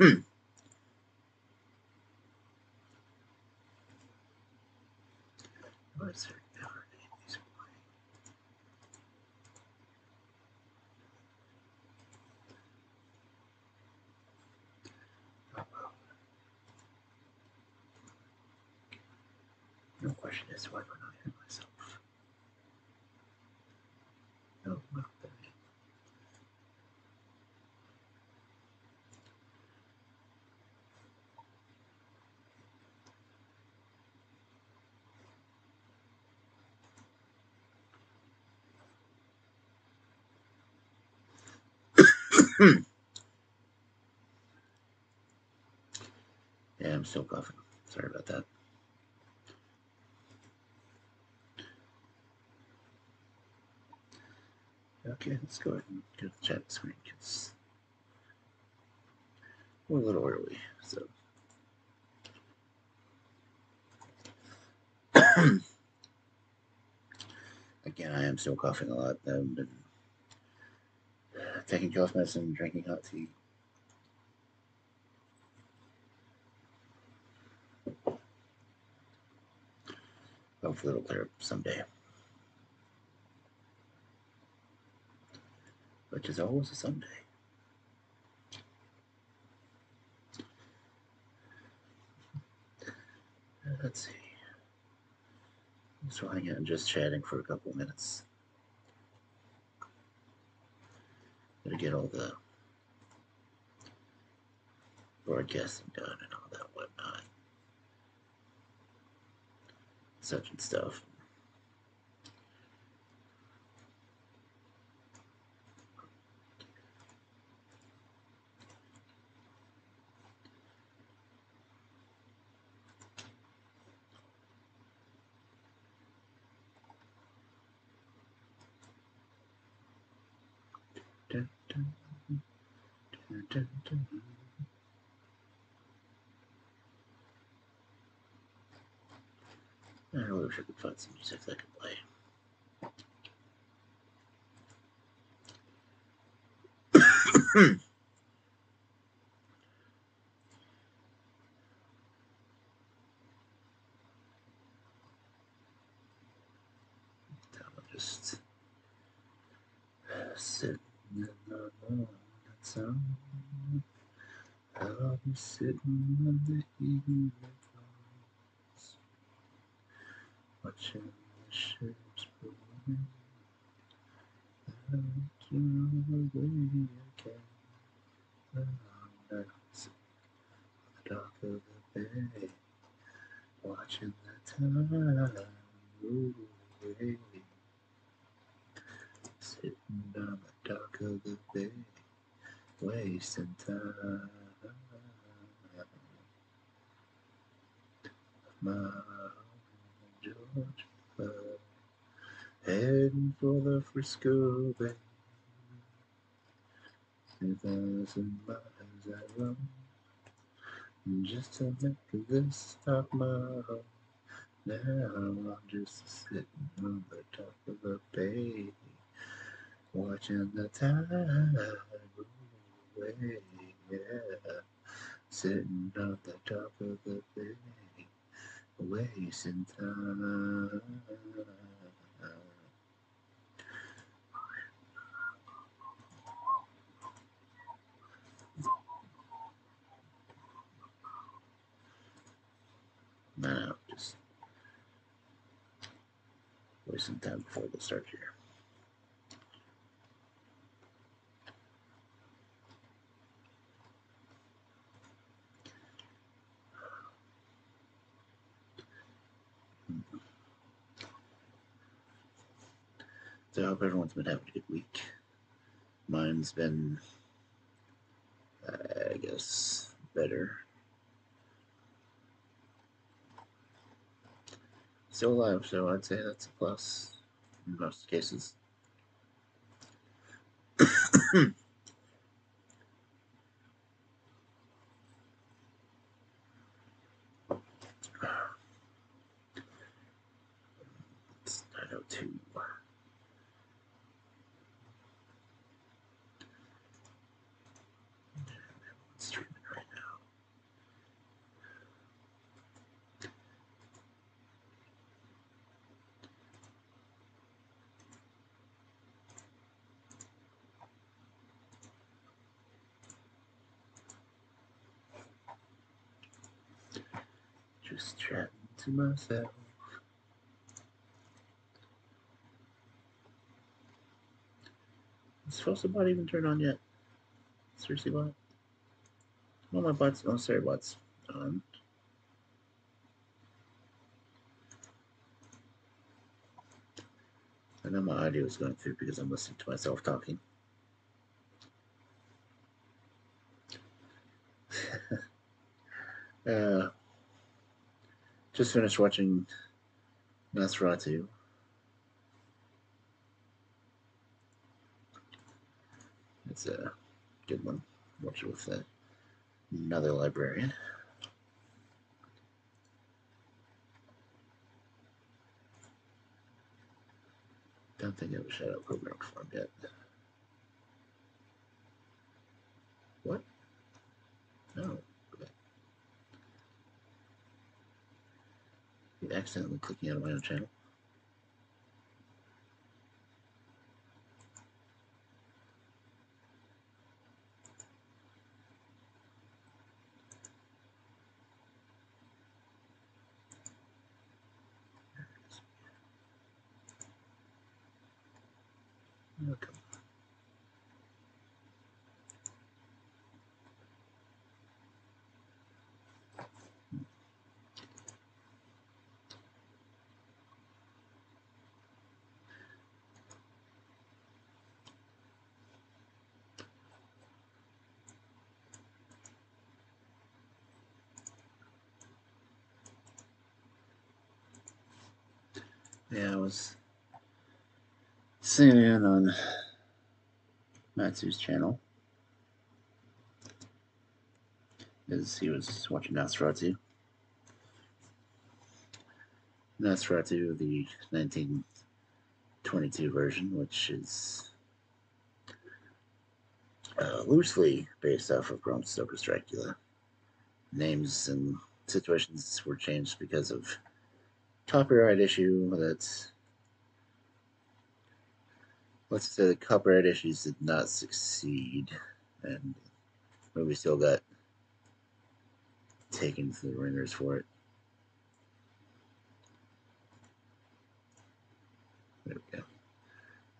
What's her never name? No question as to why we're not here myself. No, not that. Yeah, I'm still coughing. Sorry about that. Okay, let's go ahead and go to the chat screen because we're a little early. So, again, I am still coughing a lot. I've been taking cough medicine, drinking hot tea. Hopefully, it'll clear up someday. Which is always a someday. Let's see. So hang out and just chatting for a couple minutes. Gotta get all the broadcasting done and all that whatnot. Such and stuff. Dun, dun, dun, dun, dun. I really wish I could find some music that I could play. I'll just sitting in the morning sun. I'll be sitting in the evening clouds, watching the ships pull in. I'll turn away again. Nights on the dock of the bay, watching the time move away. Sitting on the dock of the bay, wasting time. My Georgia, heading for the Frisco Bay. 2,000 miles I run just to make this stop my home. Now I'm just sitting on the top of the bay, watching the tide roll away. Yeah, sitting on the top of the bay, wasting time. No, just wasting time before the start here. So I hope everyone's been having a good week. Mine's been, I guess, better. Still alive, so I'd say that's a plus in most cases. It's 9:02. Everyone's streaming right now. just chatting to myself. Is Fossa bot even turned on yet? Seriously, bot? Oh, my bot's. Oh, sorry, bot's on. I know my audio is going through because I'm listening to myself talking. Just finished watching Nosferatu. It's a good one. Watch it with another librarian. Don't think I have a shout out program for him yet. What? No. You accidentally clicking out of my own channel. Okay. Yeah, I was sitting in on Matsu's channel as he was watching Nosferatu. Nosferatu, the 1922 version, which is loosely based off of Bram Stoker's Dracula. Names and situations were changed because of copyright issue. That's, let's say, the copyright issues did not succeed, and the movie still got taken to the ringers for it. There we go.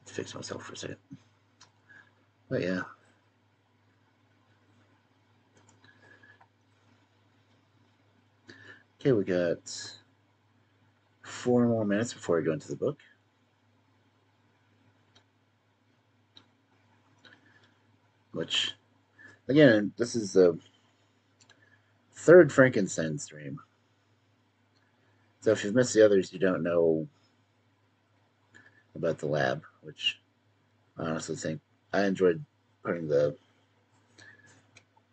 Let's fix myself for a second. But yeah. Okay, we got 4 more minutes before we go into the book. Which, again, this is the 3rd Frankenstein stream. So if you've missed the others, you don't know about the lab, which I honestly think I enjoyed putting the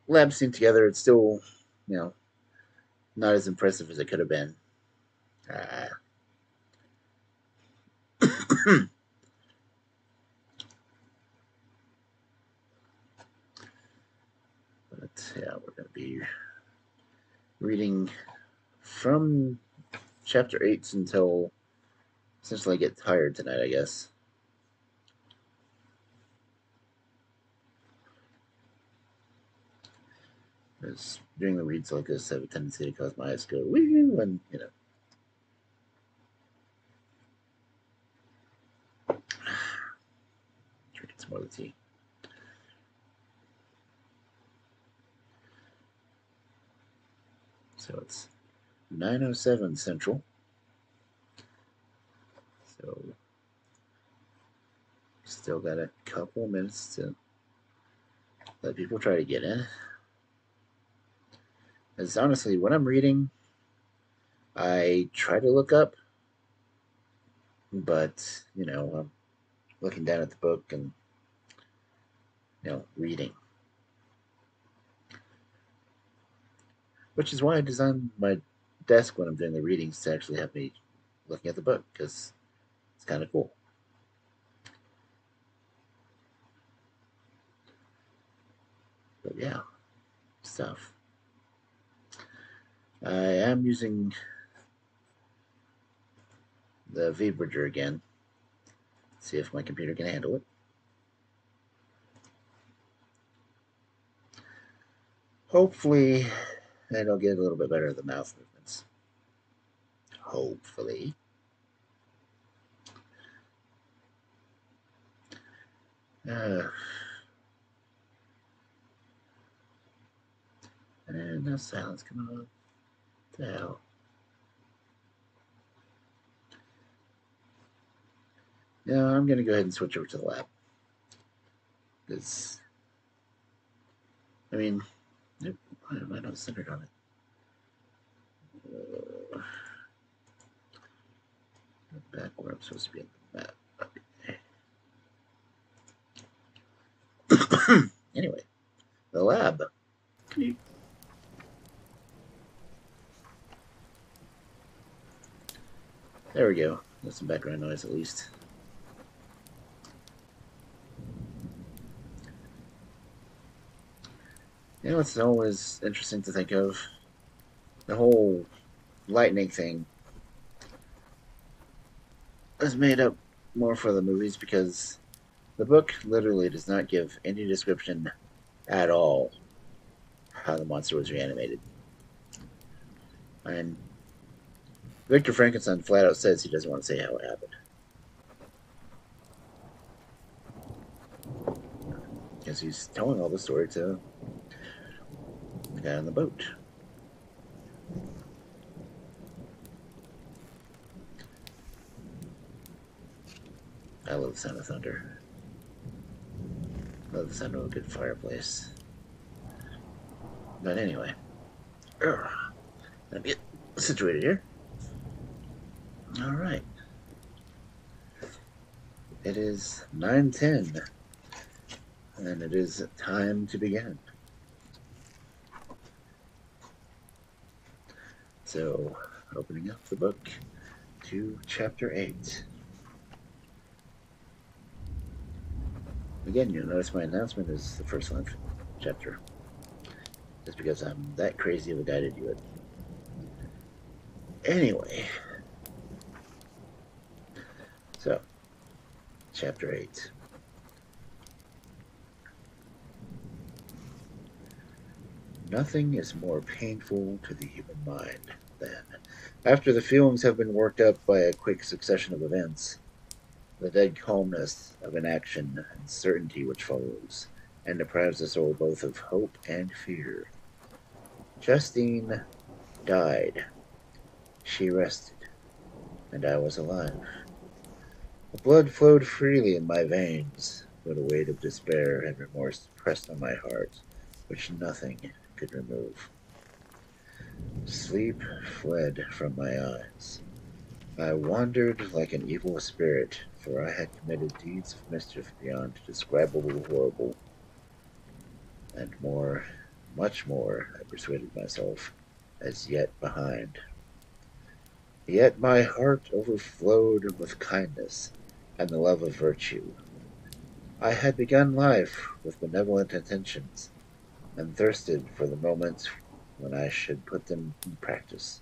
lab scene together. It's still, not as impressive as it could have been. But yeah, we're going to be reading from chapter 8 until essentially I get tired tonight, I guess. Because doing the reads like this have a tendency to cause my eyes to go woo, and drinking some more of the tea. So it's 9:07 Central. So still got a couple minutes to let people try to get in. As honestly, when I'm reading, I try to look up, but I'm looking down at the book and reading. Which is why I designed my desk when I'm doing the readings to actually have me looking at the book, because it's kind of cool. But yeah, stuff. I am using the V-Bridger again. See if my computer can handle it. Hopefully, it'll get a little bit better at the mouth movements. Hopefully. And no silence coming up. What the hell? Yeah, I'm going to go ahead and switch over to the lab. Because, I mean, why am I not centered on it? Back where I'm supposed to be on the map. Okay. Anyway, the lab. There we go. That's some background noise at least. You know, it's always interesting to think of the whole lightning thing is made up more for the movies because the book literally does not give any description at all how the monster was reanimated. And Victor Frankenstein flat out says he doesn't want to say how it happened. Because he's telling all the story to the guy on the boat. I love the sound of thunder. I love the sound of a good fireplace. But anyway, let me get situated here. All right. It is 9:10, and it is time to begin. So, opening up the book to chapter 8. Again, you'll notice my announcement is the first one chapter. Just because I'm that crazy of a guy to do it. Anyway. So, chapter 8. Nothing is more painful to the human mind than, after the feelings have been worked up by a quick succession of events, the dead calmness of inaction and certainty which follows, and deprives the soul both of hope and fear. Justine died. She rested, and I was alive. The blood flowed freely in my veins, but a weight of despair and remorse pressed on my heart, which nothing could remove. Sleep fled from my eyes. I wandered like an evil spirit, for I had committed deeds of mischief beyond describable horrible. And more, much more, I persuaded myself, as yet behind. Yet my heart overflowed with kindness and the love of virtue. I had begun life with benevolent intentions, and thirsted for the moment when I should put them in practice,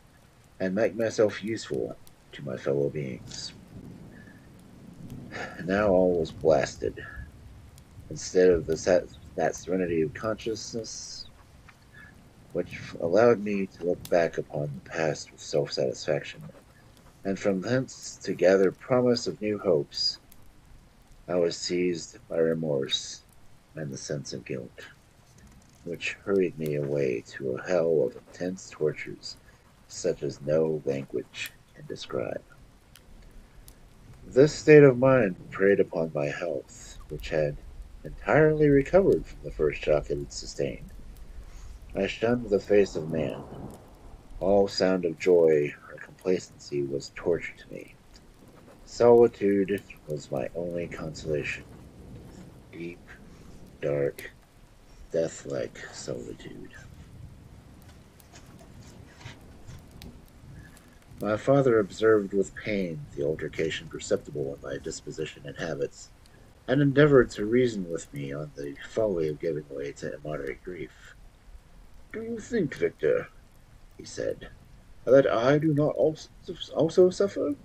and make myself useful to my fellow beings. Now all was blasted. Instead of that serenity of consciousness, which allowed me to look back upon the past with self-satisfaction, and from thence to gather promise of new hopes, I was seized by remorse and the sense of guilt, which hurried me away to a hell of intense tortures such as no language can describe. This state of mind preyed upon my health, which had entirely recovered from the first shock it had sustained. I shunned the face of man. All sound of joy or complacency was torture to me. Solitude was my only consolation. Deep, dark, death-like solitude. My father observed with pain the altercation perceptible in my disposition and habits, and endeavored to reason with me on the folly of giving way to immoderate grief. "Do you think, Victor," he said, "that I do not also suffer?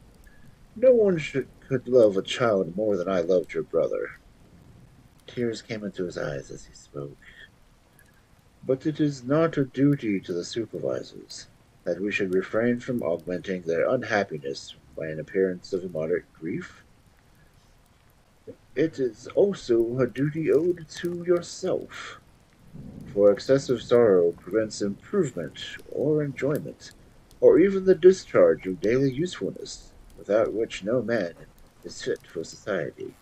No one could love a child more than I loved your brother." Tears came into his eyes as he spoke. "But it is not a duty to the supervisors. that we should refrain from augmenting their unhappiness by an appearance of immoderate grief. It is also a duty owed to yourself, for excessive sorrow prevents improvement or enjoyment, or even the discharge of daily usefulness, without which no man is fit for society.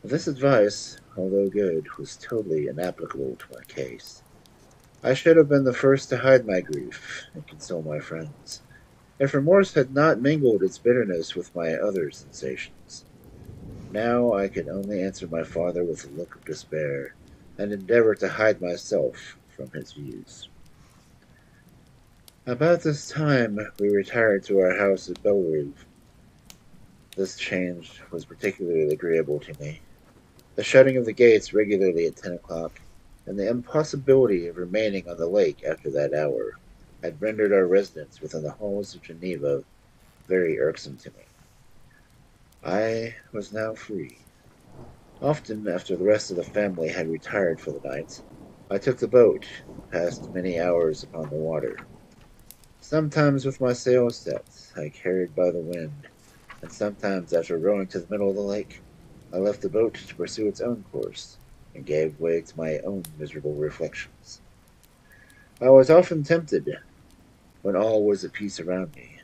This advice, although good, was totally inapplicable to my case. I should have been the first to hide my grief and console my friends, if remorse had not mingled its bitterness with my other sensations. Now I could only answer my father with a look of despair, and endeavor to hide myself from his views. About this time we retired to our house at Belrive. This change was particularly agreeable to me. The shutting of the gates regularly at 10 o'clock, and the impossibility of remaining on the lake after that hour, had rendered our residence within the halls of Geneva very irksome to me. I was now free. Often, after the rest of the family had retired for the night, I took the boat and passed many hours upon the water. Sometimes with my sails set, I carried by the wind, and sometimes after rowing to the middle of the lake, I left the boat to pursue its own course, and gave way to my own miserable reflections. I was often tempted, when all was at peace around me,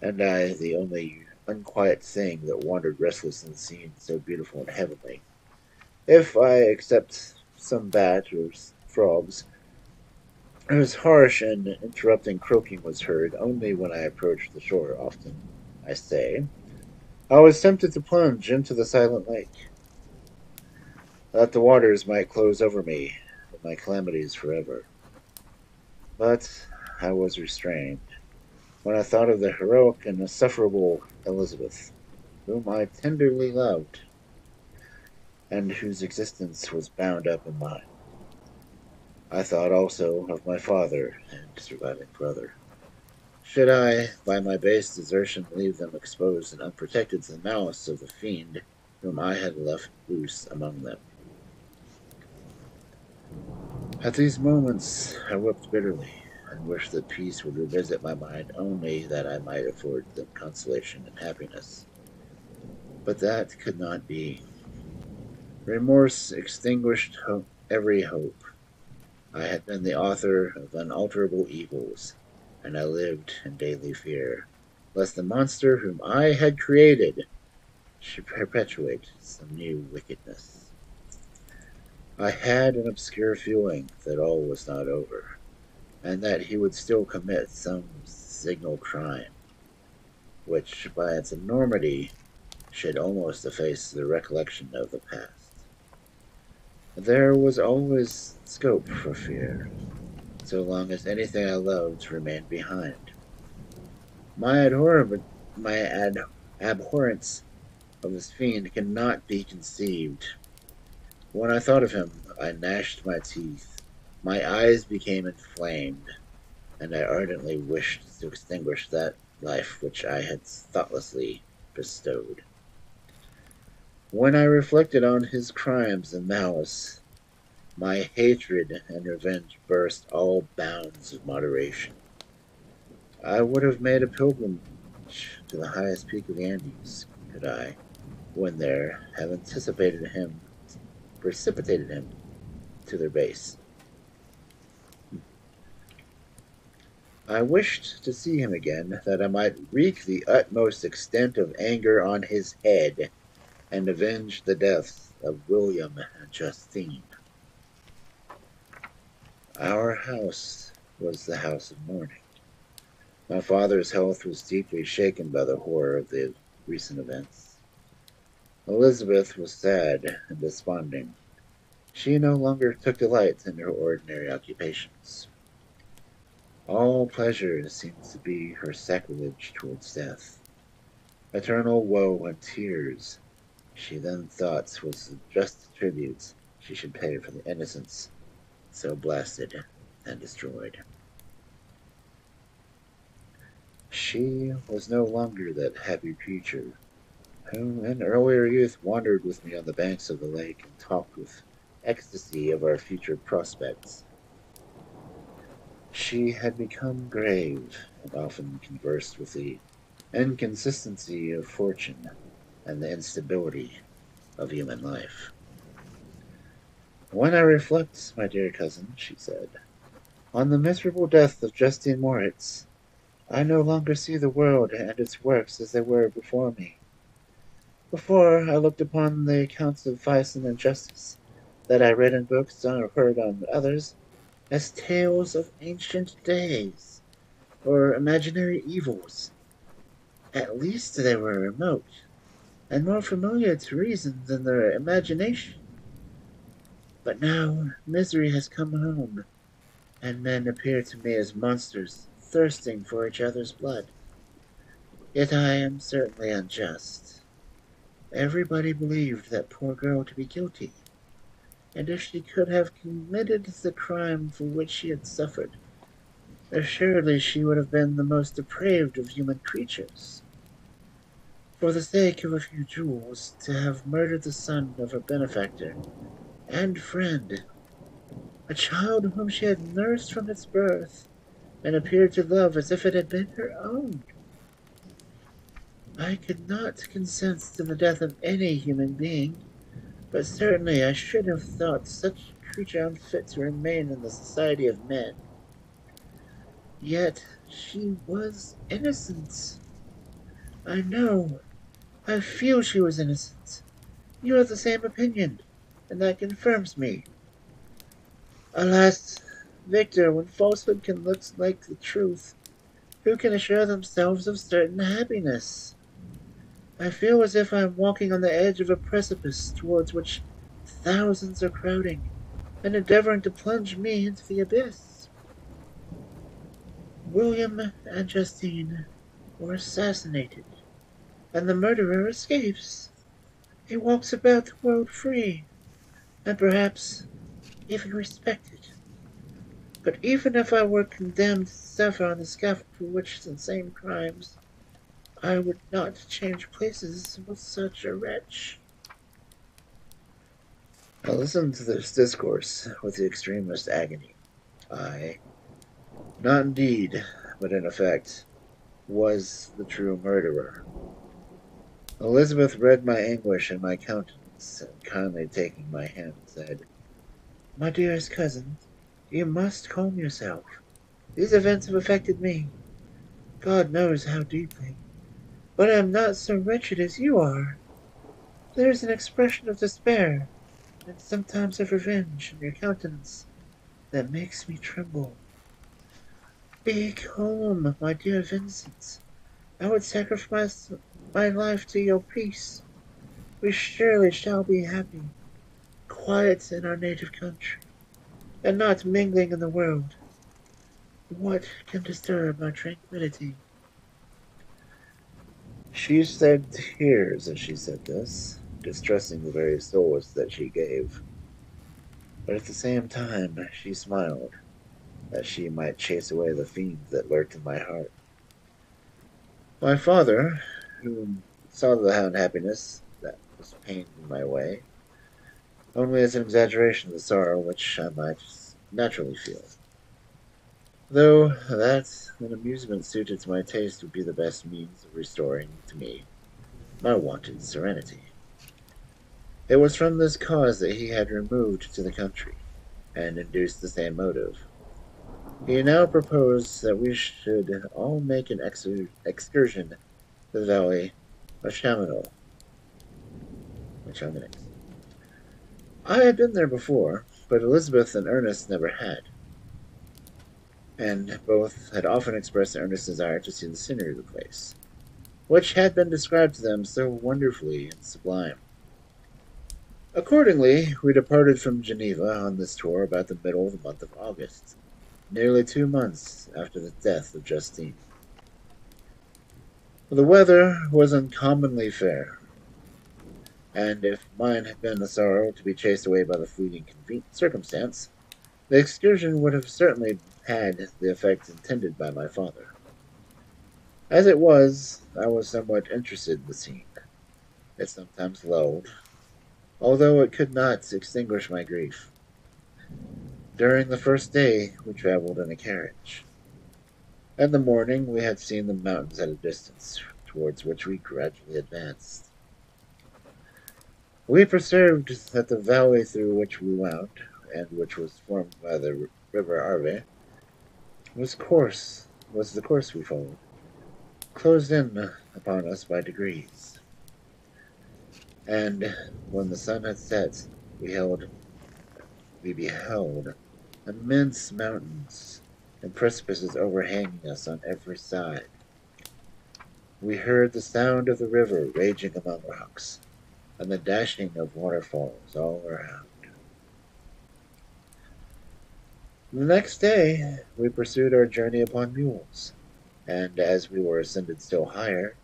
and I the only unquiet thing that wandered restless in the scene so beautiful and heavenly. If I except some bat or frogs, whose harsh and interrupting croaking was heard only when I approached the shore, often, I say, I was tempted to plunge into the silent lake, that the waters might close over me and my calamities forever. But I was restrained when I thought of the heroic and insufferable Elizabeth, whom I tenderly loved, and whose existence was bound up in mine. I thought also of my father and surviving brother. Should I, by my base desertion, leave them exposed and unprotected to the malice of the fiend whom I had left loose among them? At these moments I wept bitterly, and wished that peace would revisit my mind only that I might afford them consolation and happiness. But that could not be. Remorse extinguished every hope. I had been the author of unalterable evils, and I lived in daily fear, lest the monster whom I had created should perpetuate some new wickedness. I had an obscure feeling that all was not over, and that he would still commit some signal crime, which, by its enormity, should almost efface the recollection of the past. There was always scope for fear, so long as anything I loved remained behind. My, abhorrence of this fiend cannot be conceived. When I thought of him, I gnashed my teeth. My eyes became inflamed, and I ardently wished to extinguish that life which I had thoughtlessly bestowed. When I reflected on his crimes and malice, my hatred and revenge burst all bounds of moderation. I would have made a pilgrimage to the highest peak of the Andes, could I, when there, have precipitated him to their base. I wished to see him again, that I might wreak the utmost extent of anger on his head, and avenge the deaths of William and Justine. Our house was the house of mourning. My father's health was deeply shaken by the horror of the recent events. Elizabeth was sad and desponding. She no longer took delight in her ordinary occupations. All pleasure seemed to be her sacrilege towards death. Eternal woe and tears, she then thought, was the just tribute she should pay for the innocence so blasted and destroyed. She was no longer that happy creature who in earlier youth wandered with me on the banks of the lake and talked with ecstasy of our future prospects. She had become grave and often conversed with the inconsistency of fortune and the instability of human life. When I reflect, my dear cousin, she said, on the miserable death of Justine Moritz, I no longer see the world and its works as they were before me. Before, I looked upon the accounts of vice and injustice that I read in books or heard on others as tales of ancient days or imaginary evils. At least they were remote and more familiar to reason than their imagination. But now misery has come home, and men appear to me as monsters thirsting for each other's blood. Yet I am certainly unjust. Everybody believed that poor girl to be guilty, and if she could have committed the crime for which she had suffered, assuredly she would have been the most depraved of human creatures. For the sake of a few jewels, to have murdered the son of her benefactor and friend, a child whom she had nursed from its birth, and appeared to love as if it had been her own. I could not consent to the death of any human being, but certainly I should have thought such a creature unfit to remain in the society of men. Yet she was innocent. I know, I feel she was innocent. You have the same opinion, and that confirms me. Alas, Victor, when falsehood can look like the truth, who can assure themselves of certain happiness? I feel as if I am walking on the edge of a precipice towards which thousands are crowding and endeavoring to plunge me into the abyss. William and Justine were assassinated, and the murderer escapes. He walks about the world free, and perhaps even respected. But even if I were condemned to suffer on the scaffold for which the same crimes, I would not change places with such a wretch. I listened to this discourse with the extremest agony. I, not indeed, but in effect, was the true murderer. Elizabeth read my anguish in my countenance, and kindly taking my hand, said, "My dearest cousin, you must calm yourself. These events have affected me, God knows how deeply, but I am not so wretched as you are. There is an expression of despair, and sometimes of revenge, in your countenance that makes me tremble. Be calm, my dear Vincent. I would sacrifice my life to your peace. We surely shall be happy, quiet in our native country, and not mingling in the world. What can disturb our tranquillity?" She shed tears as she said this, distressing the very souls that she gave. But at the same time she smiled, that she might chase away the fiends that lurked in my heart. My father, who saw the unhappiness that was pained in my way, only as an exaggeration of the sorrow which I might naturally feel. Though that an amusement suited to my taste would be the best means of restoring to me my wonted serenity. It was from this cause that he had removed to the country, and induced the same motive. He now proposed that we should all make an excursion to the valley of Chamonix, I had been there before, but Elizabeth and Ernest never had, and both had often expressed an earnest desire to see the scenery of the place, which had been described to them so wonderfully and sublime. Accordingly, we departed from Geneva on this tour about the middle of the month of August, nearly 2 months after the death of Justine. The weather was uncommonly fair, and if mine had been a sorrow to be chased away by the fleeting circumstance, the excursion would have certainly had the effect intended by my father. As it was, I was somewhat interested in the scene. It sometimes lulled, although it could not extinguish my grief. During the first day, we traveled in a carriage. In the morning, we had seen the mountains at a distance, towards which we gradually advanced. We perceived that the valley through which we wound, and which was formed by the river Arve, was the course we followed, closed in upon us by degrees. And when the sun had set, we beheld immense mountains and precipices overhanging us on every side. We heard the sound of the river raging among rocks, and the dashing of waterfalls all around. The next day we pursued our journey upon mules, and as we were ascended still higher,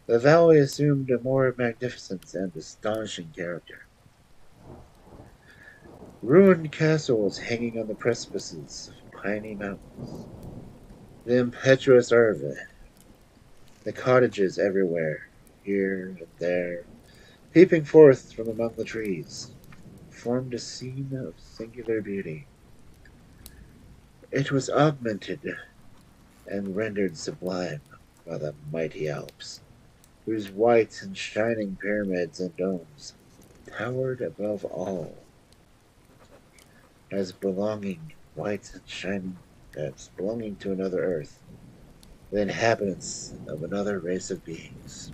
the valley assumed a more magnificent and astonishing character. Ruined castles hanging on the precipices of piny mountains, the impetuous Arve, the cottages everywhere, here and there, peeping forth from among the trees, formed a scene of singular beauty. It was augmented and rendered sublime by the mighty Alps, whose white and shining pyramids and domes towered above all, as belonging white and shining, as belonging to another earth, the inhabitants of another race of beings.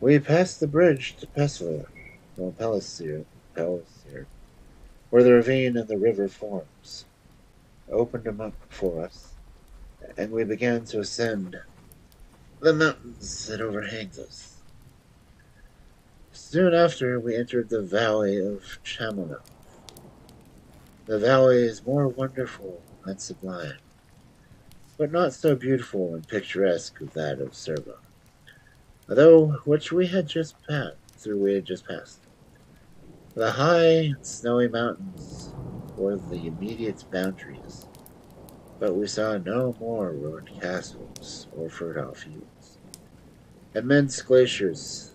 We passed the bridge to Pellicer, where the ravine and the river forms, opened up for us, and we began to ascend the mountains that overhangs us. Soon after, we entered the valley of Chamonix. The valley is more wonderful and sublime, but not so beautiful and picturesque as that of Cerva, though which we had just passed. The high and snowy mountains were the immediate boundaries, but we saw no more ruined castles or fertile fields. Immense glaciers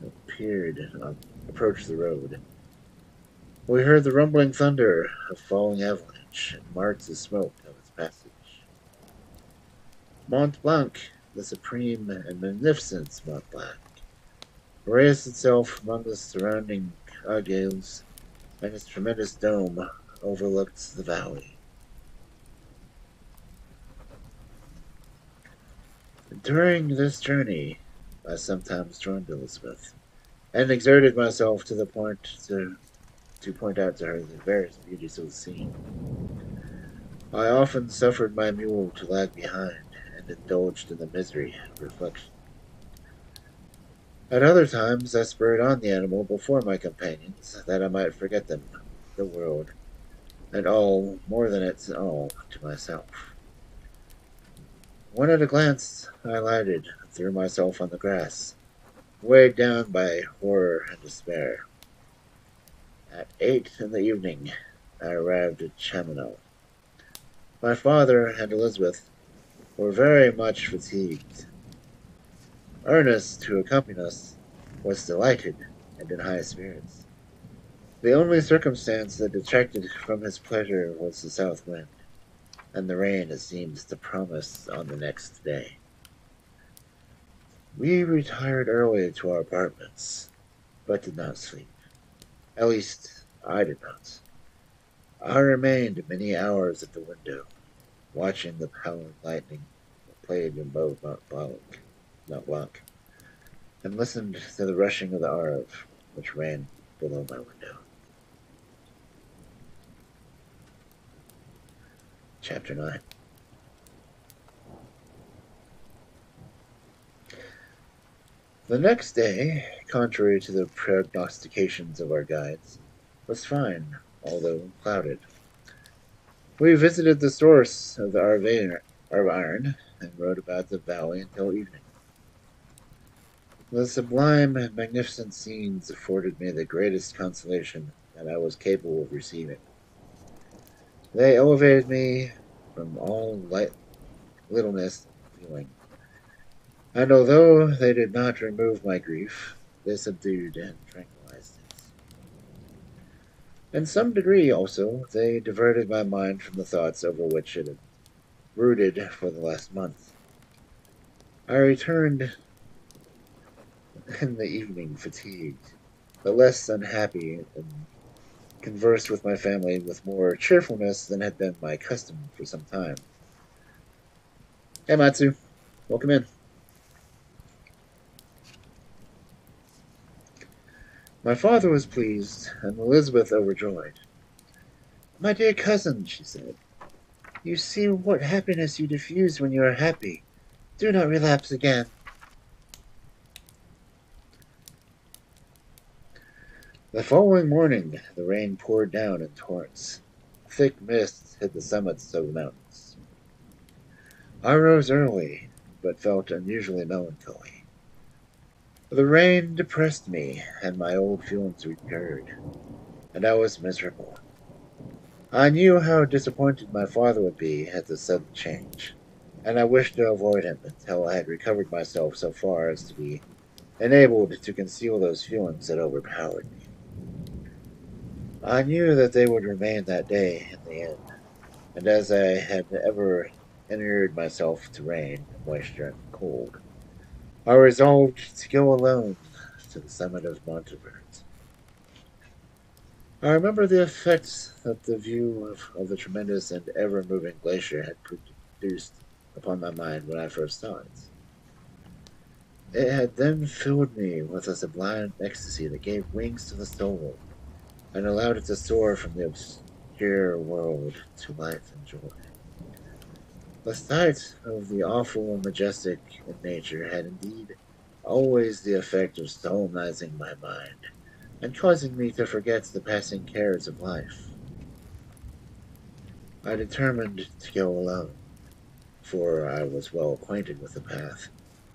approached the road. We heard the rumbling thunder of falling avalanche and marked the smoke of its passage. Mont Blanc, the supreme and magnificent Mont Blanc, raised itself among the surrounding aiguilles, and its tremendous dome overlooked the valley. During this journey, I sometimes joined Elizabeth, and exerted myself to the point to point out to her the various beauties of the scene. I often suffered my mule to lag behind, and indulged in the misery of reflection. At other times I spurred on the animal before my companions, that I might forget them, the world, and all, more than its all, to myself. When at a glance I alighted, and threw myself on the grass, weighed down by horror and despair. At 8 in the evening I arrived at Chamonix. My father and Elizabeth were very much fatigued. Ernest, who accompanied us, was delighted and in high spirits. The only circumstance that detracted from his pleasure was the south wind, and the rain it seemed to promise on the next day. We retired early to our apartments, but did not sleep. At least, I did not. I remained many hours at the window, watching the pallid lightning that played above Mont Blanc, and listened to the rushing of the Arve, which ran below my window. Chapter 9. The next day, contrary to the prognostications of our guides, was fine, although clouded. We visited the source of the Arve and rode about the valley until evening. The sublime and magnificent scenes afforded me the greatest consolation that I was capable of receiving. They elevated me from all littleness of feeling, and although they did not remove my grief, they subdued and tranquilized it. In some degree, also, they diverted my mind from the thoughts over which it had brooded for the last month. I returned in the evening fatigued, but less unhappy, and conversed with my family with more cheerfulness than had been my custom for some time. Hey, Matsu, welcome in. My father was pleased, and Elizabeth overjoyed. My dear cousin, she said, you see what happiness you diffuse when you are happy. Do not relapse again. The following morning, the rain poured down in torrents. Thick mists hid the summits of the mountains. I rose early, but felt unusually melancholy. The rain depressed me, and my old feelings recurred, and I was miserable. I knew how disappointed my father would be at the sudden change, and I wished to avoid him until I had recovered myself so far as to be enabled to conceal those feelings that overpowered me. I knew that they would remain that day in the inn, and as I had ever inured myself to rain, moisture, and cold, I resolved to go alone to the summit of Montevert. I remember the effects that the view of the tremendous and ever-moving glacier had produced upon my mind when I first saw it. It had then filled me with a sublime ecstasy that gave wings to the soul and allowed it to soar from the obscure world to life and joy. The sight of the awful and majestic in nature had indeed always the effect of solemnizing my mind and causing me to forget the passing cares of life. I determined to go alone, for I was well acquainted with the path,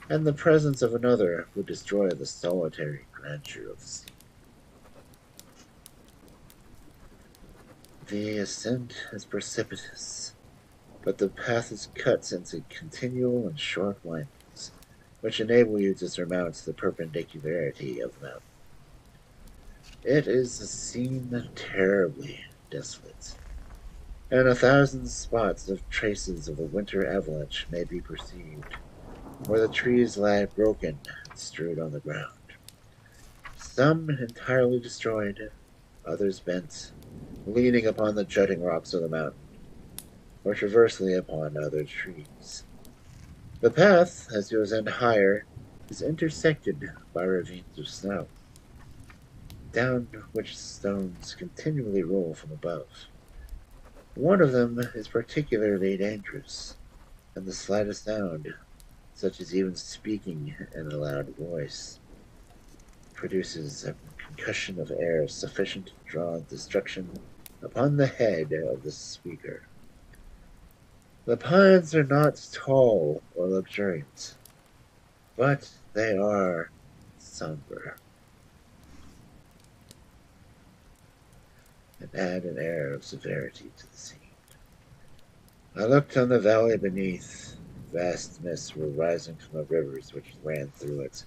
and the presence of another would destroy the solitary grandeur of the scene. The ascent is precipitous, but the path is cut into continual and short windings, which enable you to surmount the perpendicularity of the mountain. It is a scene terribly desolate, and 1,000 spots of traces of the winter avalanche may be perceived, where the trees lie broken and strewed on the ground. Some entirely destroyed, others bent, leaning upon the jutting rocks of the mountain, or traversely upon other trees. The path, as you ascend higher, is intersected by ravines of snow, down which stones continually roll from above. One of them is particularly dangerous, and the slightest sound, such as even speaking in a loud voice, produces a concussion of air sufficient to draw destruction upon the head of the speaker. The pines are not tall or luxuriant, but they are somber, and add an air of severity to the scene. I looked on the valley beneath. Vast mists were rising from the rivers which ran through it,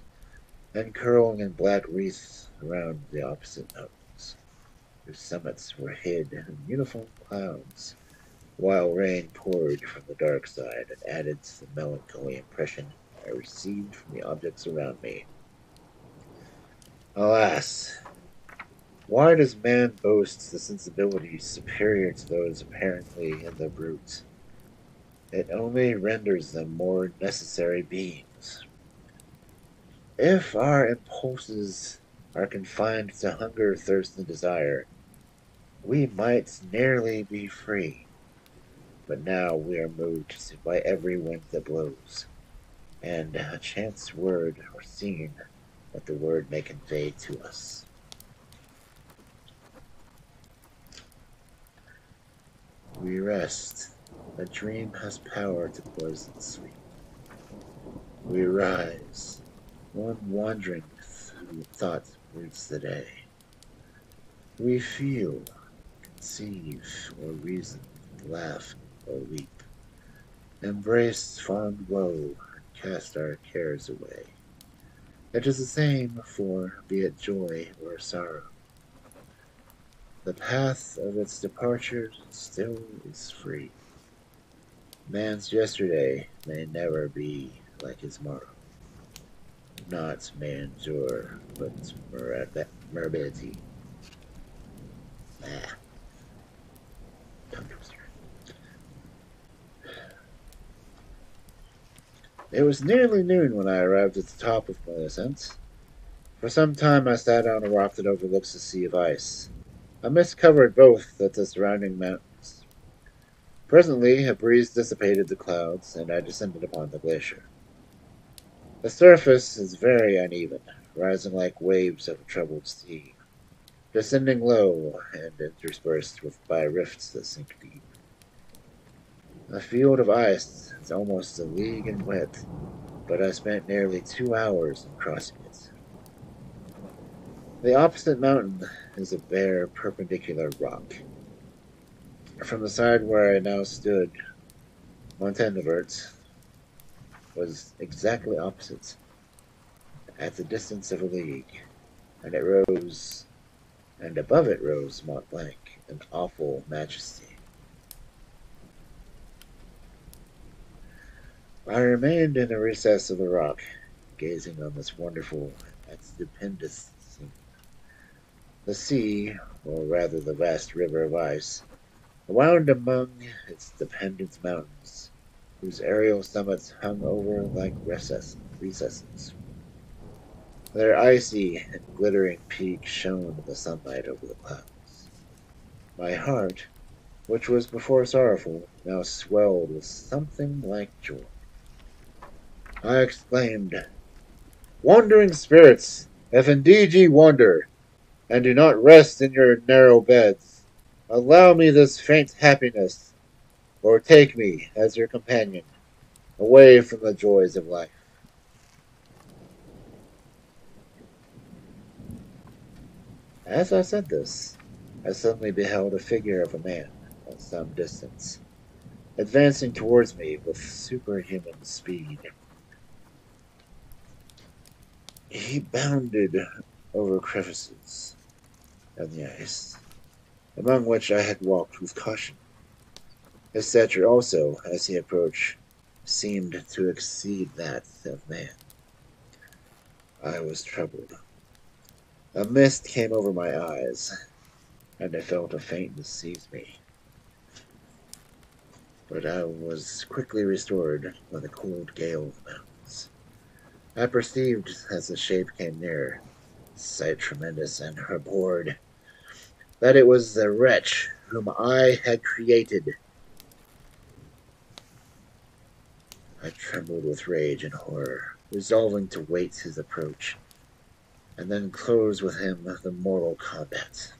and curling in black wreaths around the opposite mountains, whose summits were hid in uniform clouds, while rain poured from the dark side and added to the melancholy impression I received from the objects around me. Alas, why does man boast the sensibilities superior to those apparently in the brute? It only renders them more necessary beings. If our impulses are confined to hunger, thirst, and desire, we might nearly be free. But now we are moved by every wind that blows, and a chance word or scene that the word may convey to us. We rest. A dream has power to poison sleep. We rise. One wandering through thought breathes the day. We feel, conceive, or reason, laugh, or weep, embrace fond woe, and cast our cares away. It is the same for be it joy or sorrow. The path of its departure still is free. Man's yesterday may never be like his morrow. Not manjor, but morbidity. Ah, tongue twister. It was nearly noon when I arrived at the top of my ascent. For some time I sat on a rock that overlooks a sea of ice. A mist covered both of the surrounding mountains. Presently a breeze dissipated the clouds, and I descended upon the glacier. The surface is very uneven, rising like waves of a troubled sea, descending low and interspersed by rifts that sink deep. A field of ice is almost a league in width, but I spent nearly 2 hours in crossing it. The opposite mountain is a bare, perpendicular rock. From the side where I now stood, Montanevert was exactly opposite, at the distance of a league, and it rose, and above it rose Mont Blanc, in awful majesty. I remained in a recess of the rock, gazing on this wonderful and stupendous scene. The sea, or rather the vast river of ice, wound among its dependent mountains, whose aerial summits hung over like recesses. Their icy and glittering peaks shone in the sunlight over the clouds. My heart, which was before sorrowful, now swelled with something like joy. I exclaimed, "Wandering spirits, if indeed ye wander, and do not rest in your narrow beds, allow me this faint happiness, or take me as your companion, away from the joys of life." As I said this, I suddenly beheld a figure of a man at some distance, advancing towards me with superhuman speed. He bounded over crevices and the ice, among which I had walked with caution. His stature also, as he approached, seemed to exceed that of man. I was troubled. A mist came over my eyes, and I felt a faintness seize me. But I was quickly restored by the cold gale of the mountains. I perceived, as the shape came near, sight tremendous and abhorred, that it was the wretch whom I had created. I trembled with rage and horror, resolving to wait his approach, and then close with him the mortal combat.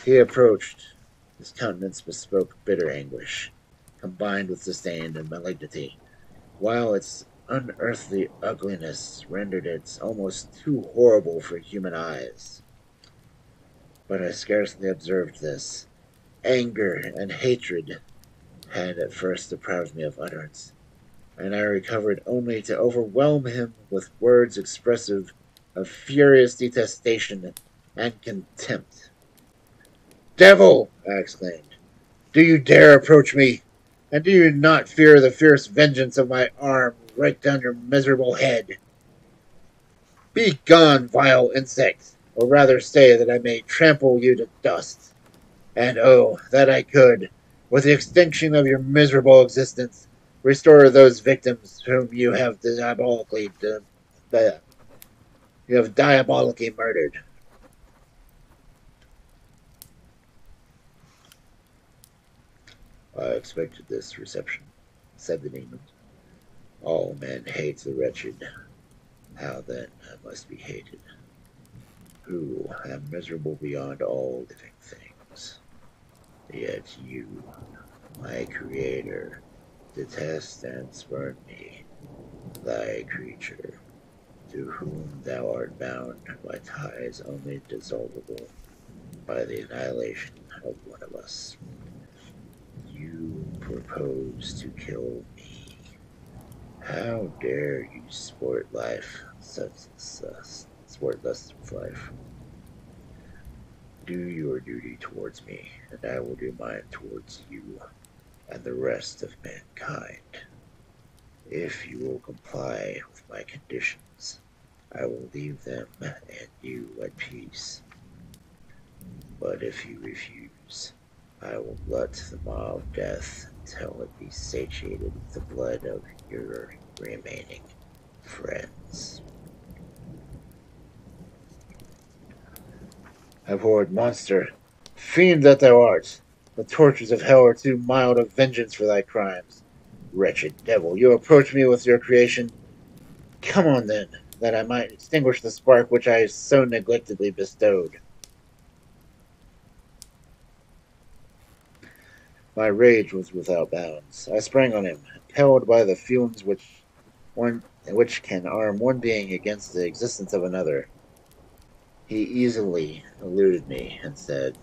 He approached. His countenance bespoke bitter anguish, combined with disdain and malignity, while its unearthly ugliness rendered it almost too horrible for human eyes. But I scarcely observed this. Anger and hatred had at first deprived me of utterance, and I recovered only to overwhelm him with words expressive of furious detestation and contempt. "Devil!" I exclaimed, "do you dare approach me? And do you not fear the fierce vengeance of my arm right down your miserable head? Be gone, vile insect, or rather stay that I may trample you to dust. And oh, that I could, with the extinction of your miserable existence, restore those victims whom you have diabolically murdered." "I expected this reception," said the demon. "All men hate the wretched. How then I must be hated, who am miserable beyond all living things. Yet you, my creator, detest and spurn me, thy creature, to whom thou art bound by ties only dissolvable by the annihilation of one of us. You propose to kill me. How dare you sport thus with life? Do your duty towards me, and I will do mine towards you and the rest of mankind. If you will comply with my conditions, I will leave them and you at peace. But if you refuse, I will glut the maw of death until it be satiated with the blood of your remaining friends. Abhorred monster, fiend that thou art, the tortures of hell are too mild a vengeance for thy crimes. Wretched devil, you approach me with your creation. Come on then, that I might extinguish the spark which I so neglectedly bestowed. My rage was without bounds. I sprang on him, impelled by the fumes which can arm one being against the existence of another. He easily eluded me and said,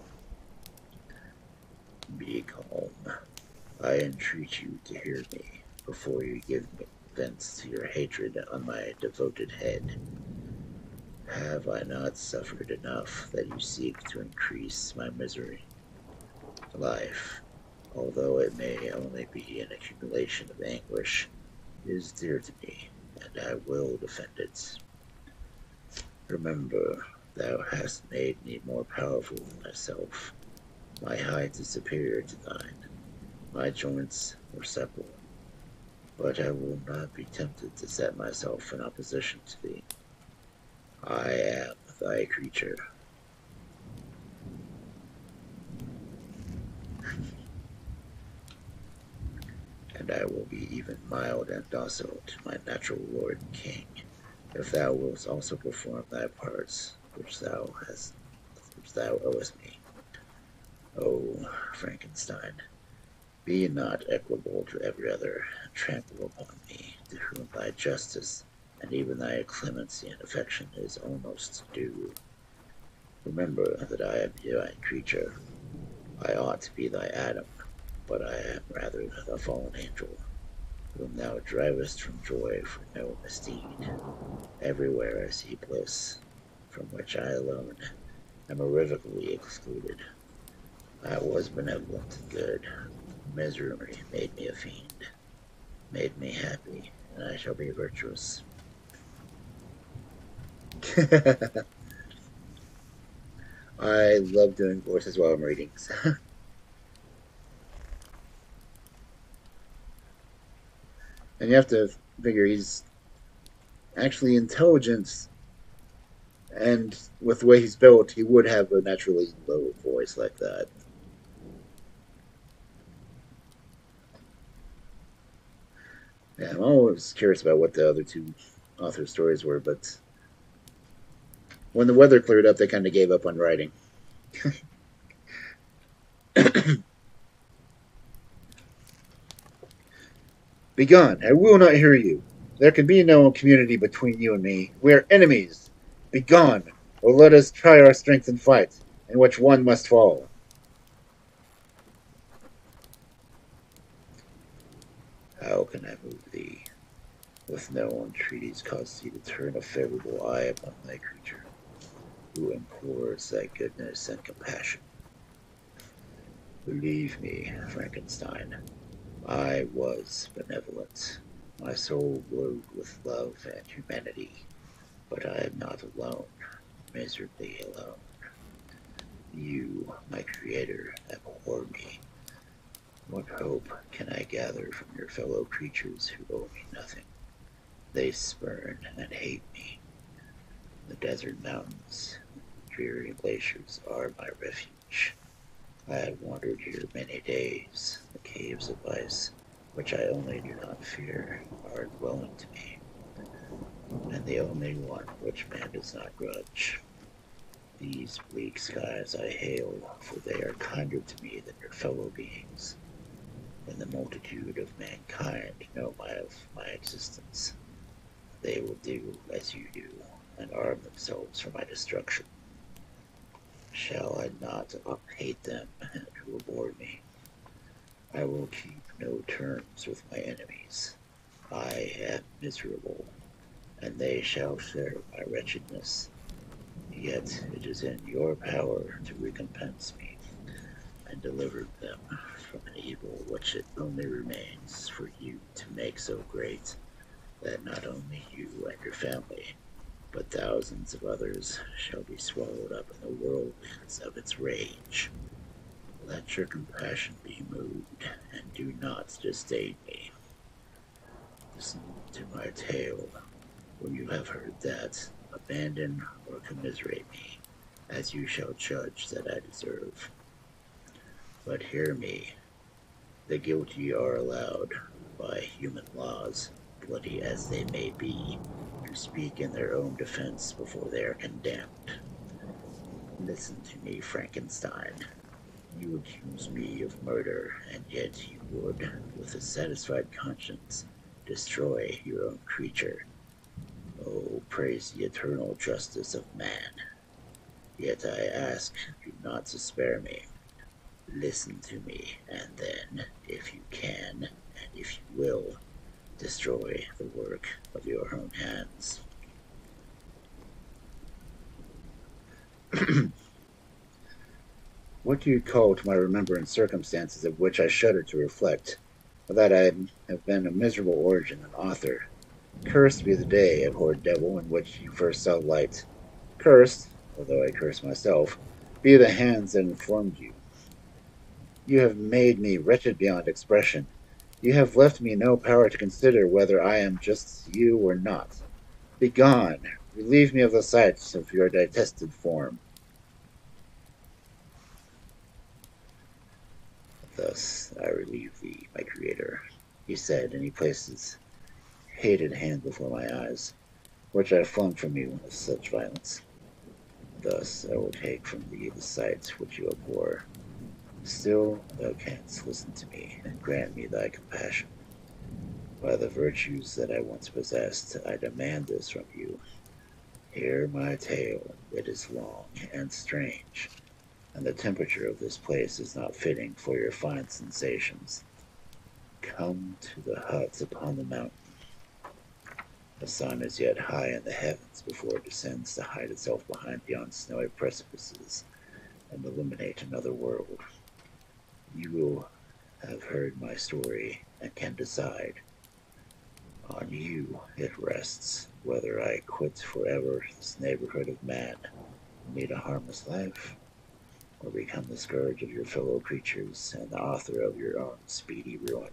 "Be calm. I entreat you to hear me before you give vent to your hatred on my devoted head. Have I not suffered enough that you seek to increase my misery? Life, although it may only be an accumulation of anguish, is dear to me, and I will defend it. Remember, thou hast made me more powerful than myself. My height is superior to thine. My joints are supple. But I will not be tempted to set myself in opposition to thee. I am thy creature. And I will be even mild and docile to my natural lord and king, if thou wilt also perform thy parts which thou owest me. O Frankenstein, be not equable to every other, and trample upon me, to whom thy justice and even thy clemency and affection is almost due. Remember that I am thy creature. I ought to be thy Adam, but I am rather the fallen angel, whom thou drivest from joy for no misdeed. Everywhere I see bliss, from which I alone am irrevocably excluded. I was benevolent and good. Misery made me a fiend, made me happy, and I shall be virtuous. I love doing voices while I'm reading. And you have to figure he's actually intelligent, and with the way he's built, he would have a naturally low voice like that. Yeah, I'm always curious about what the other two author stories were, but when the weather cleared up, they kind of gave up on writing. Begone! I will not hear you. There can be no community between you and me. We are enemies. Begone, or let us try our strength in fight, in which one must fall. How can I move thee? With no entreaties cause thee to turn a favorable eye upon thy creature, who implores thy goodness and compassion. Believe me, Frankenstein, I was benevolent. My soul glowed with love and humanity, but I am not alone, miserably alone. You, my creator, abhor me. What hope can I gather from your fellow creatures who owe me nothing? They spurn and hate me. The desert mountains, dreary glaciers are my refuge. I have wandered here many days. The caves of ice, which I only do not fear, are a dwelling to me, and the only one which man does not grudge. These bleak skies I hail, for they are kinder to me than your fellow beings. When the multitude of mankind know of my existence, they will do as you do, and arm themselves for my destruction. Shall I not hate them who abhor me? I will keep no terms with my enemies. I am miserable, and they shall share my wretchedness. Yet it is in your power to recompense me and deliver them from an evil which it only remains for you to make so great that not only you and your family, but thousands of others shall be swallowed up in the whirlwinds of its rage. Let your compassion be moved, and do not disdain me. Listen to my tale. When you have heard that, abandon or commiserate me, as you shall judge that I deserve. But hear me, the guilty are allowed, by human laws, bloody as they may be, to speak in their own defense before they are condemned. Listen to me, Frankenstein. You accuse me of murder, and yet you would, with a satisfied conscience, destroy your own creature. Oh, praise the eternal justice of man. Yet I ask you not to spare me. Listen to me, and then, if you can, and if you will, destroy the work of your own hands. What do you call to my remembrance circumstances of which I shudder to reflect, that I have been of miserable origin and author? Cursed be the day, abhorred devil, in which you first saw light. Cursed, although I curse myself, be the hands that informed you. You have made me wretched beyond expression. You have left me no power to consider whether I am just you or not. Begone! Relieve me of the sight of your detested form. Thus I relieve thee, my creator, he said, and he placed his hated hand before my eyes, which I flung from me with such violence. Thus I will take from thee the sight which you abhor. Still thou canst listen to me, and grant me thy compassion. By the virtues that I once possessed, I demand this from you. Hear my tale. It is long and strange, and the temperature of this place is not fitting for your fine sensations. Come to the hut upon the mountain. The sun is yet high in the heavens before it descends to hide itself behind beyond snowy precipices and illuminate another world. You will have heard my story and can decide. On you it rests whether I quit forever this neighborhood of man and lead a harmless life, or become the scourge of your fellow creatures and the author of your own speedy ruin.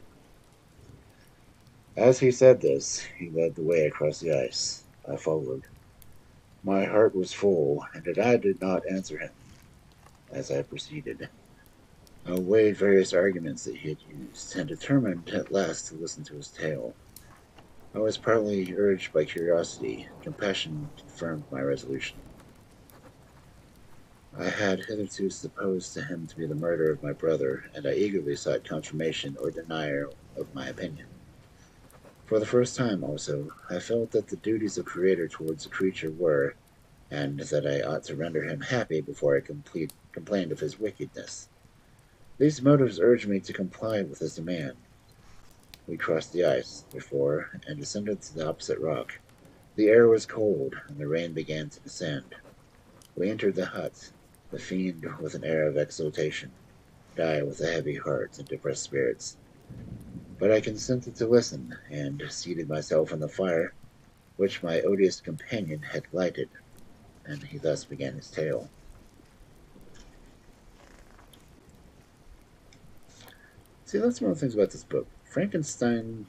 As he said this, he led the way across the ice. I followed. My heart was full, and I did not answer him. As I proceeded, I weighed various arguments that he had used, and determined at last to listen to his tale. I was partly urged by curiosity. Compassion confirmed my resolution. I had hitherto supposed him to be the murderer of my brother, and I eagerly sought confirmation or denial of my opinion. For the first time, also, I felt that the duties of creator towards a creature were, and that I ought to render him happy before I complained of his wickedness. These motives urged me to comply with his demand. We crossed the ice, therefore, and descended to the opposite rock. The air was cold, and the rain began to descend. We entered the hut, the fiend with an air of exultation, I with a heavy heart and depressed spirits. But I consented to listen, and seated myself on the fire which my odious companion had lighted, and he thus began his tale. See, that's one of the things about this book. Frankenstein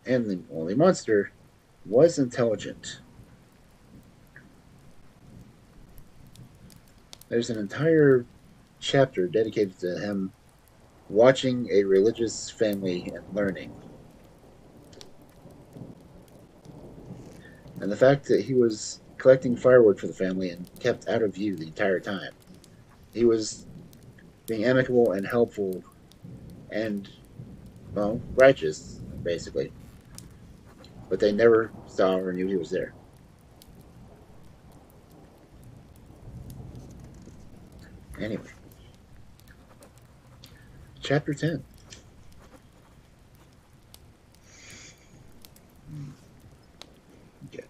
and the monster was intelligent. There's an entire chapter dedicated to him watching a religious family and learning. And the fact that he was collecting firewood for the family and kept out of view the entire time. He was being amicable and helpful and, well, righteous, basically. But they never saw or knew he was there. Anyway, chapter 10. Okay,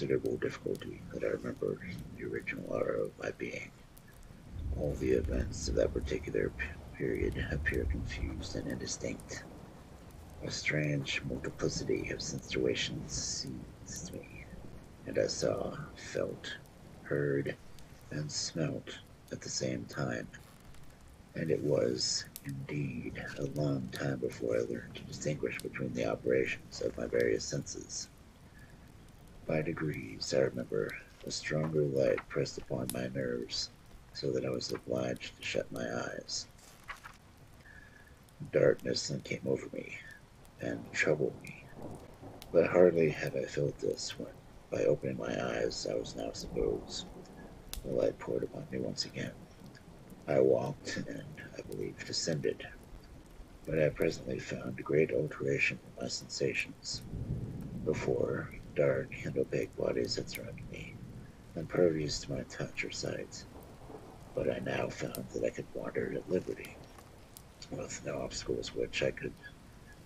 considerable difficulty that I remembered the original aura of my being. All the events of that particular period appear confused and indistinct. A strange multiplicity of situations seized me, and I saw, felt, heard, and smelt at the same time. And it was, indeed, a long time before I learned to distinguish between the operations of my various senses. By degrees, I remember, a stronger light pressed upon my nerves, so that I was obliged to shut my eyes. Darkness then came over me, and troubled me. But hardly had I felt this when, by opening my eyes, I was now supposed, the light poured upon me once again. I walked, and, I believe, descended, but I presently found a great alteration in my sensations. Before, dark and opaque bodies had surrounded me, impervious to my touch or sight, but I now found that I could wander at liberty, with no obstacles which I could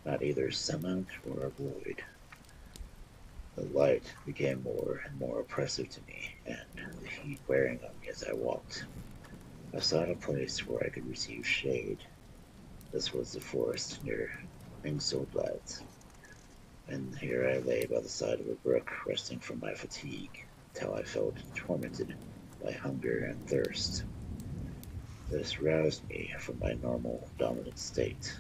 not either surmount or avoid. The light became more and more oppressive to me, and the heat wearing on me as I walked. I sought a place where I could receive shade. This was the forest near Mingsolblatt, and here I lay by the side of a brook, resting from my fatigue, till I felt tormented by hunger and thirst. This roused me from my normal dominant state,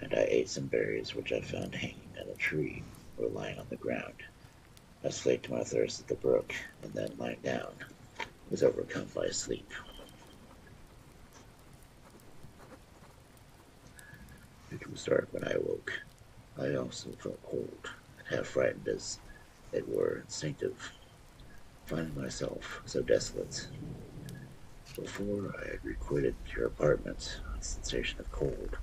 and I ate some berries which I found hanging on a tree or lying on the ground. I slaked my thirst at the brook, and then, lying down, was overcome by sleep. It was dark when I awoke. I also felt cold, and half frightened, as it were instinctive, finding myself so desolate. Before I had requitted your apartment, a sensation of cold,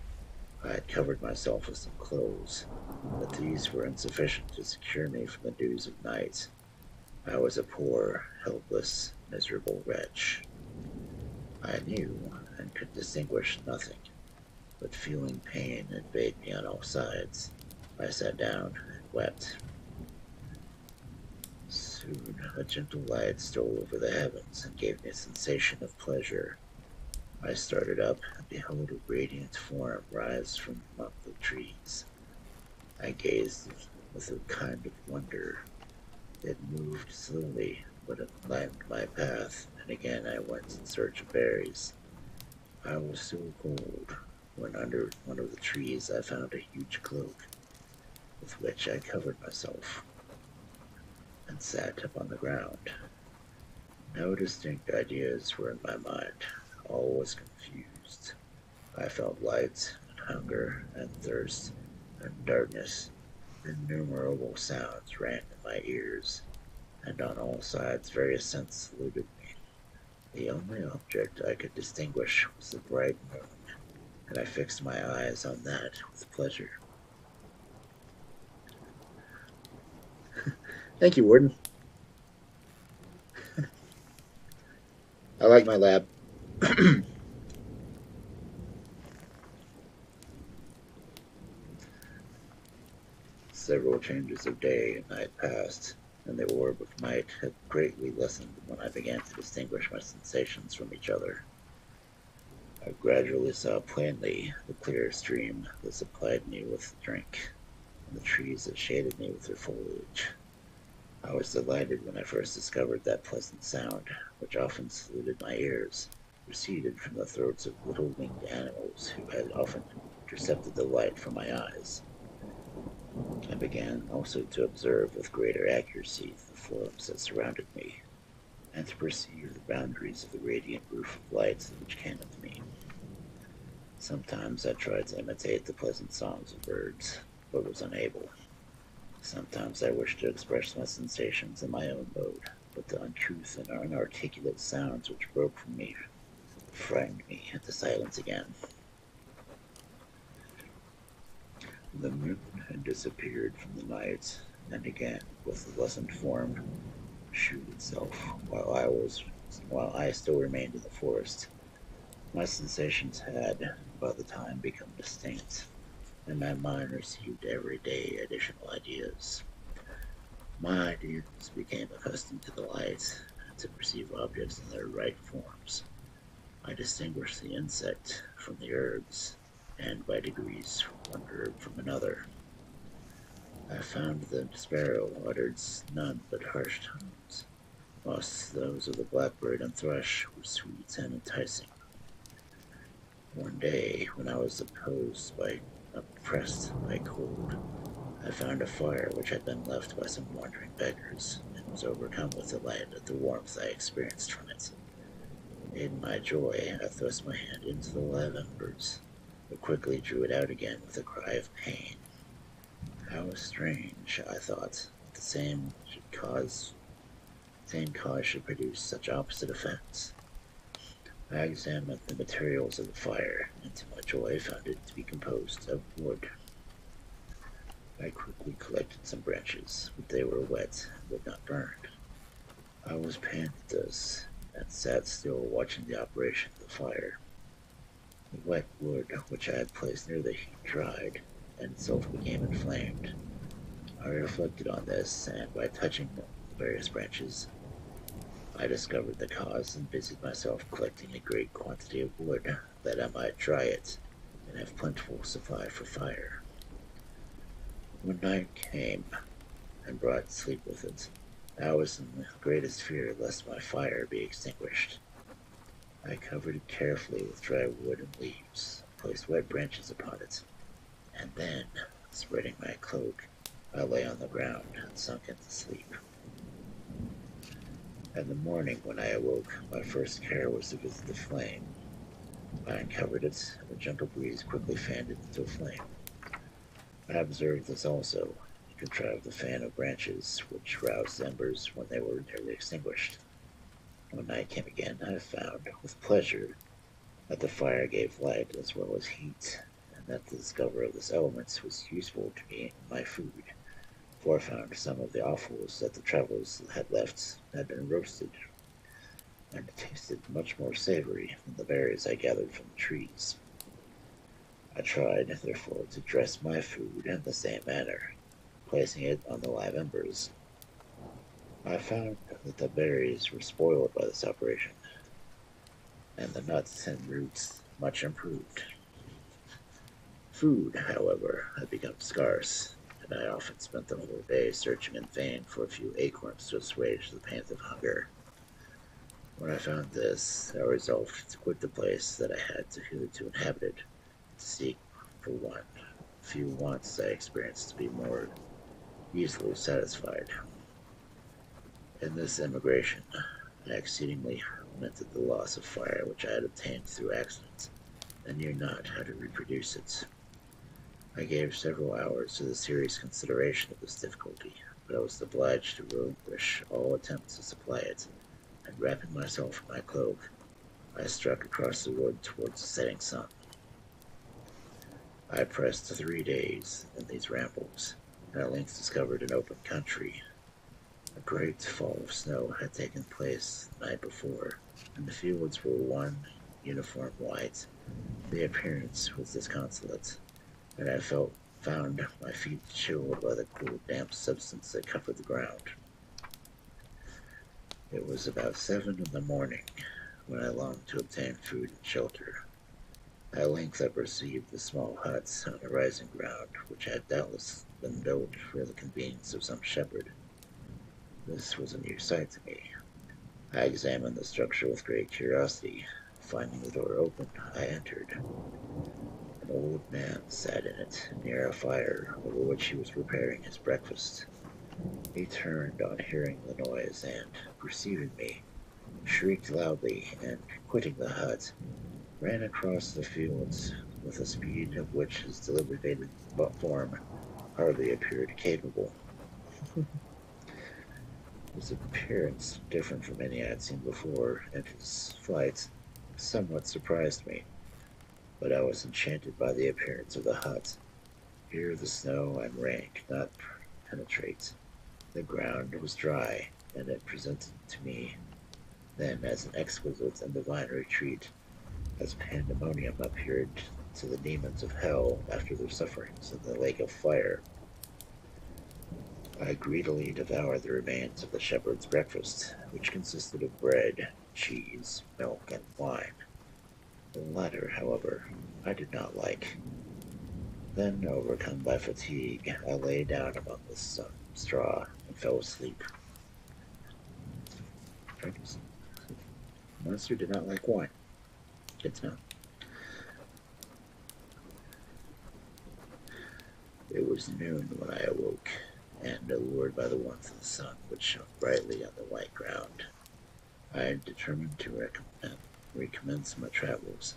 I had covered myself with some clothes, but these were insufficient to secure me from the dews of night. I was a poor, helpless, miserable wretch. I knew and could distinguish nothing, but feeling pain invade me on all sides, I sat down and wept. Soon a gentle light stole over the heavens and gave me a sensation of pleasure. I started up and beheld a radiant form rise from among the trees. I gazed with a kind of wonder. It moved slowly, but it lightened my path, and again I went in search of berries. I was so cold when under one of the trees I found a huge cloak, with which I covered myself, and sat upon the ground. No distinct ideas were in my mind. All was confused. I felt light, and hunger, and thirst, and darkness. Innumerable sounds rang in my ears, and on all sides various scents saluted me. The only object I could distinguish was the bright moon, and I fixed my eyes on that with pleasure. Thank you, Warden. I like my lab. Several changes of day and night passed, and the orb of night had greatly lessened when I began to distinguish my sensations from each other. I gradually saw plainly the clear stream that supplied me with drink, and the trees that shaded me with their foliage. I was delighted when I first discovered that pleasant sound, which often saluted my ears, proceeded from the throats of little winged animals who had often intercepted the light from my eyes. I began also to observe with greater accuracy the forms that surrounded me, and to perceive the boundaries of the radiant roof of light which canoped me. Sometimes I tried to imitate the pleasant songs of birds, but was unable. Sometimes I wished to express my sensations in my own mode, but the uncouth and inarticulate sounds which broke from me frightened me into silence again. The moon had disappeared from the night, and again, with the lessened form, shewed itself while I still remained in the forest. My sensations had, by the time, become distinct, and my mind received every day additional ideas. My ideas became accustomed to the light and to perceive objects in their right forms. I distinguished the insect from the herbs, and by degrees one herb from another. I found the sparrow uttered none but harsh tones, whilst those of the blackbird and thrush were sweet and enticing. One day, when I was oppressed by cold, I found a fire which had been left by some wandering beggars, and was overcome with delight at the warmth I experienced from it. In my joy, I thrust my hand into the live embers, but quickly drew it out again with a cry of pain. How strange, I thought, that the same cause should produce such opposite effects. I examined the materials of the fire, and to my joy found it to be composed of wood. I quickly collected some branches, but they were wet and would not burn. I was pained at this, and sat still watching the operation of the fire. The wet wood which I had placed near the heat dried, and itself became inflamed. I reflected on this, and by touching the various branches, I discovered the cause and busied myself collecting a great quantity of wood, that I might dry it, and have plentiful supply for fire. When night came, and brought sleep with it, I was in the greatest fear lest my fire be extinguished. I covered it carefully with dry wood and leaves, placed wet branches upon it, and then, spreading my cloak, I lay on the ground and sunk into sleep. In the morning, when I awoke, my first care was to visit the flame. I uncovered it, and a gentle breeze quickly fanned it into a flame. I observed this also, and contrived a fan of branches, which roused the embers when they were nearly extinguished. When night came again, I found, with pleasure, that the fire gave light as well as heat, and that the discovery of this element was useful to me in my food, for I found some of the offals that the travelers had left had been roasted, and it tasted much more savory than the berries I gathered from the trees. I tried, therefore, to dress my food in the same manner, placing it on the live embers. I found that the berries were spoiled by this operation, and the nuts and roots much improved. Food, however, had become scarce, and I often spent the whole day searching in vain for a few acorns to assuage the pains of hunger. When I found this, I resolved to quit the place that I had hitherto inhabited, to seek for one. Few wants I experienced to be more easily satisfied. In this emigration, I exceedingly lamented the loss of fire which I had obtained through accident, and knew not how to reproduce it. I gave several hours to the serious consideration of this difficulty, but I was obliged to relinquish all attempts to supply it, and wrapping myself in my cloak, I struck across the wood towards the setting sun. I pressed 3 days in these rambles, and at length discovered an open country. A great fall of snow had taken place the night before, and the fields were one uniform white. The appearance was disconsolate, and I found my feet chilled by the cool, damp substance that covered the ground. It was about 7 in the morning, when I longed to obtain food and shelter. At length I perceived the small huts on a rising ground, which had doubtless been built for the convenience of some shepherd. This was a new sight to me. I examined the structure with great curiosity. Finding the door open, I entered. An old man sat in it, near a fire over which he was preparing his breakfast. He turned on hearing the noise, and, perceiving me, shrieked loudly, and, quitting the hut, ran across the fields with a speed of which his deliberated form hardly appeared capable. His appearance, different from any I had seen before, and his flight somewhat surprised me, but I was enchanted by the appearance of the hut. Here the snow and rain could not penetrate. The ground was dry, and it presented to me then as an exquisite and divine retreat, as pandemonium appeared to the demons of hell after their sufferings in the lake of fire. I greedily devoured the remains of the shepherd's breakfast, which consisted of bread, cheese, milk, and wine. The latter, however, I did not like. Then, overcome by fatigue, I lay down among the straw and fell asleep. Frankenstein. The monster did not like wine. Good to know. It was noon when I awoke, and allured by the warmth of the sun, which shone brightly on the white ground, I determined to recommence my travels,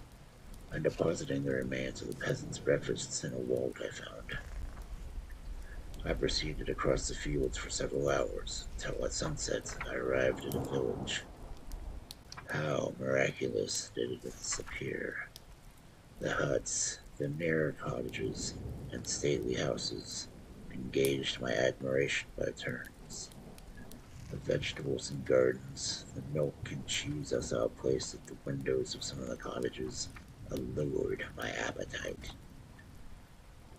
and depositing the remains of the peasants' breakfasts in a vault I found. I proceeded across the fields for several hours, till at sunset I arrived at a village. How miraculous did it appear! The huts, the nearer cottages, and stately houses engaged my admiration by turns. The vegetables and gardens, the milk and cheese I saw placed at the windows of some of the cottages allured my appetite.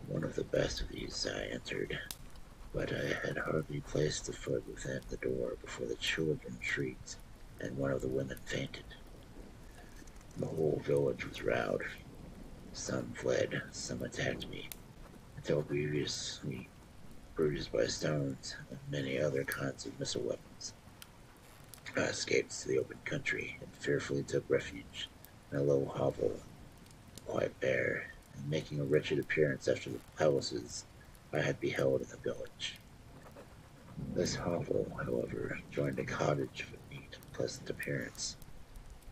One of the best of these I entered, but I had hardly placed a foot within the door before the children shrieked and one of the women fainted. The whole village was roused. Some fled, some attacked me, until grievously bruised by stones and many other kinds of missile weapons. I escaped to the open country and fearfully took refuge in a low hovel, quite bare, and making a wretched appearance after the palaces I had beheld in the village. This hovel, however, joined a cottage of a neat and pleasant appearance,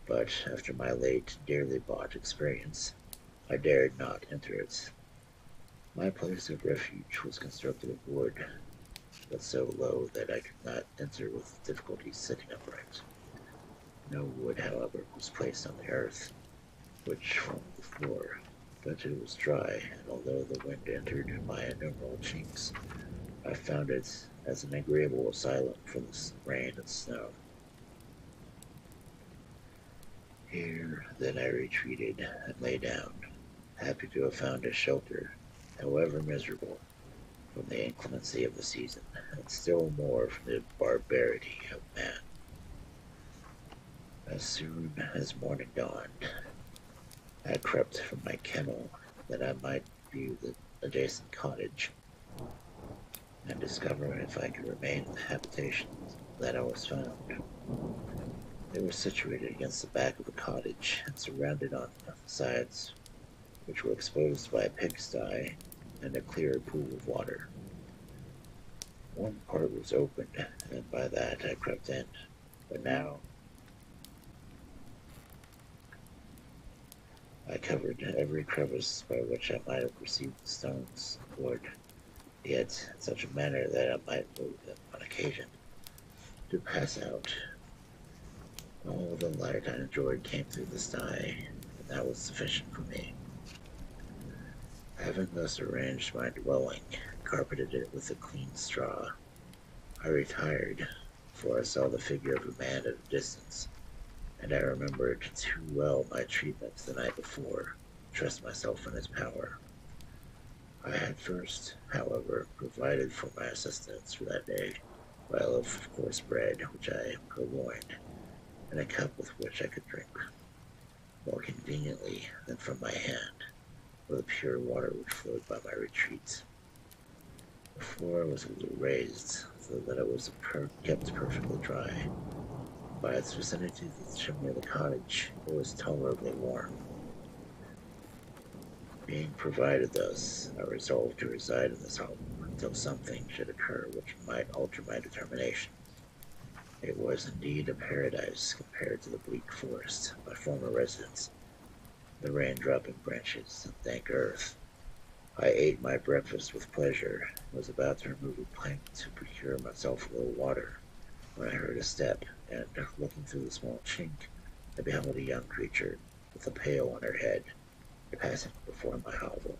but after my late, dearly bought experience, I dared not enter it. My place of refuge was constructed of wood, but so low that I could not enter with difficulty sitting upright. No wood, however, was placed on the earth, which formed the floor, but it was dry, and although the wind entered by innumerable chinks, I found it as an agreeable asylum for the rain and snow. Here, then, I retreated and lay down, happy to have found a shelter, however miserable, from the inclemency of the season, and still more from the barbarity of man. As soon as morning dawned, I crept from my kennel that I might view the adjacent cottage and discover if I could remain in the habitation that I was found. They were situated against the back of the cottage and surrounded on the sides, which were exposed by a pigsty and a clear pool of water. One part was open, and by that I crept in, but now I covered every crevice by which I might have received the stones and wood, yet in such a manner that I might move them on occasion to pass out. All the light I enjoyed came through the sty, and that was sufficient for me. Having thus arranged my dwelling, and carpeted it with a clean straw, I retired, for I saw the figure of a man at a distance, and I remembered too well my treatment the night before to trust myself in his power. I had first, however, provided for my sustenance for that day by a loaf of coarse bread which I purloined, and a cup with which I could drink more conveniently than from my hand, or the pure water which flowed by my retreat. The floor was a little raised, so that it was kept perfectly dry. By its vicinity to the chimney of the cottage, it was tolerably warm. Being provided thus, I resolved to reside in this home until something should occur which might alter my determination. It was indeed a paradise compared to the bleak forest, my former residence, the rain-dropping branches and dank earth. I ate my breakfast with pleasure, and was about to remove a plank to procure myself a little water, when I heard a step, and, looking through the small chink, I beheld a young creature, with a pail on her head, passing before my hovel.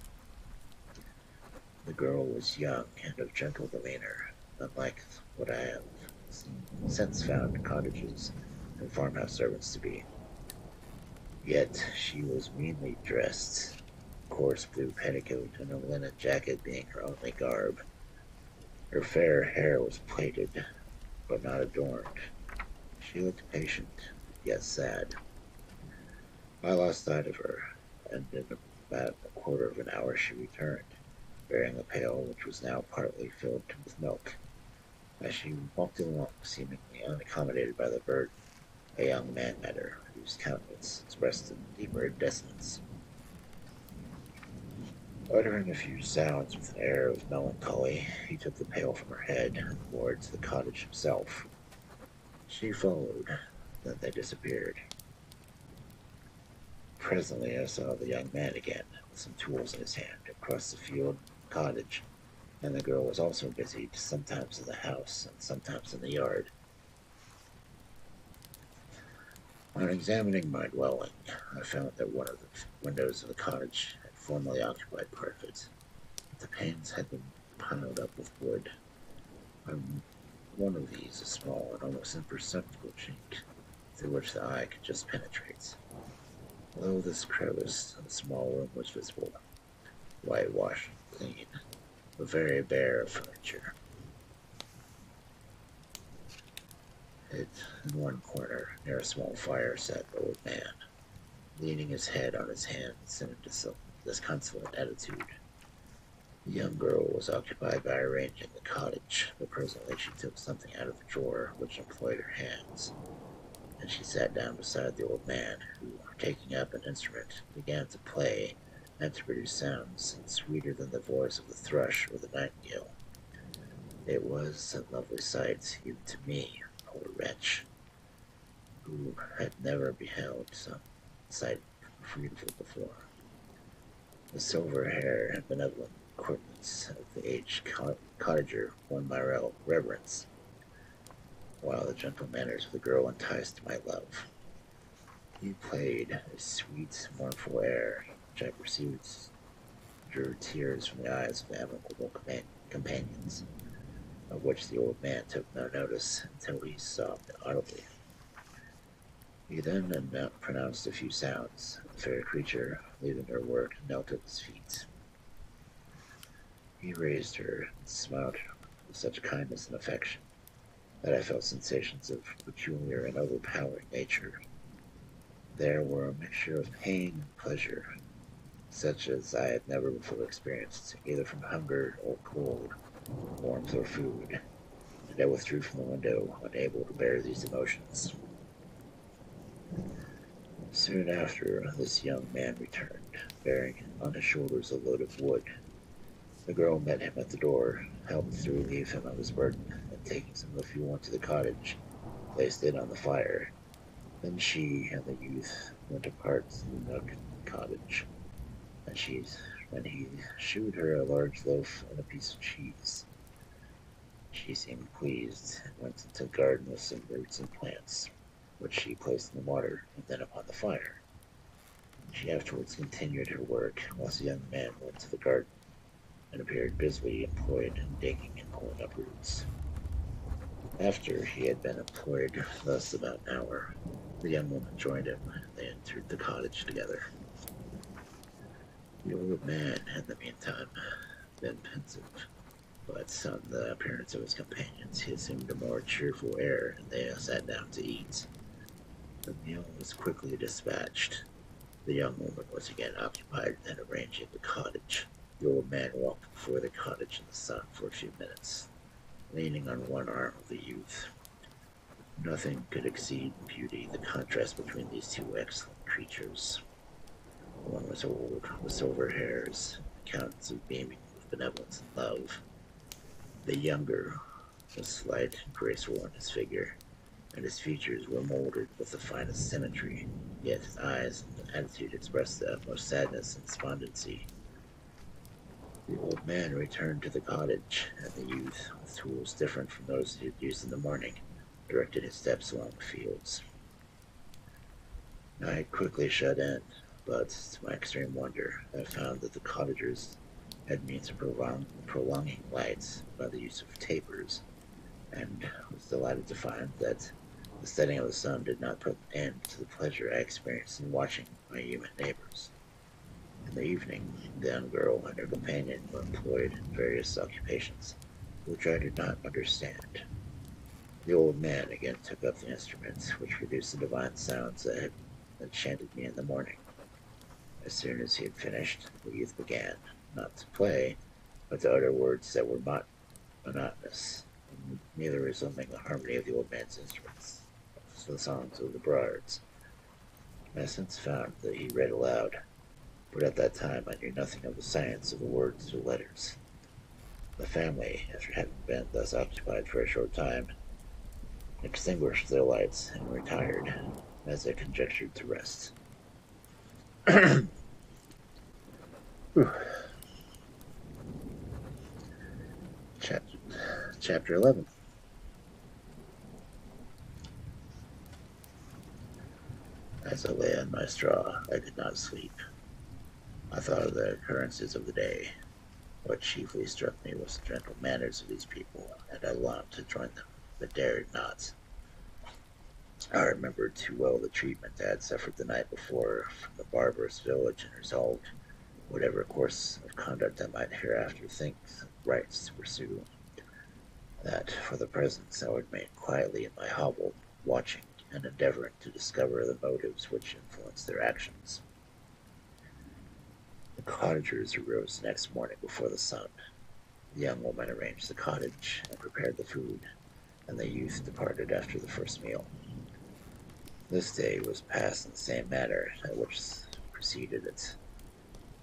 The girl was young and of gentle demeanor, unlike what I have since found cottages and farmhouse servants to be. Yet she was meanly dressed, coarse blue petticoat and a linen jacket being her only garb. Her fair hair was plaited, but not adorned. She looked patient, yet sad. I lost sight of her, and in about a quarter of an hour she returned, bearing a pail which was now partly filled with milk. As she walked along, seemingly unaccommodated by the burden, a young man met her, whose countenance expressed a deeper dissonance. Uttering a few sounds with an air of melancholy, he took the pail from her head and bore it to the cottage himself. She followed, then they disappeared. Presently I saw the young man again, with some tools in his hand, across the field and cottage, and the girl was also busied, sometimes in the house and sometimes in the yard. On examining my dwelling, I found that one of the windows of the cottage had formerly occupied part of it. The panes had been piled up with wood. On one of these, a small and almost imperceptible chink, through which the eye could just penetrate. Below this crevice, a small room was visible, whitewashed and clean, but very bare of furniture. In one corner, near a small fire, sat an old man, leaning his head on his hands in a disconsolate attitude. The young girl was occupied by arranging the cottage, but presently she took something out of a drawer which employed her hands, and she sat down beside the old man, who, taking up an instrument, began to play and to produce sounds sweeter than the voice of the thrush or the nightingale. It was a lovely sight, even to me, poor wretch, who had never beheld some sight beautiful before. The silver hair and benevolent courtenance of the aged cottager won my reverence, while the gentle manners of the girl enticed my love. He played a sweet, mournful air, which I perceived drew tears from the eyes of the amicable companions, of which the old man took no notice until he sobbed audibly. He then pronounced a few sounds. The fair creature, leaving her work, knelt at his feet. He raised her and smiled with such kindness and affection that I felt sensations of peculiar and overpowering nature. There were a mixture of pain and pleasure, such as I had never before experienced, either from hunger or cold, warmth or food, and I withdrew from the window, unable to bear these emotions. Soon after, this young man returned, bearing on his shoulders a load of wood. The girl met him at the door, helped to relieve him of his burden, and taking some of the fuel into the cottage, placed it on the fire. Then she and the youth went apart to the nook in the cottage, and he shewed her a large loaf and a piece of cheese. She seemed pleased, and went into the garden with some roots and plants, which she placed in the water and then upon the fire. She afterwards continued her work, whilst the young man went to the garden, and appeared busily employed in digging and pulling up roots. After he had been employed thus about an hour, the young woman joined him, and they entered the cottage together. The old man had in the meantime been pensive, but on the appearance of his companions he assumed a more cheerful air, and they sat down to eat. The meal was quickly dispatched. The young woman was again occupied in arranging the cottage. The old man walked before the cottage in the sun for a few minutes, leaning on one arm of the youth. Nothing could exceed in beauty the contrast between these two excellent creatures. One was old, with silver hairs, countenance beaming with benevolence and love. The younger was slight and graceful in his figure, and his features were molded with the finest symmetry, yet his eyes and attitude expressed the utmost sadness and despondency. The old man returned to the cottage, and the youth, with tools different from those he had used in the morning, directed his steps along the fields. Night quickly shut in, but to my extreme wonder, I found that the cottagers had means of prolonging lights by the use of tapers, and was delighted to find that the setting of the sun did not put an end to the pleasure I experienced in watching my human neighbors. In the evening, the young girl and her companion were employed in various occupations, which I did not understand. The old man again took up the instrument, which produced the divine sounds that had enchanted me in the morning. As soon as he had finished, the youth began, not to play, but to utter words that were not monotonous, neither resembling the harmony of the old man's instruments, the songs of the bards. I since found that he read aloud, but at that time I knew nothing of the science of the words or letters. The family, after having been thus occupied for a short time, extinguished their lights and retired, as I conjectured, to rest. chapter, chapter 11. As I lay on my straw, I could not sleep. I thought of the occurrences of the day. What chiefly struck me was the gentle manners of these people, and I longed to join them, but dared not. I remembered too well the treatment I had suffered the night before from the barbarous village, and resolved, whatever course of conduct I might hereafter think right to pursue, that for the present I would remain quietly in my hovel, watching and endeavoring to discover the motives which influenced their actions. The cottagers arose the next morning before the sun. The young woman arranged the cottage and prepared the food, and the youth departed after the first meal. This day was passed in the same manner that which preceded it.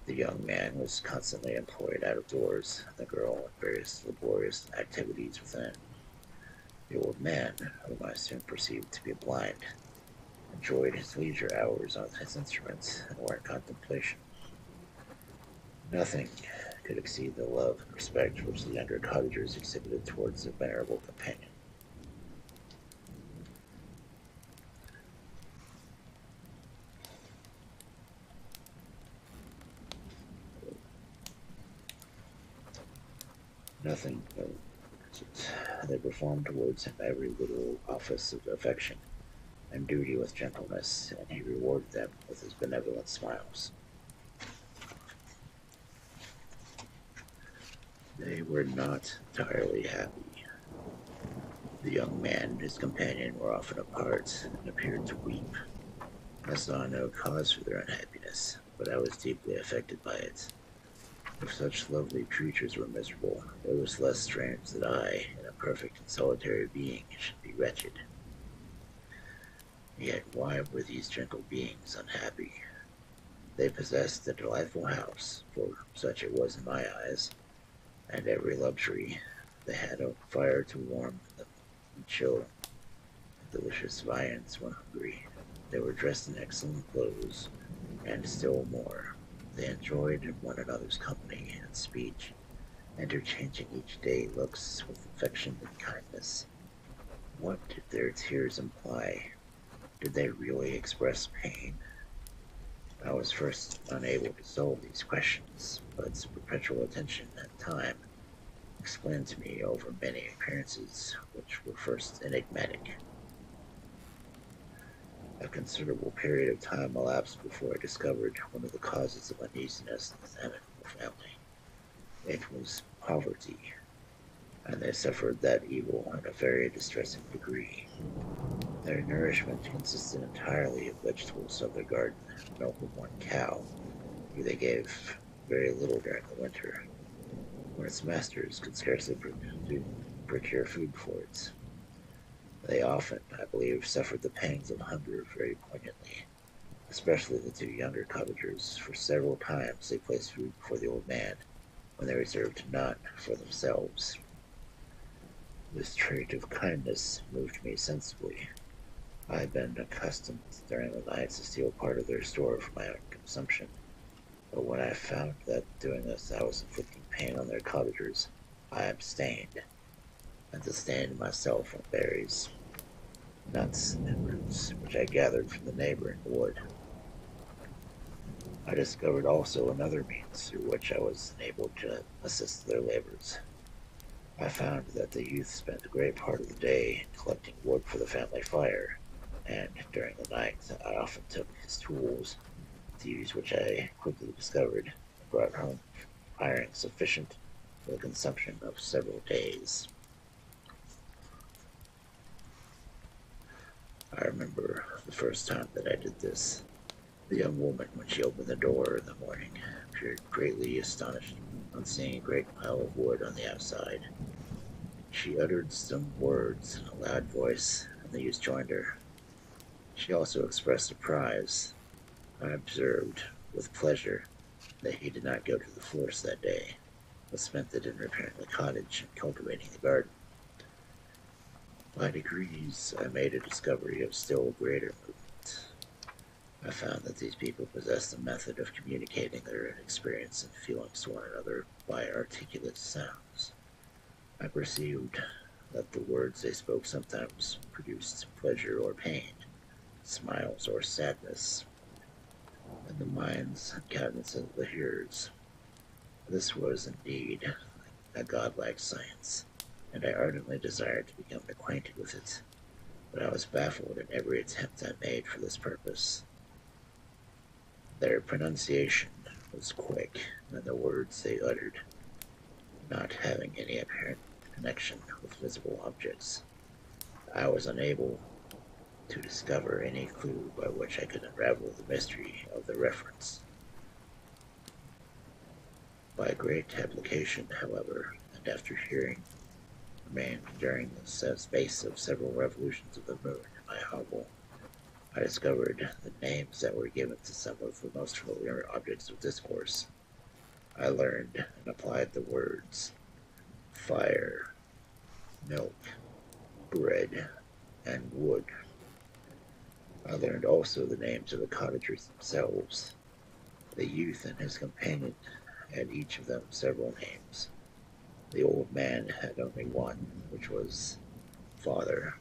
The young man was constantly employed out of doors, and the girl in various laborious activities within. The old man, whom I soon perceived to be blind, enjoyed his leisure hours on his instruments and were in contemplation. Nothing could exceed the love and respect which the younger cottagers exhibited towards their venerable companion. Nothing they performed towards him every little office of affection and duty with gentleness, and he rewarded them with his benevolent smiles. They were not entirely happy. The young man and his companion were often apart and appeared to weep. I saw no cause for their unhappiness, but I was deeply affected by it. If such lovely creatures were miserable, it was less strange that I, in a perfect and solitary being, should be wretched. Yet why were these gentle beings unhappy? They possessed a delightful house, for such it was in my eyes, and every luxury. They had a fire to warm them and chill, and delicious viands when hungry. They were dressed in excellent clothes, and still more, they enjoyed one another's company and speech, interchanging each day looks with affection and kindness. What did their tears imply? Did they really express pain? I was first unable to solve these questions, but perpetual attention and time explained to me over many appearances which were first enigmatic. A considerable period of time elapsed before I discovered one of the causes of uneasiness in this amicable family. It was poverty, and they suffered that evil in a very distressing degree. Their nourishment consisted entirely of vegetables of their garden, milk of one cow, who they gave very little during the winter, when its masters could scarcely procure food for it. They often, I believe, suffered the pangs of hunger very poignantly, especially the two younger cottagers, for several times they placed food before the old man, when they reserved none for themselves. This trait of kindness moved me sensibly. I had been accustomed during the nights to steal part of their store for my own consumption, but when I found that doing this I was inflicting pain on their cottagers, I abstained, and sustained myself on berries, nuts, and roots which I gathered from the neighboring wood. I discovered also another means through which I was enabled to assist their labors. I found that the youth spent a great part of the day collecting wood for the family fire, and during the night I often took his tools, to use which I quickly discovered, and brought home iron sufficient the consumption of several days. I remember the first time that I did this. The young woman, when she opened the door in the morning, appeared greatly astonished on seeing a great pile of wood on the outside. She uttered some words in a loud voice, and the youth joined her. She also expressed surprise. I observed with pleasure that he did not go to the forest that day, but spent it in repairing the cottage and cultivating the garden. By degrees, I made a discovery of still greater movement. I found that these people possessed a method of communicating their experience and feelings to one another by articulate sounds. I perceived that the words they spoke sometimes produced pleasure or pain, smiles or sadness, in the minds and countenances of the hearers. This was indeed a godlike science, and I ardently desired to become acquainted with it, but I was baffled in every attempt I made for this purpose. Their pronunciation was quick, and the words they uttered, not having any apparent connection with visible objects, I was unable to discover any clue by which I could unravel the mystery of the reference. By great application, however, and after hearing remained during the space of several revolutions of the moon in my hovel, I discovered the names that were given to some of the most familiar objects of discourse. I learned and applied the words fire, milk, bread, and wood. I learned also the names of the cottagers themselves. The youth and his companion had each of them several names. The old man had only one, which was father.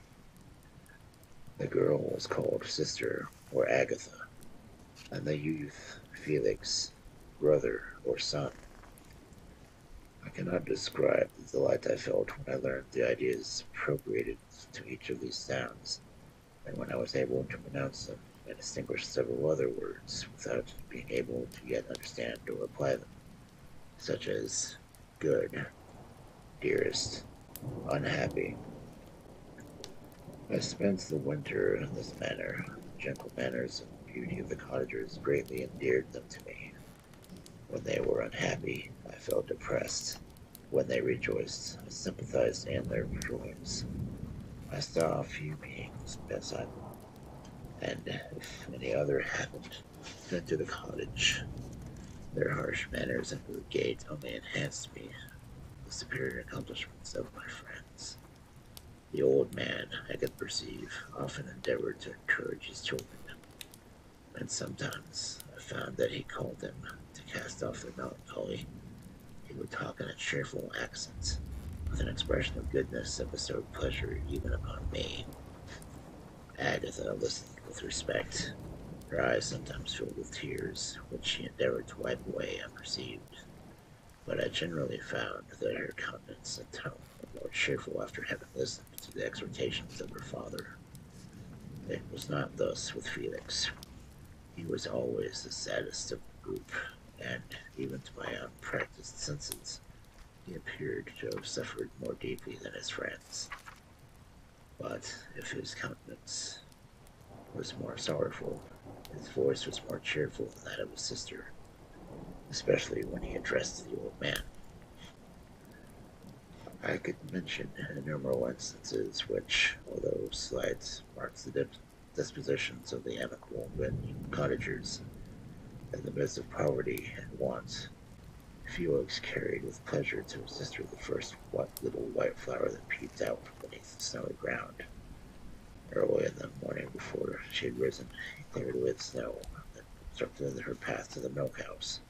The girl was called sister or Agatha, and the youth Felix, brother or son. I cannot describe the delight I felt when I learned the ideas appropriated to each of these sounds, and when I was able to pronounce them and distinguish several other words without being able to yet understand or apply them, such as good, dearest, unhappy. I spent the winter in this manner. The gentle manners and beauty of the cottagers greatly endeared them to me. When they were unhappy, I felt depressed. When they rejoiced, I sympathized in their joys. I saw a few beings beside them, and if any other happened to enter the cottage, their harsh manners and rude gait only enhanced me the superior accomplishments of my friends. The old man, I could perceive, often endeavored to encourage his children, and sometimes I found that he called them to cast off their melancholy. He would talk in a cheerful accent, with an expression of goodness that bestowed pleasure even upon me. Agatha listened with respect, her eyes sometimes filled with tears, which she endeavored to wipe away unperceived, but I generally found that her countenance and tone were more cheerful after having listened to the exhortations of her father. It was not thus with Felix. He was always the saddest of the group, and even to my unpracticed senses, he appeared to have suffered more deeply than his friends. But if his countenance was more sorrowful, his voice was more cheerful than that of his sister, especially when he addressed the old man. I could mention innumerable instances which, although slight, marked the dispositions of the amicable cottagers. In the midst of poverty and want, Felix carried with pleasure to his sister the first little white flower that peeped out from beneath the snowy ground. Early in the morning, before she had risen, he cleared away the snow that obstructed her path to the milk house,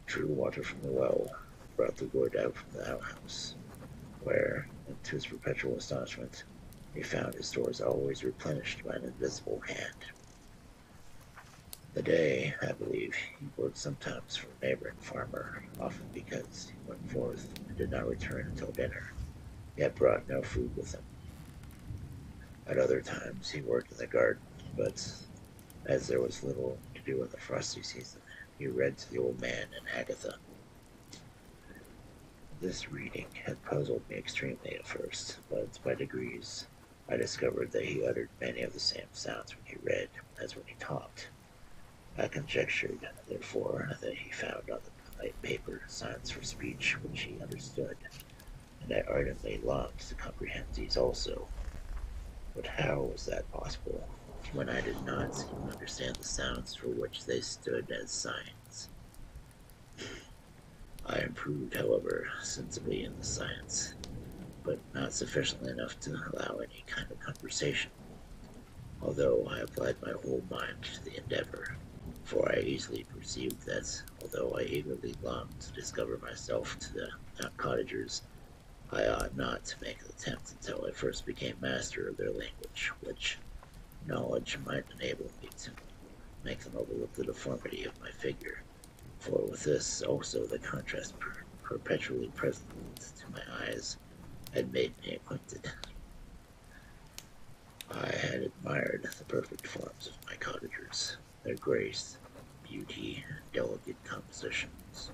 drew water from the well, and brought the wood out from the outhouse, where, to his perpetual astonishment, he found his stores always replenished by an invisible hand. In the day, I believe, he worked sometimes for a neighboring farmer, often because he went forth and did not return until dinner, yet brought no food with him. At other times he worked in the garden, but as there was little to do in the frosty season, he read to the old man and Agatha. This reading had puzzled me extremely at first, but by degrees I discovered that he uttered many of the same sounds when he read as when he talked. I conjectured, therefore, that he found on the polite paper signs for speech which he understood, and I ardently longed to comprehend these also. But how was that possible, when I did not even understand the sounds for which they stood as signs? I improved, however, sensibly in the science, but not sufficiently enough to allow any kind of conversation, although I applied my whole mind to the endeavor, for I easily perceived that, although I eagerly longed to discover myself to the cottagers, I ought not to make an attempt until I first became master of their language, which knowledge might enable me to make them overlook the deformity of my figure, for with this also the contrast perpetually present to my eyes had made me acquainted. I had admired the perfect forms of my cottagers, their grace, beauty, and delicate compositions.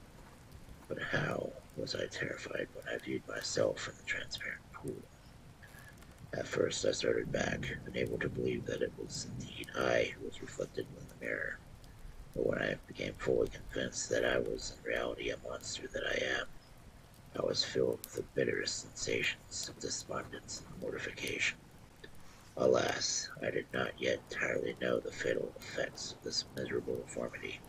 But how was I terrified when I viewed myself in the transparent pool? At first I started back, unable to believe that it was indeed I who was reflected in the mirror. But when I became fully convinced that I was in reality a monster that I am, I was filled with the bitterest sensations of despondence and mortification. Alas, I did not yet entirely know the fatal effects of this miserable deformity.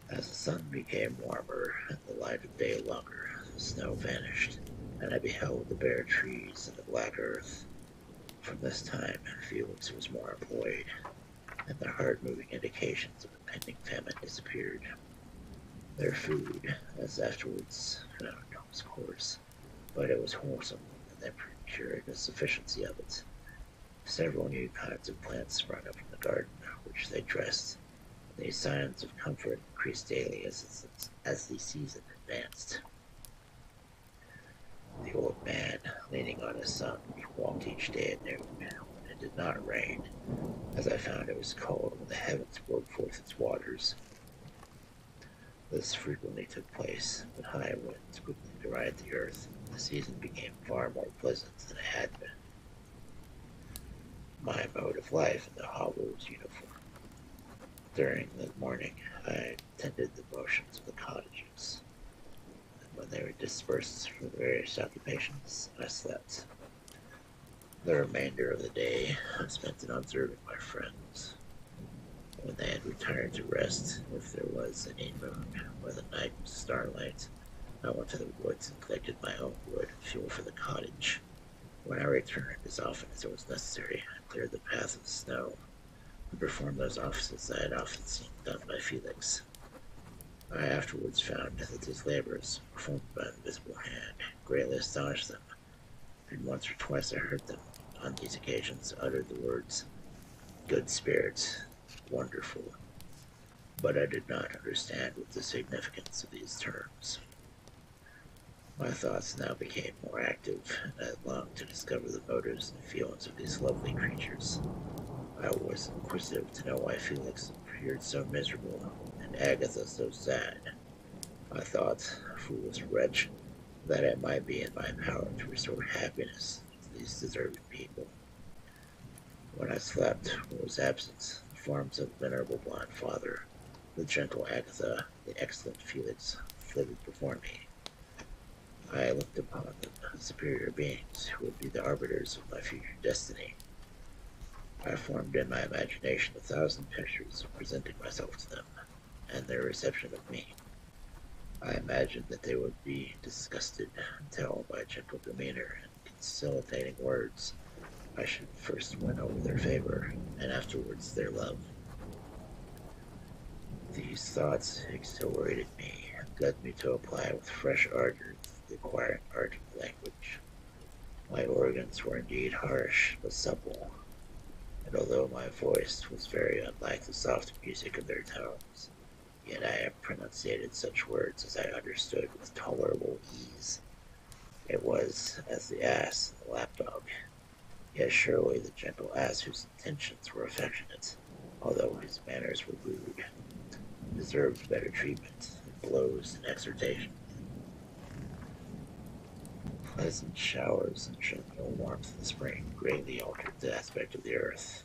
As the sun became warmer and the light of day longer, the snow vanished, and I beheld the bare trees and the black earth. From this time, Felix was more employed, and the heart-moving indications of impending famine disappeared. Their food, as afterwards found, was coarse, but it was wholesome, and they procured a sufficiency of it. Several new kinds of plants sprung up from the garden, which they dressed, and these signs of comfort increased daily as the season advanced. The old man, leaning on his son, walked each day at noon, when it did not rain, as I found it was cold when the heavens poured forth its waters. This frequently took place, but high winds quickly dried the earth, and the season became far more pleasant than it had been. My mode of life in the hovel was uniform. During the morning I attended the motions of the cottages, and when they were dispersed for various occupations, I slept. The remainder of the day I spent in observing my friends. When they had retired to rest, if there was any moon, or the night was starlight, I went to the woods and collected my own wood and fuel for the cottage. When I returned, as often as it was necessary, I cleared the path of the snow, and performed those offices I had often seen done by Felix. I afterwards found that these labors, performed by an invisible hand, greatly astonished them, and once or twice I heard them, on these occasions, utter the words, "Good spirits, wonderful," but I did not understand what the significance of these terms. My thoughts now became more active, and I longed to discover the motives and feelings of these lovely creatures. I was inquisitive to know why Felix appeared so miserable, and Agatha so sad. I thought, foolish wretch, that it might be in my power to restore happiness to these deserving people. When I slept or was absent, the forms of the venerable blind father, the gentle Agatha, the excellent Felix, flitted before me. I looked upon them as superior beings who would be the arbiters of my future destiny. I formed in my imagination 1,000 pictures of presenting myself to them, and their reception of me. I imagined that they would be disgusted until, by gentle demeanor and conciliating words, I should first win over their favor, and afterwards their love. These thoughts exhilarated me, and led me to apply with fresh ardor to the acquiring art of language. My organs were indeed harsh, but supple, and although my voice was very unlike the soft music of their tones, yet I pronunciated such words as I understood with tolerable ease. It was as the ass and the lapdog, yet surely the gentle ass whose intentions were affectionate, although his manners were rude, deserved better treatment than blows and exhortation. Pleasant showers and genial warmth of the spring greatly altered the aspect of the earth.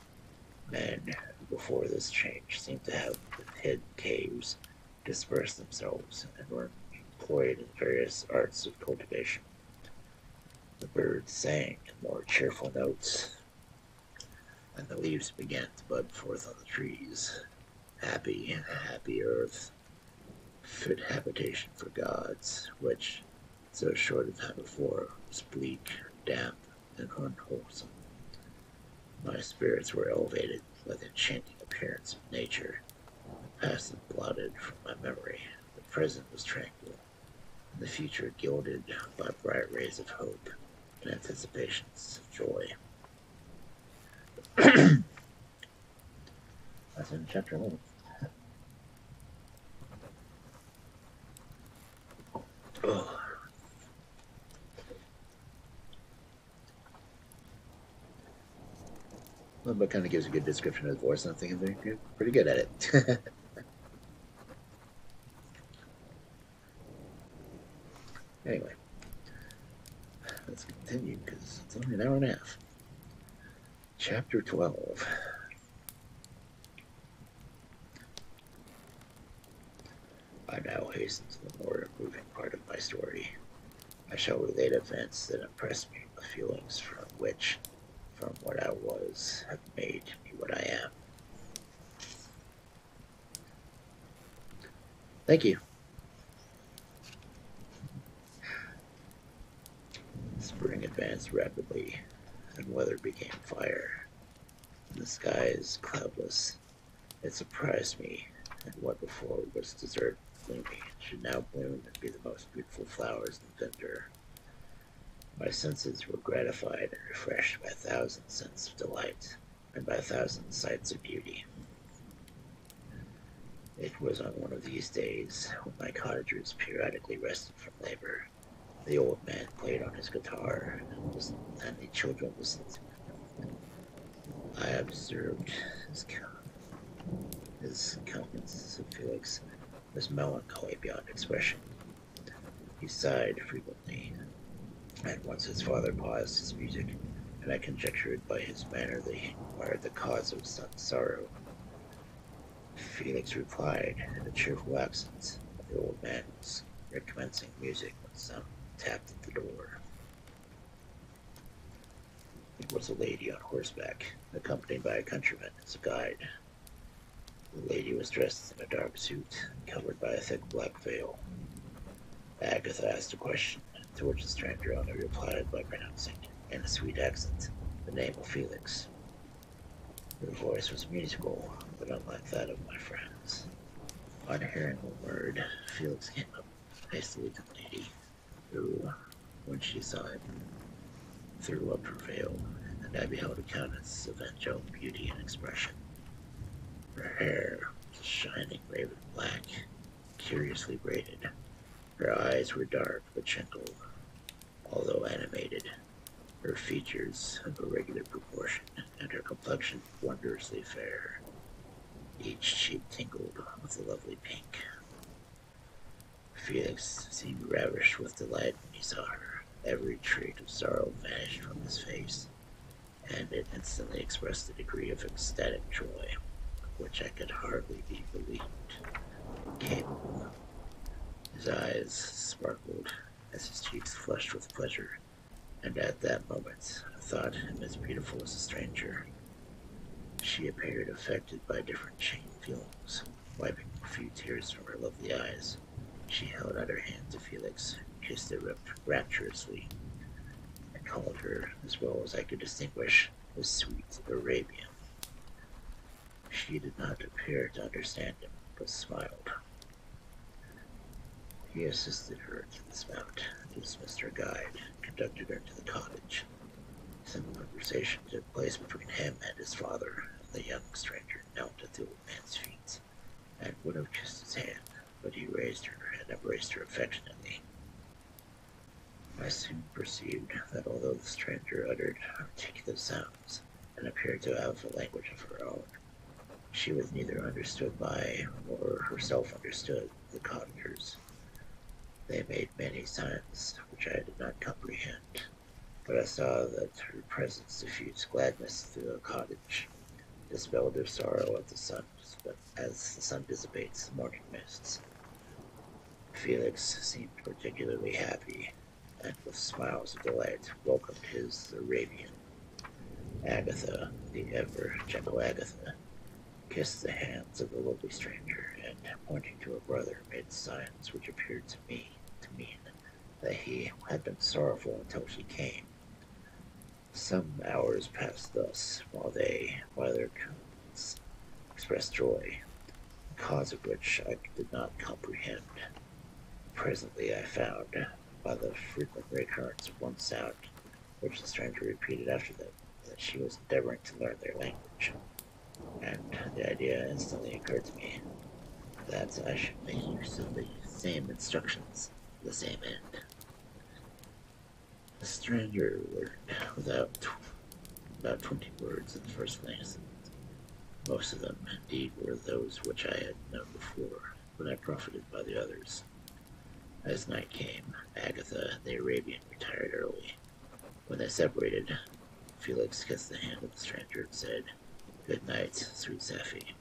Men, who before this change seemed to have hid caves, dispersed themselves and were employed in various arts of cultivation. The birds sang in more cheerful notes, and the leaves began to bud forth on the trees. Happy, happy earth, fit habitation for gods, which, so short a time before, was bleak, damp, and unwholesome. My spirits were elevated by the enchanting appearance of nature. The past had blotted from my memory. The present was tranquil, and the future gilded by bright rays of hope and anticipations of joy. That's in chapter 1. Oh, well, but kind of gives a good description of his voice, and I'm thinking they're pretty good at it. Anyway, let's continue because it's only an hour and a half. Chapter 12. I now hasten to the more moving part of my story. I shall relate events that impressed me with feelings from what I was, have made me what I am. Thank you. Spring advanced rapidly, and weather became fire. The sky is cloudless. It surprised me, and what before was desert and gloomy should now bloom and be the most beautiful flowers in winter. My senses were gratified and refreshed by a thousand scents of delight, and by a thousand sights of beauty. It was on one of these days, when my cottagers periodically rested from labor. The old man played on his guitar, and the children listened to him. I observed his countenance of Felix was melancholy beyond expression. He sighed frequently, and once his father paused his music, and I conjectured by his manner that he inquired the cause of his son's sorrow. Felix replied in a cheerful accent. The old man was recommencing music when someone tapped at the door. It was a lady on horseback, accompanied by a countryman as a guide. The lady was dressed in a dark suit, covered by a thick black veil. Agatha asked a question, to which the stranger only replied by pronouncing, in a sweet accent, the name of Felix. Her voice was musical, but unlike that of my friend's. On hearing the word, Felix came up hastily to the lady, who, when she saw him, threw up her veil, and I beheld a countenance of angelic beauty and expression. Her hair was shining raven black, curiously braided. Her eyes were dark but gentle, although animated. Her features of irregular proportion, and her complexion wondrously fair. Each cheek tingled with a lovely pink. Felix seemed ravished with delight when he saw her. Every trait of sorrow vanished from his face, and it instantly expressed a degree of ecstatic joy, of which I could hardly be believed capable. His eyes sparkled as his cheeks flushed with pleasure, and at that moment I thought him as beautiful as a stranger. She appeared affected by different chained feelings. Wiping a few tears from her lovely eyes, she held out her hand to Felix, kissed it rapturously, and called her, as well as I could distinguish, the sweet Arabian. She did not appear to understand him, but smiled. He assisted her to dismount, dismissed her guide, and conducted her into the cottage. Some conversation took place between him and his father, and the young stranger knelt at the old man's feet, and would have kissed his hand, but he raised her and embraced her affectionately. I soon perceived that although the stranger uttered articulate sounds, and appeared to have a language of her own, she was neither understood by, nor herself understood, the cottagers. They made many signs which I did not comprehend, but I saw that her presence diffused gladness through the cottage, dispelled her sorrow as the sun dissipates the morning mists. Felix seemed particularly happy, and with smiles of delight welcomed his Arabian. Agatha, the ever gentle Agatha, kissed the hands of the lovely stranger, and pointing to her brother, made signs which appeared to me to mean that he had been sorrowful until she came. Some hours passed thus, while they, by their countenance, expressed joy, the cause of which I did not comprehend. Presently I found, by the frequent recurrence of one sound which the stranger repeated after them, that she was endeavoring to learn their language, and the idea instantly occurred to me that I should make use of the same instructions to the same end. The stranger learned about 20 words in the first place. Most of them, indeed, were those which I had known before, but I profited by the others. As night came, Agatha and the Arabian retired early. When they separated, Felix kissed the hand of the stranger and said, "Good night, sweet Safie."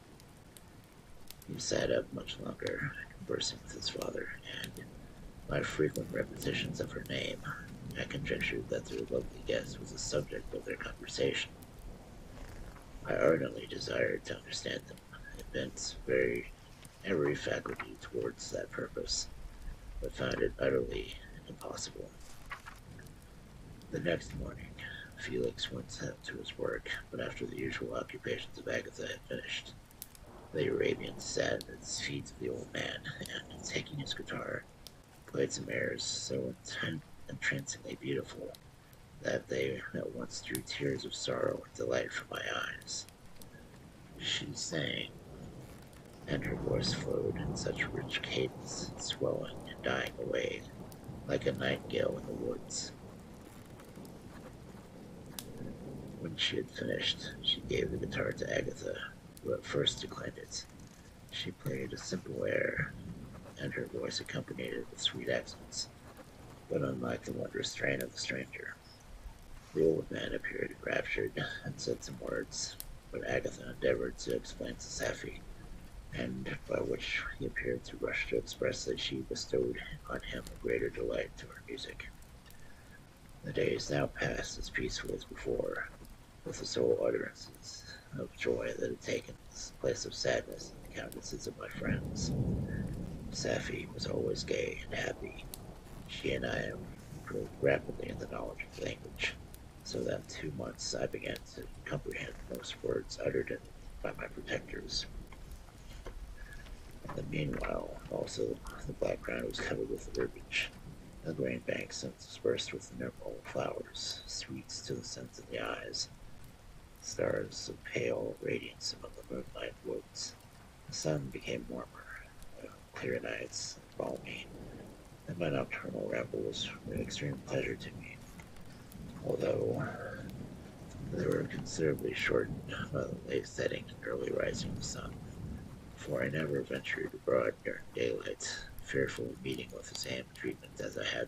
He sat up much longer, conversing with his father, and by frequent repetitions of her name, I conjectured that their lovely guest was the subject of their conversation. I ardently desired to understand them, and bent every faculty towards that purpose, but found it utterly impossible. The next morning, Felix went out to his work, but after the usual occupations of Agatha had finished, the Arabian sat at the feet of the old man, and, taking his guitar, played some airs so entrancingly beautiful that they at once drew tears of sorrow and delight from my eyes. She sang, and her voice flowed in such rich cadence, swelling and dying away like a nightingale in the woods. When she had finished, she gave the guitar to Agatha, who at first declined it. She played a simple air, and her voice accompanied it with sweet accents, but unlike the wondrous strain of the stranger. The old man appeared enraptured, and said some words, but Agatha endeavored to explain to Safie, and by which he appeared to rush to express that she bestowed on him a greater delight to her music. The days now passed as peacefully as before, with the sole utterances of joy that had taken the place of sadness in the countenances of my friends. Safie was always gay and happy. She and I improved rapidly in the knowledge of language, so that in 2 months I began to comprehend most words uttered by my protectors. In the meanwhile, also, the background was covered with herbage, the grain banks interspersed with innumerable flowers, sweets to the sense of the eyes, stars of pale radiance among the moonlight woods. The sun became warmer, clear nights, and balmy, and my nocturnal rambles were an extreme pleasure to me, although they were considerably shortened by the late setting and early rising of the sun, for I never ventured abroad during daylight, fearful of meeting with the same treatment as I had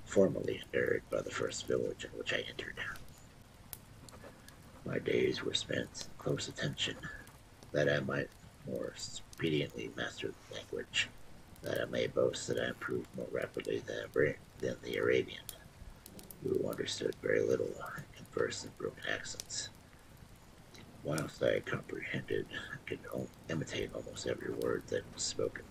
formerly endured by the first village in which I entered. My days were spent in close attention, that I might more expediently master the language, that I may boast that I improved more rapidly than the Arabian, who understood very little and conversed in broken accents. Whilst I comprehended and could imitate almost every word that was spoken.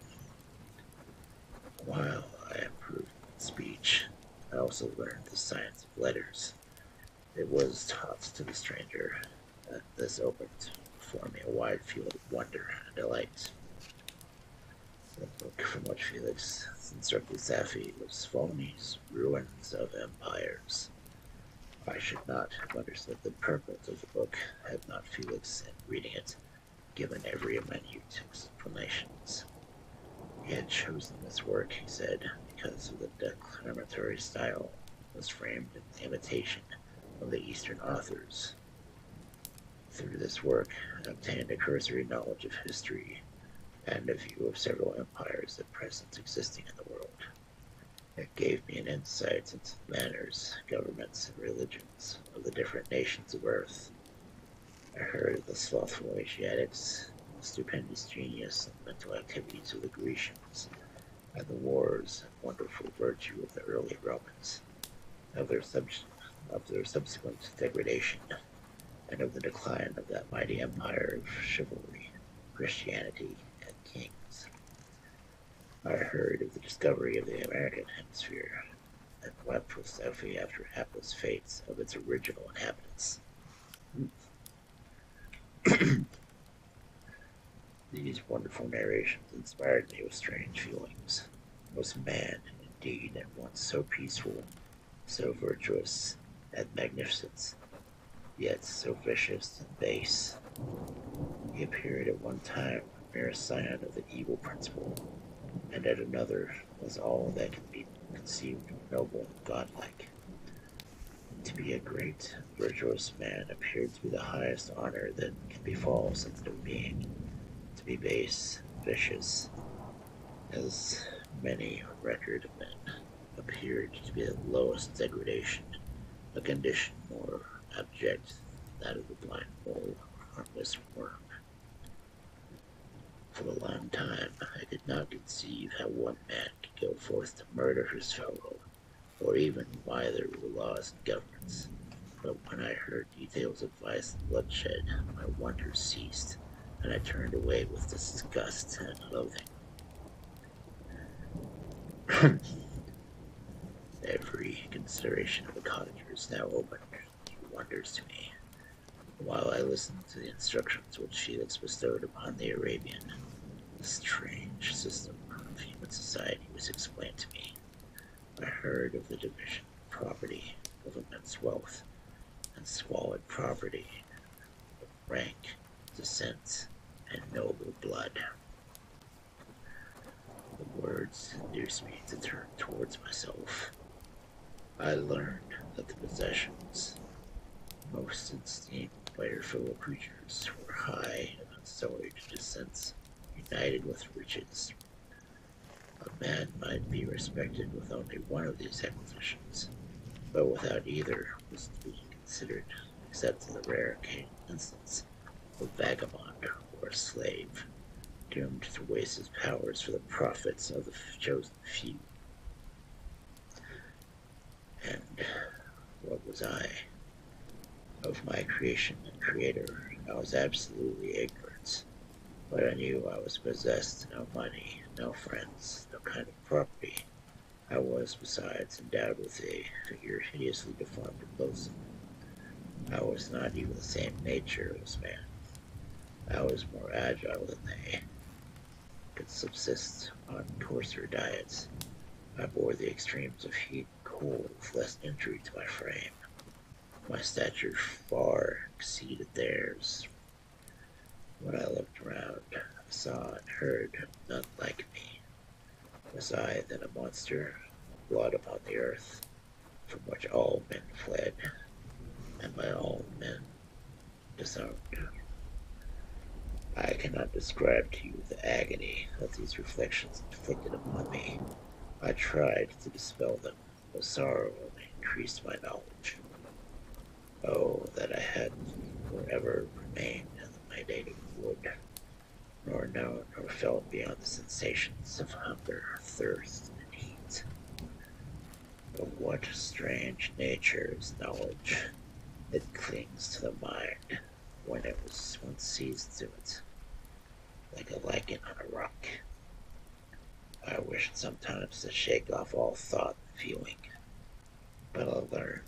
While I improved in speech, I also learned the science of letters. It was taught to the stranger, and this opened before me a wide field of wonder and delight. The book from which Felix instructed Safie was Phone's Ruins of Empires. I should not have understood the purport of the book had not Felix, in reading it, given every minute explanations. He had chosen this work, he said, because of the declamatory style was framed in imitation of the Eastern authors. Through this work, I obtained a cursory knowledge of history and a view of several empires at present existing in the world. It gave me an insight into the manners, governments, and religions of the different nations of Earth. I heard of the slothful Asiatics, the stupendous genius and mental activities of the Grecians, and the wars and wonderful virtue of the early Romans, of their, of their subsequent degradation, and of the decline of that mighty empire of chivalry, Christianity, and kings. I heard of the discovery of the American hemisphere, and wept with Sophie after hapless fates of its original inhabitants. These wonderful narrations inspired me with strange feelings. Was man, indeed, at once so peaceful, so virtuous and magnificent, yet so vicious and base? He appeared at one time a mere scion of the evil principle, and at another was all that can be conceived of noble and godlike. To be a great, virtuous man appeared to be the highest honor that can befall a sensitive being. To be base, vicious, as many record of men, appeared to be the lowest degradation, a condition more abject than that of the blind mole or harmless worm. For a long time I could not conceive how one man could go forth to murder his fellow, or even why there were laws and governments. But when I heard details of vice and bloodshed, my wonder ceased, and I turned away with disgust and loathing. Every consideration of the cottagers now opened new wonders to me, while I listened to the instructions which Felix bestowed upon the Arabian. The strange system of human society was explained to me. I heard of the division of property, of immense wealth, and squalid property, of rank, descent, and noble blood. The words induced me to turn towards myself. I learned that the possessions most esteemed by your fellow creatures were high and unsullied descents, united with riches. A man might be respected with only one of these acquisitions, but without either was to be considered, except in the rare instance of a vagabond or a slave, doomed to waste his powers for the profits of the chosen few. And what was I? Of my creation and creator, I was absolutely ignorant, but I knew I was possessed no money, no friends, no kind of property. I was, besides, endowed with a figure hideously deformed and loathsome. I was not even the same nature as man. I was more agile than they, could subsist on coarser diets. I bore the extremes of heat and cold with less injury to my frame. My stature far exceeded theirs. When I looked around, I saw and heard none like me. Was I then a monster, blood upon the earth, from which all men fled, and by all men disowned? I cannot describe to you the agony that these reflections inflicted upon me. I tried to dispel them, but sorrow only increased my knowledge. Oh, that I had forever remained in my native wood, nor known nor felt beyond the sensations of hunger, thirst, and heat. Of what strange nature is knowledge? It clings to the mind when it was once seized to it, like a lichen on a rock. I wished sometimes to shake off all thought and feeling, but I learned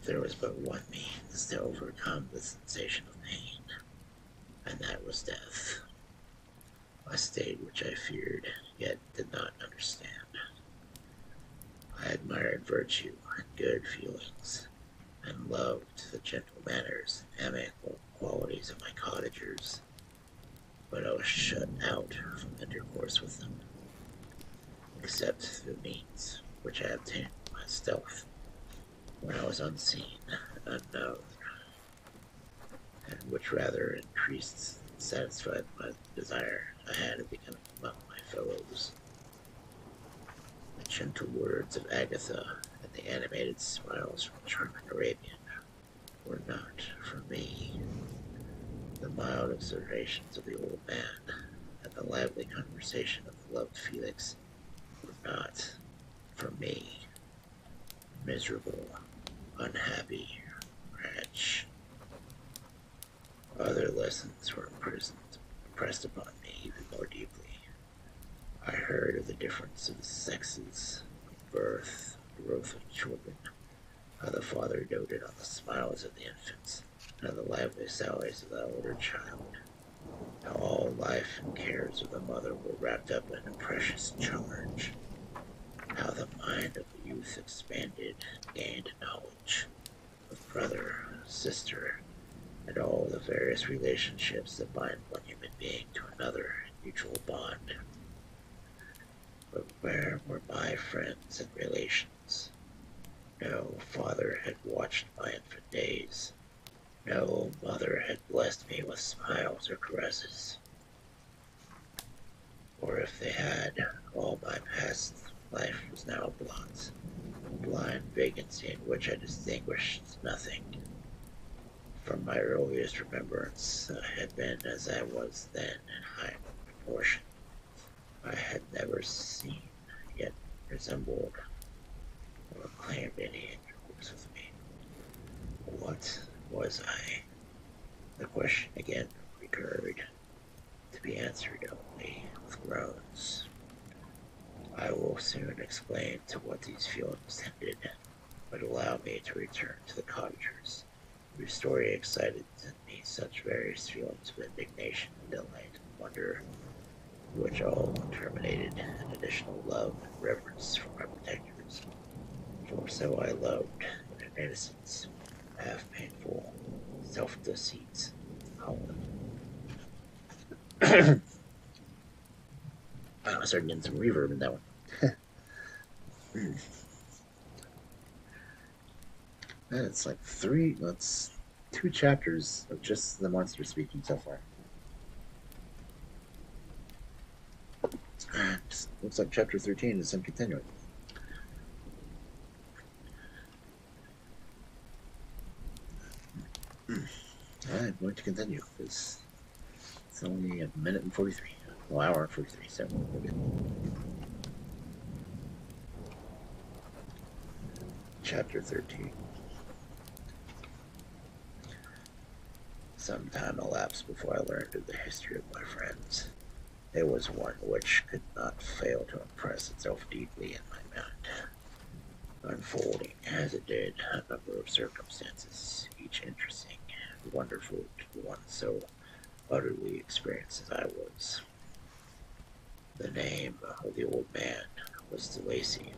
there was but one means to overcome the sensation of pain, and that was death. A state which I feared, yet did not understand. I admired virtue and good feelings, and loved the gentle manners and amicable qualities of my cottagers, but I was shut out from intercourse with them, except through the means which I obtained by stealth, when I was unseen and unknown, and which rather increased and satisfied my desire I had of becoming among my fellows. I gentle words of Agatha and the animated smiles from the charming Arabian were not for me. The mild exhortations of the old man and the lively conversation of the loved Felix were not for me. Miserable, unhappy wretch. Other lessons were impressed upon me even more deeply. I heard of the difference of the sexes, of birth, growth of children, how the father doted on the smiles of the infants, and on the lively sallies of the older child, how all life and cares of the mother were wrapped up in a precious charge, how the mind of the youth expanded and gained knowledge of brother, sister, and all the various relationships that bind one human being to another in mutual bond. But where were my friends and relations? No father had watched my infant days. No mother had blessed me with smiles or caresses. Or if they had, all my past life was now a blot, a blind vacancy in which I distinguished nothing. From my earliest remembrance, I had been as I was then in height and proportion. I had never seen, yet resembled, or claimed any intercourse with me. What was I? The question again recurred, to be answered only with groans. I will soon explain to what these feelings tended, but allow me to return to the cottagers, whose story excited in me such various feelings of indignation, delight, and wonder, which all terminated in additional love and reverence for my protectors. For so I loved in an innocence, half painful, self-deceit, Holland. I started getting some reverb in that one. And it's like that's 2 chapters of just the monster speaking so far. And looks like chapter 13 is him continuing. I'm going to continue because it's only a minute and 43. Well, hour and 43, so we're good. Chapter 13. Some time elapsed before I learned of the history of my friends. It was one which could not fail to impress itself deeply in my mind, unfolding, as it did, a number of circumstances, each interesting and wonderful to one so utterly experienced as I was. The name of the old man was de Lacy.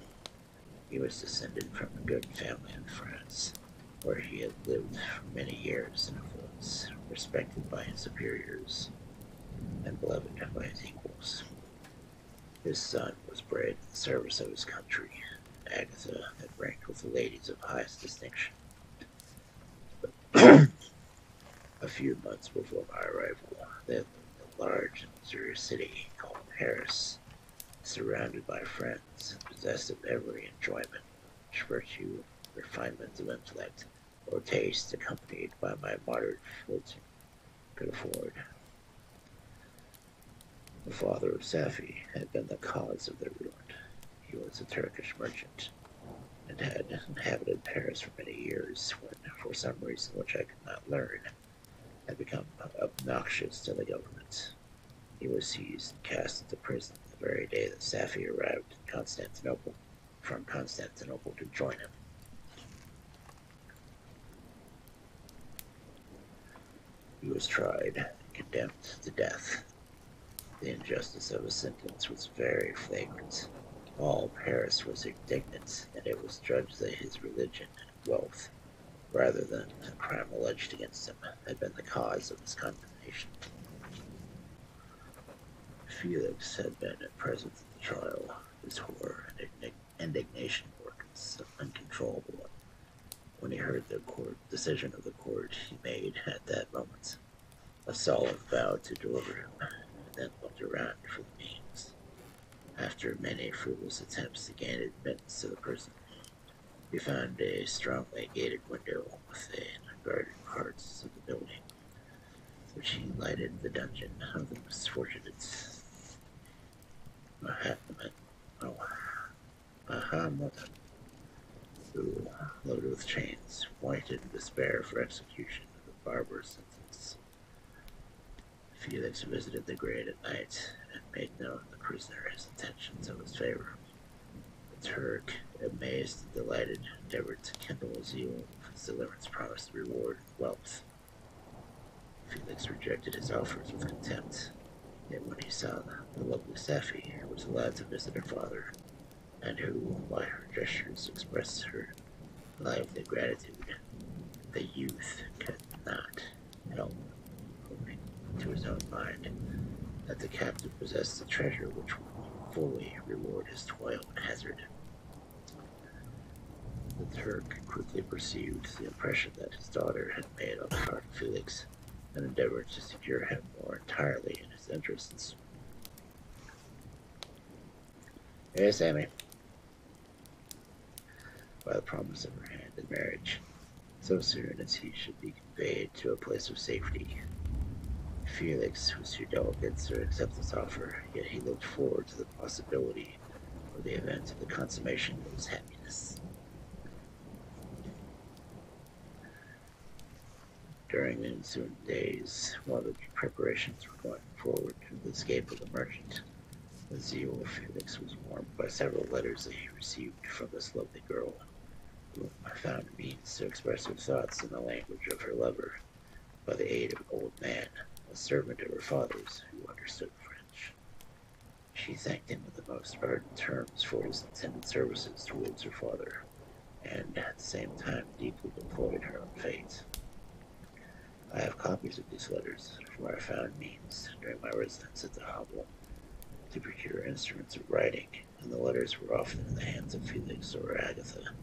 He was descended from a good family in France, where he had lived for many years and was respected by his superiors and beloved by his equals. His son was bred in the service of his country, and Agatha had ranked with the ladies of highest distinction. A few months before my arrival, they lived in a large and luxurious city called Paris, surrounded by friends and possessed of every enjoyment which virtue, refinement of intellect, or taste, accompanied by my moderate fortune, could afford. The father of Safi had been the cause of their ruin. He was a Turkish merchant, and had inhabited Paris for many years, when, for some reason which I could not learn, had become obnoxious to the government. He was seized and cast into prison the very day that Safi arrived in Constantinople, from Constantinople to join him. He was tried and condemned to death. The injustice of his sentence was very flagrant. All Paris was indignant, and it was judged that his religion and wealth, rather than the crime alleged against him, had been the cause of his condemnation. Felix had been present at the trial. His horror and indignation were uncontrollable. When he heard the decision of the court, he made, at that moment, a solemn vow to deliver him, and then looked around for the means. After many fruitless attempts to gain admittance to the prison, we found a strongly gated window within unguarded parts of the building, which he lighted the dungeon of the misfortunate Mahatma, oh, Mahamatan, who, loaded with chains, pointed in despair for execution of the barbarous sentence. Felix visited the grate at night and made known to the prisoner his intentions of his favor. The Turk, amazed and delighted, endeavored to kindle a zeal of his deliverance promised reward and wealth. Felix rejected his offers with contempt, yet when he saw the lovely Sapphi, who was allowed to visit her father, and who, by her gestures, expressed her lively gratitude, the youth could not help hoping to his own mind that the captive possessed a treasure which would fully reward his toil and hazard. The Turk quickly perceived the impression that his daughter had made on the heart of Felix, and endeavored to secure him more entirely in his interests. Hey, Sammy, by the promise of her hand in marriage, so soon as he should be conveyed to a place of safety. Felix was too delicate to accept this offer, yet he looked forward to the possibility of the event of the consummation of his happiness. During the ensuing days, while the preparations were going forward for the escape of the merchant, the zeal of Felix was warmed by several letters that he received from this lovely girl, whom found means to express her thoughts in the language of her lover, by the aid of an old man, a servant of her father's, who understood French. She thanked him in the most ardent terms for his intended services towards her father, and at the same time deeply deplored her own fate. I have copies of these letters, for I found means, during my residence at the hovel, to procure instruments of writing, and the letters were often in the hands of Felix or Agatha.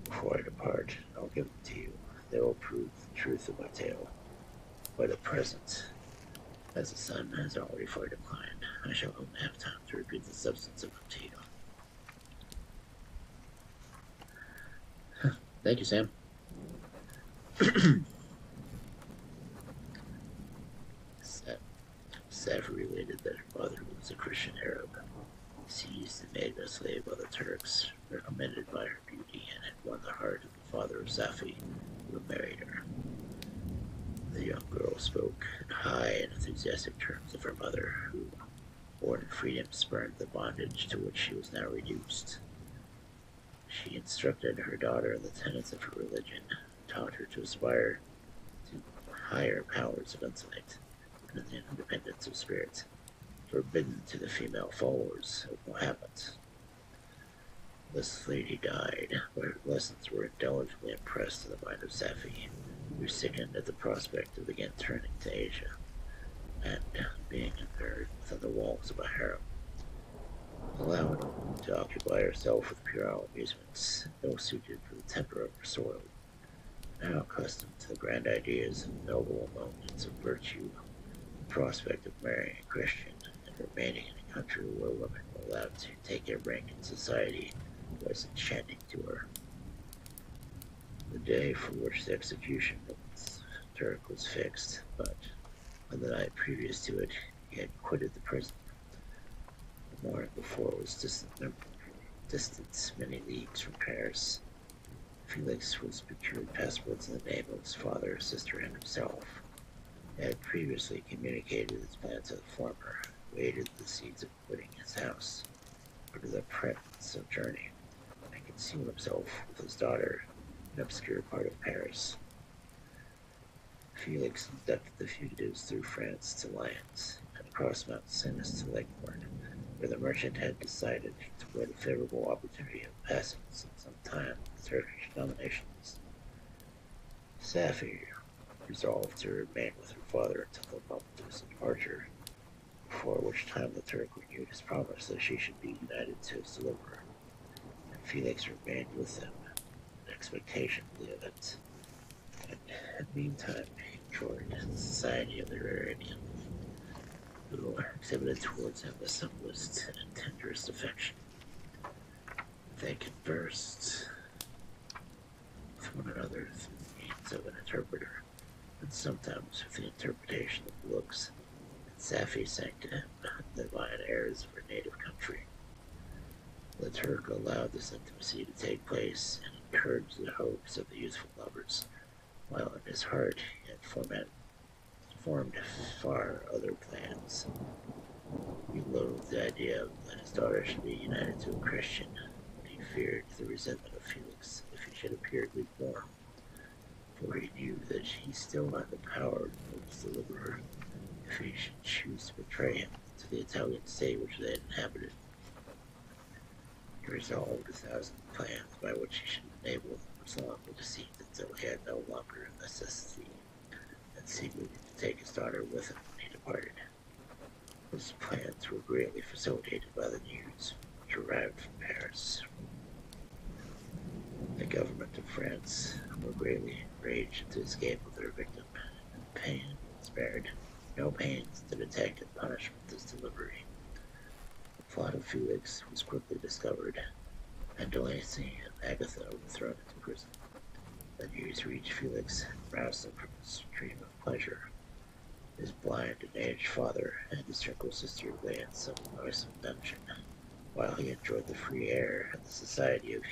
Before I depart, I'll give them to you. They will prove the truth of my tale. But at present, as the sun has already far declined, I shall only have time to repeat the substance of them to you. Thank you, Sam. Sapphi related that her father was a Christian Arab, seized and made a slave by the Turks, recommended by her beauty, and had won the heart of the father of Sapphi, who married her. The young girl spoke in high and enthusiastic terms of her mother, who, born in freedom, spurned the bondage to which she was now reduced. She instructed her daughter in the tenets of her religion, taught her to aspire to higher powers of intellect and the independence of spirit, forbidden to the female followers of Mohammed. This lady died, but her lessons were indelibly impressed in the mind of Sapphi, who sickened at the prospect of again turning to Asia, and being immured within the walls of a harem. Allowed to occupy herself with puerile amusements, ill suited for the temper of her soil, now accustomed to the grand ideas and noble moments of virtue, the prospect of marrying a Christian and remaining in a country where women were allowed to take a rank in society was enchanting to her. The day for which the execution of the Turk was fixed, but on the night previous to it, he had quitted the prison. The morning before was distant many leagues from Paris. Felix was procured passports in the name of his father, sister, and himself. He had previously communicated his plan to the former, who aided the seeds of quitting his house, under the pretense of journey, and concealed himself with his daughter in an obscure part of Paris. Felix conducted the fugitives through France to Lyons, and across Mount Cenis to Leghorn, where the merchant had decided to wait a favorable opportunity of passing some time the Turkish dominations. Sapphi resolved to remain with her father until the moment of his departure, before which time the Turk renewed his promise that she should be united to his deliverer, and Felix remained with them in expectation of the event, and in the meantime he enjoyed the society of the Arabian, who exhibited towards him the simplest and tenderest affection. They conversed with one another through the means of an interpreter, and sometimes with the interpretation of looks, and Safie sang to him the divine airs of her native country. The Turk allowed this intimacy to take place and encouraged the hopes of the youthful lovers, while in his heart he had formed far other plans. He loathed the idea that his daughter should be united to a Christian, but he feared the resentment of Felix if he should appear lukewarm, for he knew that he still had the power of his deliverer if he should choose to betray him to the Italian state which they had inhabited. He resolved 1,000 plans by which he should enable Ruslan to deceive until he had no longer a necessity, and secretly to take his daughter with him when he departed. His plans were greatly facilitated by the news which arrived from Paris. The government of France were greatly enraged to escape of their victim, and pain spared no pains to detect and punish this delivery. The plot of Felix was quickly discovered, and Delancey and Agatha were thrown into prison. The news reached Felix and roused him from his dream of pleasure. His blind and aged father and his tranquil sister lay in some noisome dungeon, while he enjoyed the free air and the society of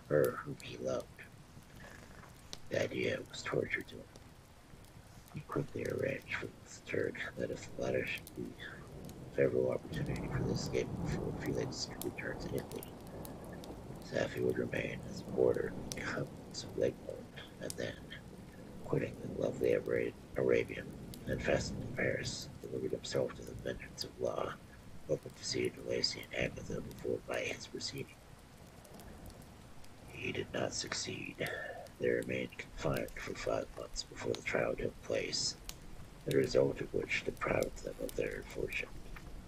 her whom he loved. The idea was torture to him. He quickly arranged for the Turk that if the latter should be a favorable opportunity for the escape before Felix could return to Italy, Safie would remain as a boarder in the convents of Legmont, and then, quitting the lovely Arabian, and fastened to Paris, delivered himself to the vengeance of law, hoping to see Delancey and Agatha before by his proceeding. He did not succeed. They remained confined for 5 months before the trial took place, the result of which deprived them of their fortune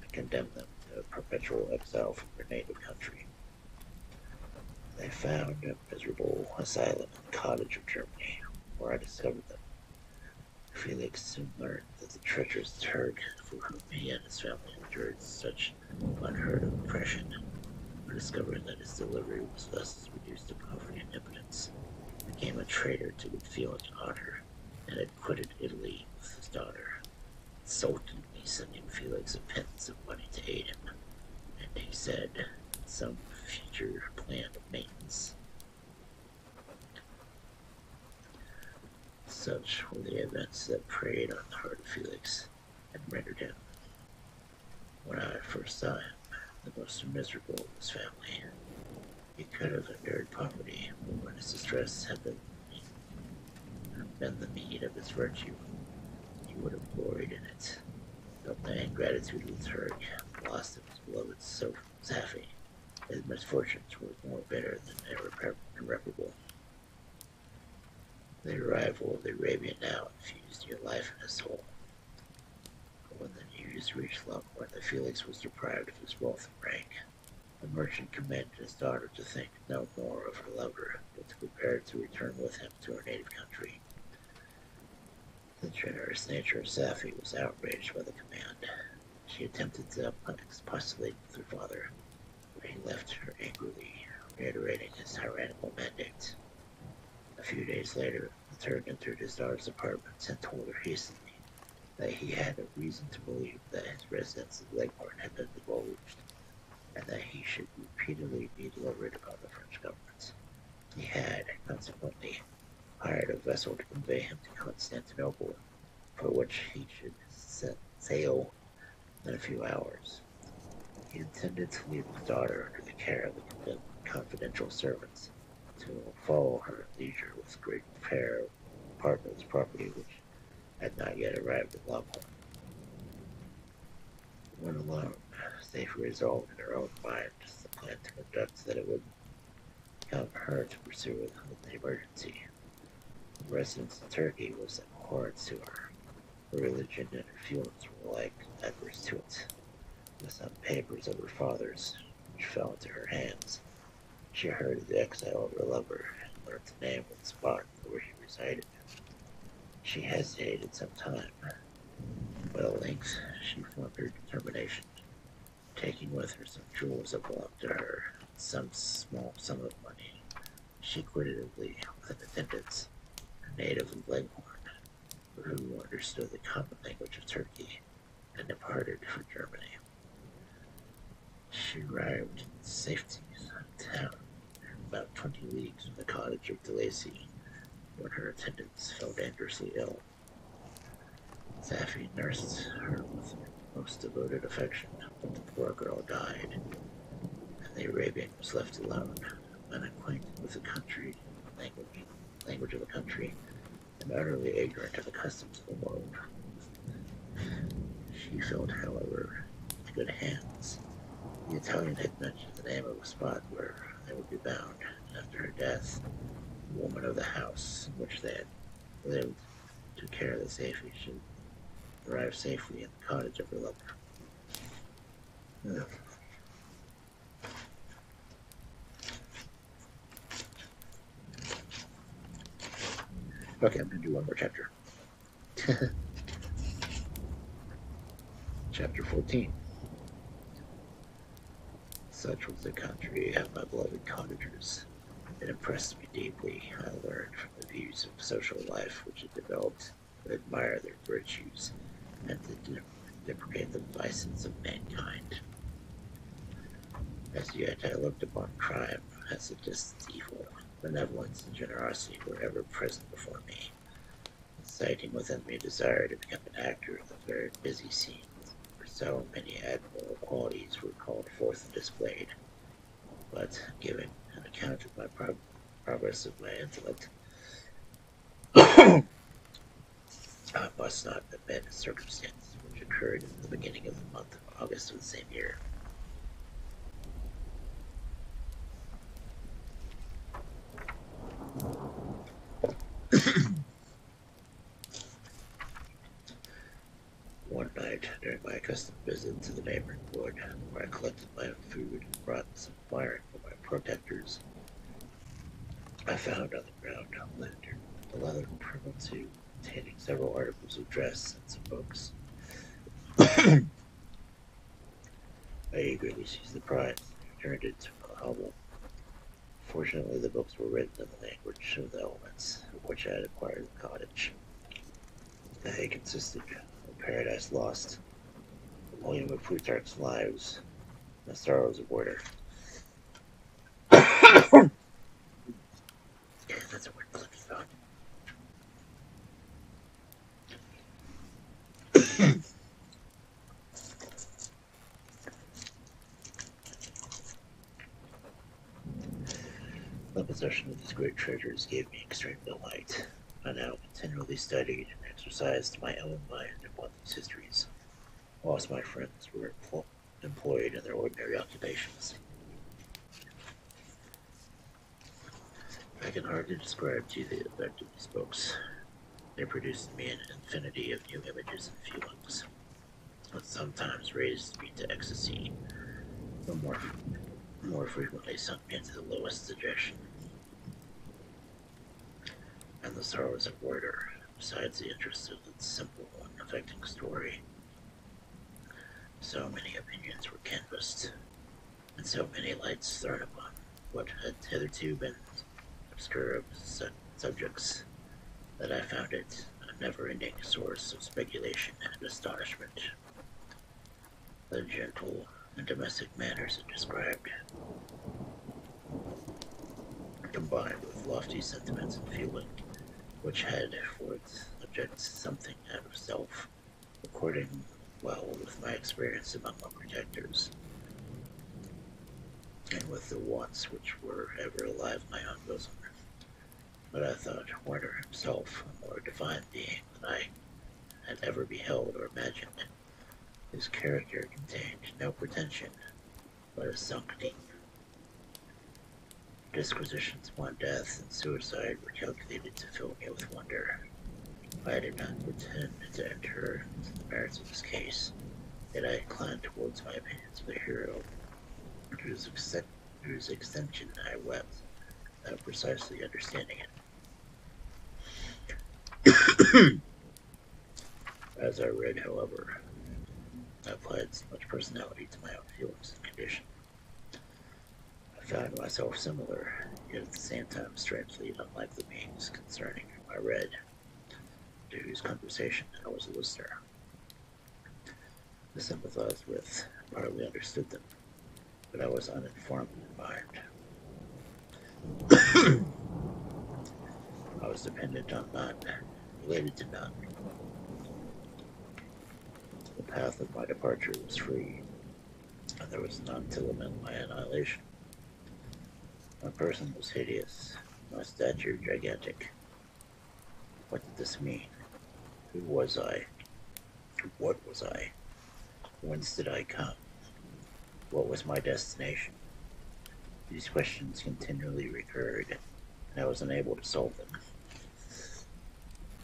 and condemned them to perpetual exile from their native country. They found a miserable asylum in the cottage of Germany, where I discovered them. Felix soon learned that the treacherous Turk, for whom he and his family endured such unheard of oppression, discovering that his delivery was thus reduced to poverty and impotence, became a traitor to good feeling and honor, and had quitted Italy with his daughter, insultingly sending Felix a pittance of money to aid him, and he said, some future plan of maintenance. Such were the events that preyed on the heart of Felix, and rendered him, when I first saw him, the most miserable of his family. He could have endured poverty, but when his distress had been the need of his virtue, he would have gloried in it. Felt the ingratitude of the Turk, and lost of his beloved Safie. His misfortunes were more bitter than irreparable. The arrival of the Arabian now infused new life in his soul. But when the news reached Leghorn that Felix was deprived of his wealth and rank, the merchant commanded his daughter to think no more of her lover, but to prepare to return with him to her native country. The generous nature of Safie was outraged by the command. She attempted to expostulate with her father, but he left her angrily, reiterating his tyrannical mandate. A few days later, the Turk entered his daughter's apartments and told her hastily that he had a reason to believe that his residence in Leghorn had been divulged, and that he should repeatedly be delivered upon the French government. He had, consequently, hired a vessel to convey him to Constantinople, for which he should sail in a few hours. He intended to leave his daughter under the care of the confidential servants, to follow her at leisure with great care of part of his property which had not yet arrived at Leghorn. When alone, Safie resolved in her own mind the plan to conduct that it would become her to pursue with the emergency. Her residence in Turkey was abhorrent to her. Her religion and her feelings were alike adverse to it. With some papers of her father's, which fell into her hands, she heard of the exile of her lover, and learned the name of the spot where he resided. She hesitated some time, but at At length, she formed her determination, taking with her some jewels that belonged to her, some small sum of money. She quitted Italy with an attendant, a native of Leghorn, who understood the common language of Turkey, and departed for Germany. She arrived in safety in town, about 20 leagues from the cottage of DeLacy, when her attendants fell dangerously ill. Safi nursed her with most devoted affection, but the poor girl died, and the Arabian was left alone, unacquainted with the country, language of the country, and utterly ignorant of the customs of the world. She felt, however, in good hands. The Italian had mentioned the name of a spot where they would be bound, and after her death, the woman of the house in which they had lived took care that Safi should arrive safely in the cottage of her lover. Okay, I'm going to do one more chapter. Chapter 14. Such was the country of my beloved cottagers. It impressed me deeply. I learned from the views of social life which it developed to admire their virtues and to deprecate the vices of mankind. As yet I looked upon crime as a distant evil. Benevolence and generosity were ever present before me, inciting within me a desire to become an actor in the very busy scene where so many admirable qualities were called forth and displayed. But, giving an account of my progress of my intellect, I must not omit a circumstance which occurred in the beginning of the month of August of the same year. One night, during my accustomed visit to the neighboring wood, where I collected my own food and brought some firing for my protectors, I found on the ground a leather tube containing several articles of dress and some books. I eagerly seized the prize and turned it to a hovel. Fortunately, the books were written in the language of the elements, of which I had acquired in the cottage. They consisted of Paradise Lost, a volume of Plutarch's Lives, and The Sorrows of Order. That's a word clipping thought. The possession of these great treasures gave me extreme delight. I now continually studied and exercised my own mind upon these histories, whilst my friends were employed in their ordinary occupations. I can hardly describe to you the effect of these books. They produced in me an infinity of new images and feelings, which sometimes raised me to ecstasy, but more frequently sunk me into the lowest dejection. And The Sorrows of Order, besides the interest of its simple and affecting story, so many opinions were canvassed, and so many lights thrown upon what had hitherto been obscure subjects, that I found it a never-ending source of speculation and astonishment. The gentle and domestic manners it described, combined with lofty sentiments and feeling, which had for its object something out of self, according well with my experience among my protectors, and with the wants which were ever alive in my own bosom. But I thought Warner himself a more divine being than I had ever beheld or imagined. His character contained no pretension, but a sunk deep. Disquisitions upon death and suicide were calculated to fill me with wonder. I did not pretend to enter into the merits of his case, yet I inclined towards my opinions of the hero, whose extension I wept, without precisely understanding it. As I read, however, I applied so much personality to my own feelings and condition. I found myself similar, yet at the same time strangely unlike the beings concerning whom I read, to whose conversation I was a listener. I sympathized with and partly understood them, but I was uninformed in mind. I was dependent on none, related to none. The path of my departure was free, and there was none to lament my annihilation. My person was hideous, my stature gigantic. What did this mean? Who was I? What was I? Whence did I come? What was my destination? These questions continually recurred, and I was unable to solve them.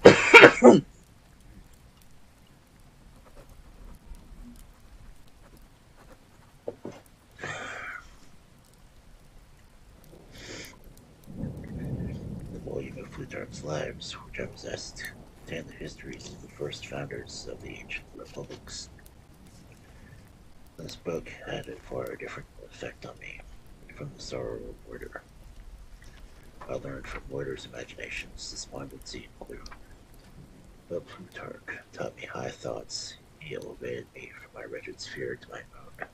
The volume of Plutarch's Lives, which I possessed, contained the histories of the first founders of the ancient republics. This book had a far different effect on me from the sorrow of murder. I learned from Loiter's imaginations despondency and gloom. But Plutarch taught me high thoughts. He elevated me from my wretched sphere to my own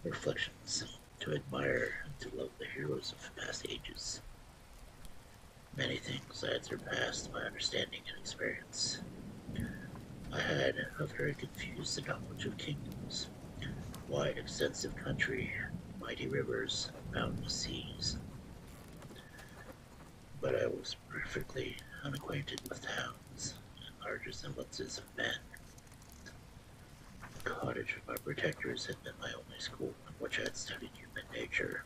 reflections, to admire and to love the heroes of past ages. Many things I had surpassed my understanding and experience. I had a very confused knowledge of kingdoms, wide extensive country, mighty rivers, mountainous seas. But I was perfectly unacquainted with towns and larger semblances of men. The cottage of my protectors had been my only school in which I had studied human nature.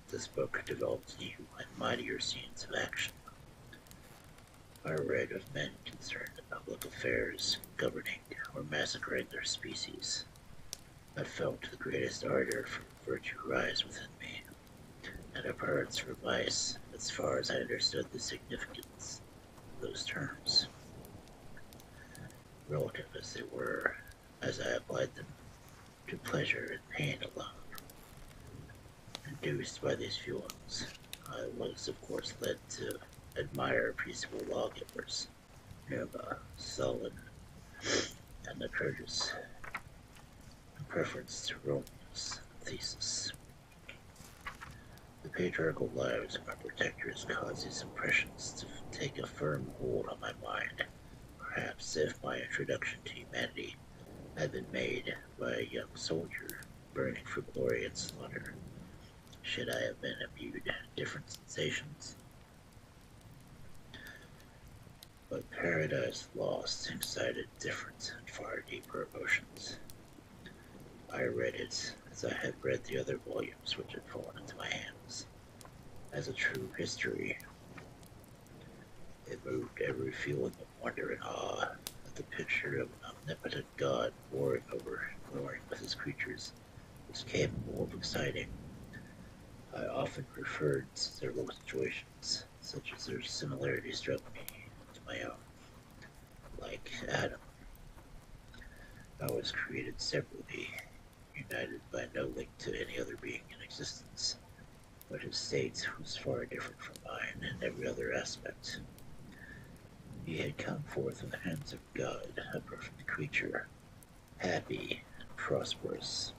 This book developed new and mightier scenes of action. I read of men concerned in public affairs, governing or massacring their species. I felt the greatest ardor for virtue rise within me, and abhorrence for vice, as far as I understood the significance of those terms, relative as they were, as I applied them to pleasure and pain alone. Induced by these feelings, I was of course led to admire peaceable lawgivers, Nerva, Solon, and Lycurgus, in preference to Romulus and Theseus. The patriarchal lives of my protectors caused these impressions to take a firm hold on my mind, perhaps if my introduction to humanity had been made by a young soldier burning for glory and slaughter. Should I have been imbued different sensations? But Paradise Lost excited different and far deeper emotions. I read it as I had read the other volumes which had fallen into my hands, as a true history. It moved every feeling of wonder and awe at the picture of an omnipotent God warring over and warring with his creatures was capable of exciting. I often referred to several situations, such as their similarity struck me to my own. Like Adam, I was created separately, united by no link to any other being in existence, but his state was far different from mine in every other aspect. He had come forth in the hands of God, a perfect creature, happy and prosperous,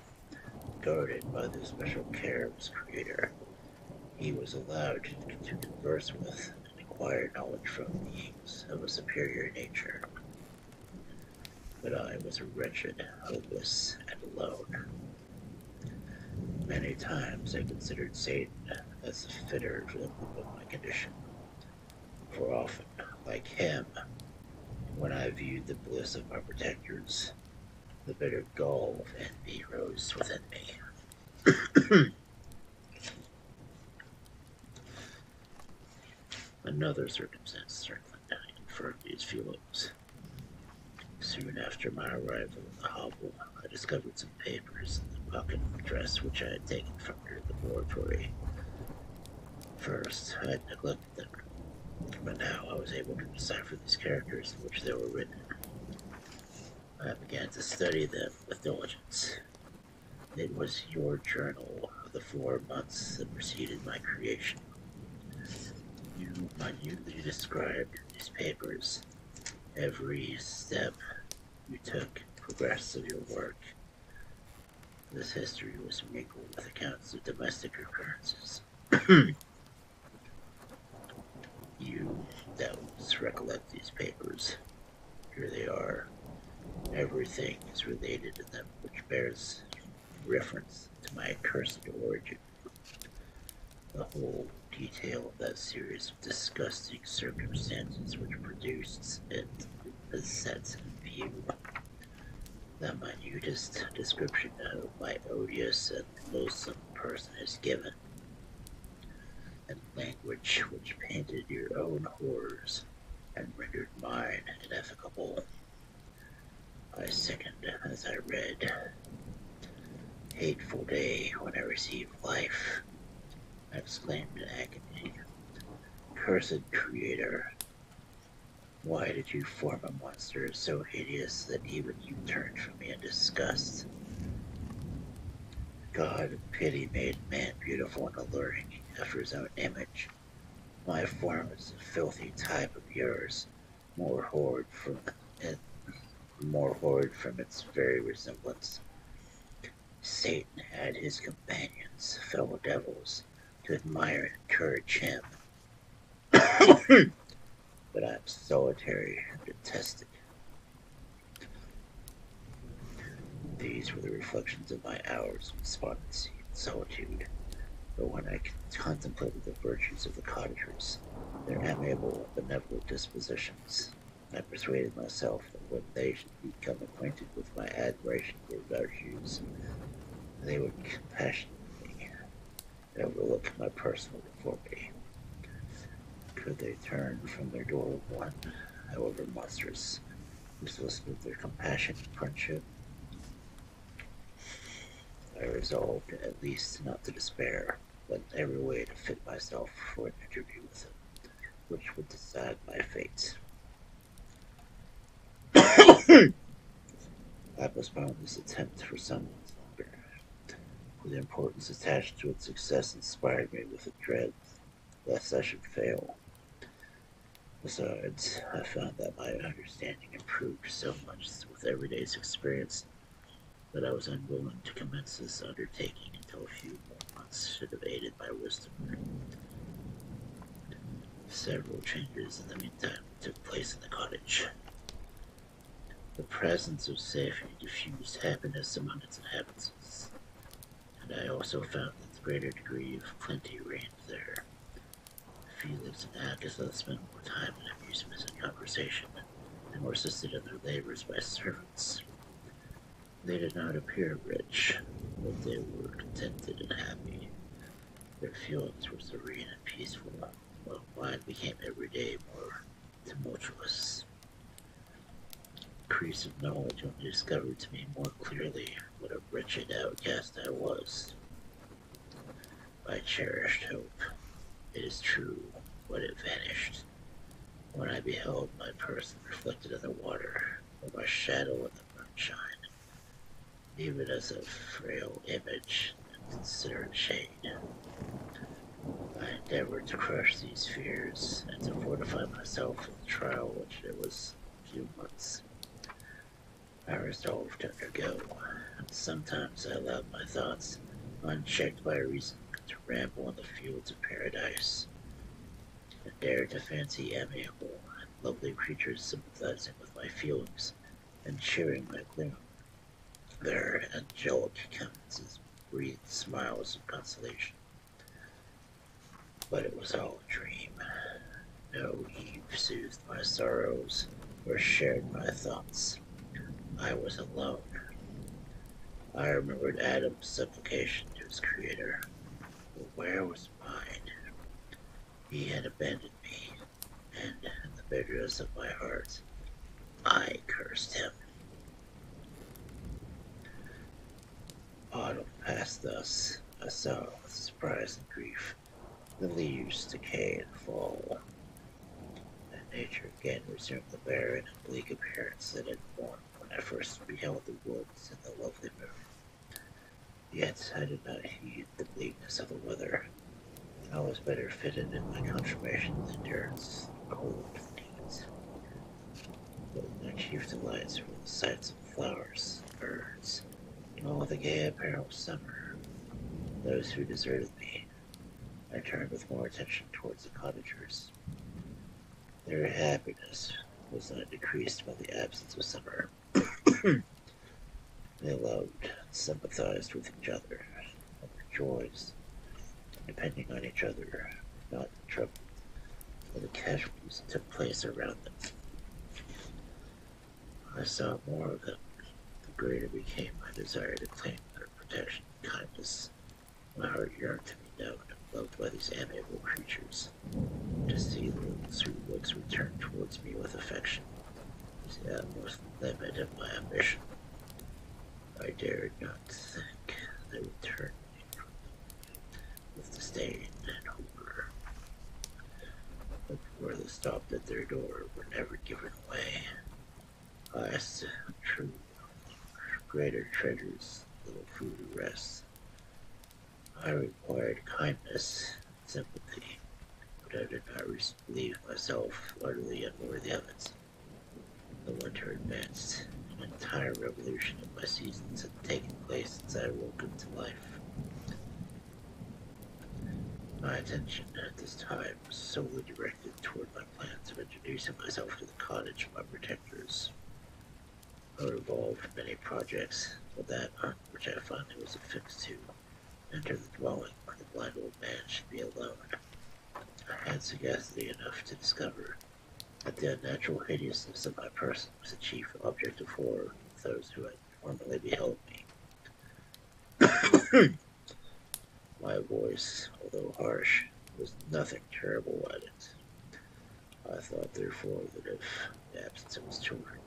guarded by the special care of his creator. He was allowed to converse with and acquire knowledge from beings of a superior nature. But I was wretched, hopeless, and alone. Many times I considered Satan as the fitter for my condition, for often, like him, when I viewed the bliss of my protectors, the bitter gall of envy rose within me. Another circumstance strengthened and confirmed these feelings. Soon after my arrival in the hovel, I discovered some papers in the pocket of the dress which I had taken from her in the laboratory. First, I had neglected them, but now I was able to decipher these characters in which they were written. to study them with diligence. It was your journal of the 4 months that preceded my creation. You minutely described in these papers every step you took, progress of your work. This history was mingled with accounts of domestic occurrences. You doubtless recollect these papers. Here they are. Everything is related in them which bears reference to my accursed origin. The whole detail of that series of disgusting circumstances which produced it is set in view. The minutest description of my odious and loathsome person is given, and language which painted your own horrors and rendered mine ineffable. I sickened as I read. Hateful day when I received life, I exclaimed in agony. Cursed Creator, why did you form a monster so hideous that even you turned from me in disgust? God in pity made man beautiful and alluring after his own image. My form is a filthy type of yours, more horrid from its very resemblance. Satan had his companions, fellow devils, to admire and encourage him. But I am solitary and detested. These were the reflections of my hours of despondency and solitude. But when I contemplated the virtues of the cottagers, their amiable and benevolent dispositions, I persuaded myself that when they should become acquainted with my admiration for virtues, they would compassionately overlook my personal deformity. Could they turn from their door of one, however monstrous, who solicited their compassion and friendship? I resolved at least not to despair, but in every way to fit myself for an interview with him, which would decide my fate. I postponed this attempt for some months longer, for the importance attached to its success inspired me with a dread lest I should fail. Besides, I found that my understanding improved so much with every day's experience that I was unwilling to commence this undertaking until a few more months should have aided my wisdom. Several changes in the meantime took place in the cottage. The presence of safety diffused happiness among its inhabitants, and I also found that the greater degree of plenty reigned there. Felix and Agatha spent more time in amusements and conversation, and were assisted in their labors by servants. They did not appear rich, but they were contented and happy. Their feelings were serene and peaceful, while mine became every day more tumultuous. Increase of knowledge only discovered to me more clearly what a wretched outcast I was. I cherished hope, it is true, but it vanished when I beheld my person reflected in the water, or my shadow in the moonshine, even as a frail image in considerate shade. I endeavored to crush these fears and to fortify myself for the trial which it was a few months. I resolved to undergo, and sometimes I allowed my thoughts, unchecked by reason, to ramble in the fields of paradise, and dared to fancy amiable and lovely creatures sympathizing with my feelings and sharing my gloom. Their angelic countenances breathed smiles of consolation. But it was all a dream. No Eve soothed my sorrows or shared my thoughts. I was alone. I remembered Adam's supplication to his Creator, but where was mine? He had abandoned me, and in the bitterness of my heart, I cursed him. Autumn passed thus. I saw with surprise and grief the leaves decay and fall, and nature again resumed the barren and bleak appearance that it had worn when I first beheld the woods and the lovely moon. Yet I did not heed the bleakness of the weather. I was better fitted in my conformation with endurance, cold needs. But my chief delights were the sights of flowers, birds, and all the gay apparel of summer. Those who deserted me, I turned with more attention towards the cottagers. Their happiness was not decreased by the absence of summer. They loved and sympathized with each other, and their joys, depending on each other, not troubled by the casualties that took place around them. I saw more of them, the greater became my desire to claim their protection and kindness. My heart yearned to be known and loved by these amiable creatures. To see those whose looks returned towards me with affection was the utmost limit of my ambition. I dared not think they would turn me from them with disdain and horror. But before they stopped at their door were never given away. I stood true, greater treasures, little food or rest. I required kindness, sympathy, but I did not believe myself utterly unworthy of it. The winter advanced. An entire revolution of my seasons had taken place since I awoke into life. My attention at this time was solely directed toward my plans of introducing myself to the cottage of my protectors. I revolved many projects, but that on which I finally was affixed to, enter the dwelling where the blind old man should be alone. I had sagacity enough to discover that the unnatural hideousness of my person was the chief object of horror of those who had formerly beheld me. My voice, although harsh, was nothing terrible at it. I thought, therefore, that if, in the absence of his children,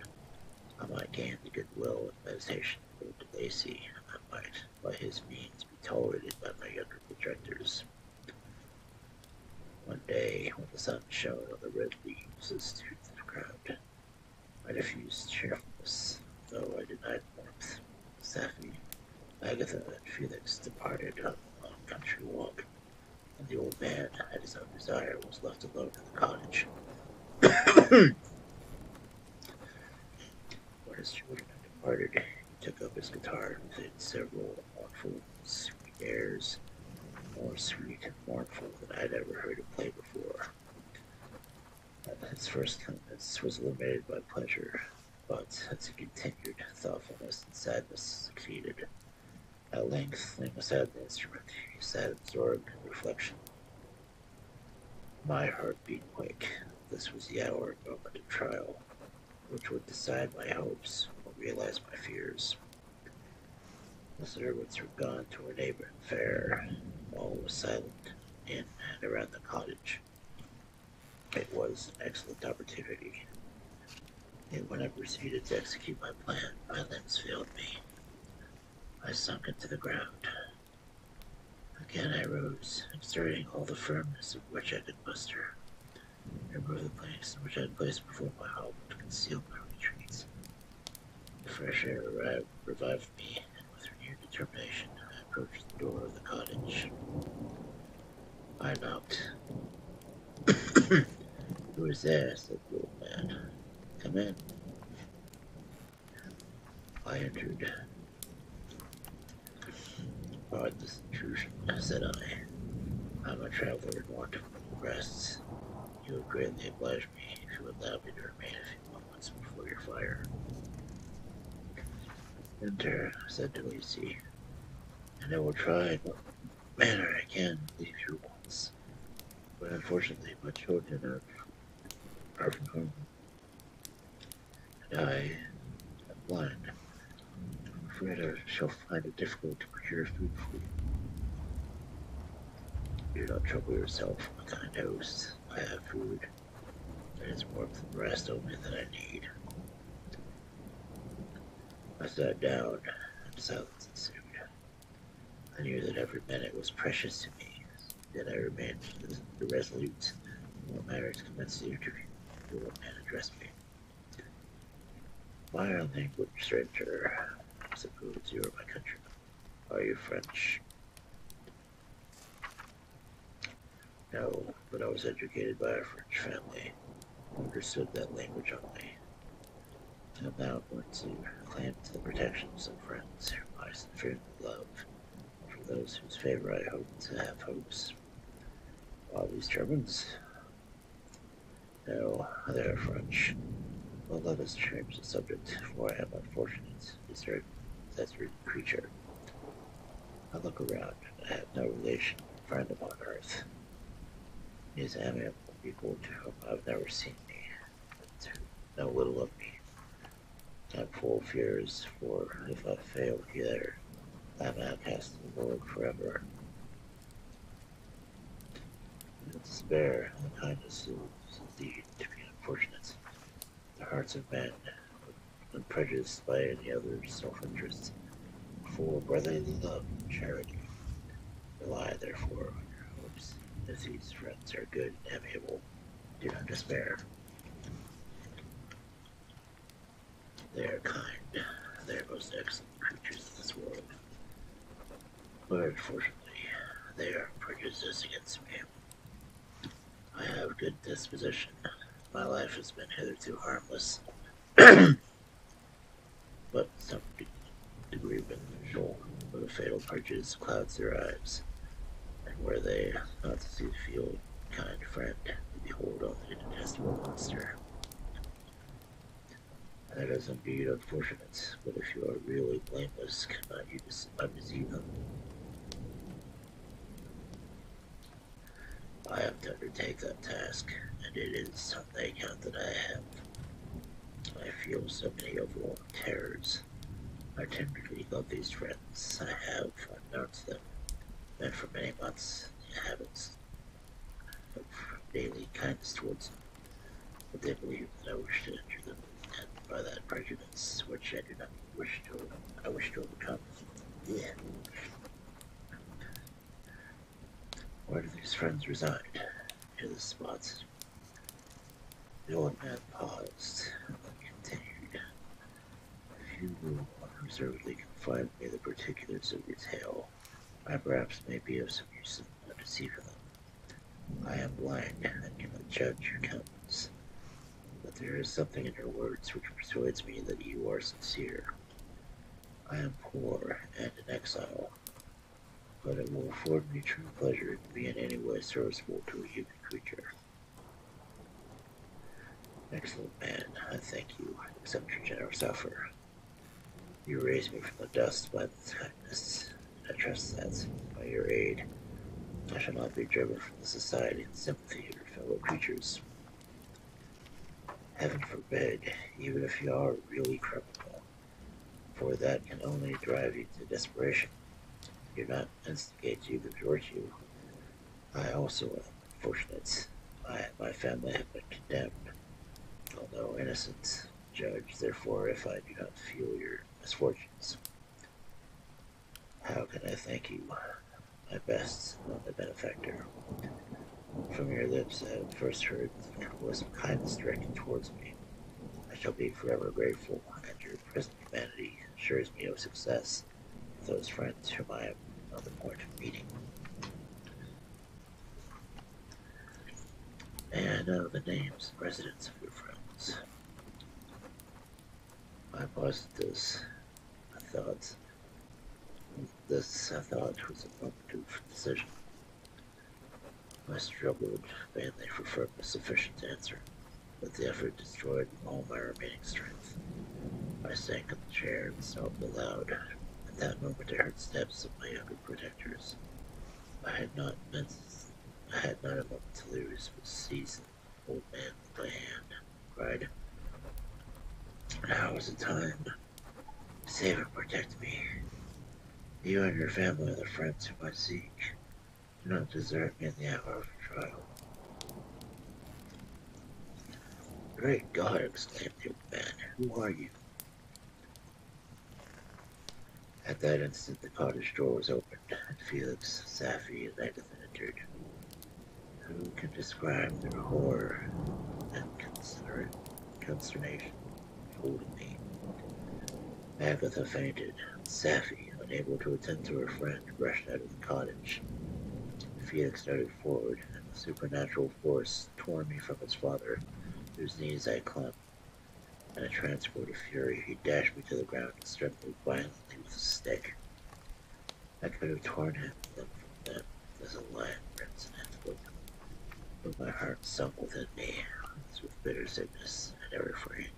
I might gain the goodwill and meditation of Lord de Lacy, I might, by his means, be tolerated by my younger projectors. One day, when the sun shone on the red leaves that strewed the ground, I diffused cheerfulness, though I denied warmth. Safie, Agatha, and Felix departed on a long country walk, and the old man, at his own desire, was left alone in the cottage. When his children had departed, he took up his guitar and played several mournful, sweet airs, more sweet and mournful than I had ever heard him play before. His first countenance was illuminated by pleasure, but as he continued, thoughtfulness and sadness succeeded. At length, laying aside the instrument, he sat absorbed in reflection. My heart beat quick. This was the hour and moment of trial, which would decide my hopes or realize my fears. The servants were gone to a neighboring fair. All was silent in and around the cottage. It was an excellent opportunity. Yet when I proceeded to execute my plan, my limbs failed me. I sunk into the ground. Again I rose, exerting all the firmness of which I could muster. I removed the planks in which I had placed before my hovel to conceal my retreats. The fresh air revived me, and with renewed determination I approached the door of the cottage. I knocked. "Who is there?" said the old man. "Come in." I entered. "Pardon this intrusion," said I. "I'm a traveler in want of rests. You would greatly oblige me if you would allow me to remain a few moments before your fire." "Enter," said de Lacy, "and I will try in what manner I can relieve your wants. But unfortunately my children are from home, and I am blind. I'm afraid I shall find it difficult to procure food for you." "Do not trouble yourself, my kind host. I have food. There is warmth and rest only that I need." I sat down, and silence ensued. I knew that every minute was precious to me, yet I remained irresolute. No matter to commence the interview, the old man addressed me. My language, stranger. I suppose you are my countryman. Are you French? No, but I was educated by a French family. Understood that language only. I'm now going to claim the protection of some friends whom I sincerely love, for those whose favor I hope to have hopes. Are these Germans? No, they are French. Well, let us change the subject, for I am unfortunate, deserted creature. I look around, and I have no relation or friend upon earth. He is amiable people to whom I have never seen me, and who know little of me. I am full of fears, for if I fail here, I am outcast to the world forever. In despair, and kindness is indeed to be unfortunate. The hearts of men, unprejudiced by any other self-interest, full of brotherly love and charity. Rely, therefore, on your hopes. If these friends are good and amiable, do not despair. They are kind. They are most excellent creatures in this world. But unfortunately, they are prejudiced against me. I have good disposition. My life has been hitherto harmless, but some degree beneficial. But a fatal prejudice clouds their eyes, and were they not to see the field kind friend, they behold only a detestable monster. That is indeed unfortunate, but if you are really blameless, cannot you undeceive them? I have to undertake that task, and it is on the account that I have. I feel so many overwhelming terrors. I tenderly love these friends I have unknown to them, and for many months the habits of daily kindness towards them, but they believe that I wish to injure them, and by that prejudice which I do not wish to, I wish to overcome. Yeah. Where do these friends reside? Near the spot. The old man paused, and then continued. If you will unreservedly confide me the particulars of your tale, I perhaps may be of some use in deceiving them. I am blind, and cannot judge your countenance, but there is something in your words which persuades me that you are sincere. I am poor and in exile, but it will afford me true pleasure to be in any way serviceable to a human creature. Excellent man, I thank you, accept your generous offer. You raised me from the dust by this kindness, and I trust that, by your aid, I shall not be driven from the society and sympathy of your fellow creatures. Heaven forbid, even if you are really criminal, for that can only drive you to desperation, do not instigate you to virtue. I also am unfortunate. I and my family have been condemned, although innocent. Judge, therefore, if I do not feel your misfortunes. How can I thank you? My best, only benefactor. From your lips I have first heard the voice of kindness directed towards me. I shall be forever grateful, and your present humanity assures me of success with those friends whom I am on the point of meeting. May I know the names and residence of your friends? I paused at this. I thought I thought was a moment of decision. I struggled vainly for firmness sufficient to answer, but the effort destroyed all my remaining strength. I sank in the chair and sobbed aloud. At that moment I heard steps of my younger protectors. I had not a moment to lose, but seized the old man with my hand, cried, "Now is the time. Save and protect me. You and your family are the friends whom I seek. Do not desert me in the hour of trial." "Great God!" exclaimed the old man. "Who are you?" At that instant the cottage door was opened, and Felix, Safi, and Edith entered. Who can describe their horror and consternation beholding me? Agatha fainted. Safi, unable to attend to her friend, rushed out of the cottage. Felix started forward, and the supernatural force tore me from his father, whose knees I clung. In a transport of fury, he dashed me to the ground and struck me violently with a stick. I could have torn him limb from limb, as a lion rips an antelope, but my heart sunk within me, as with bitter sickness I never refrained.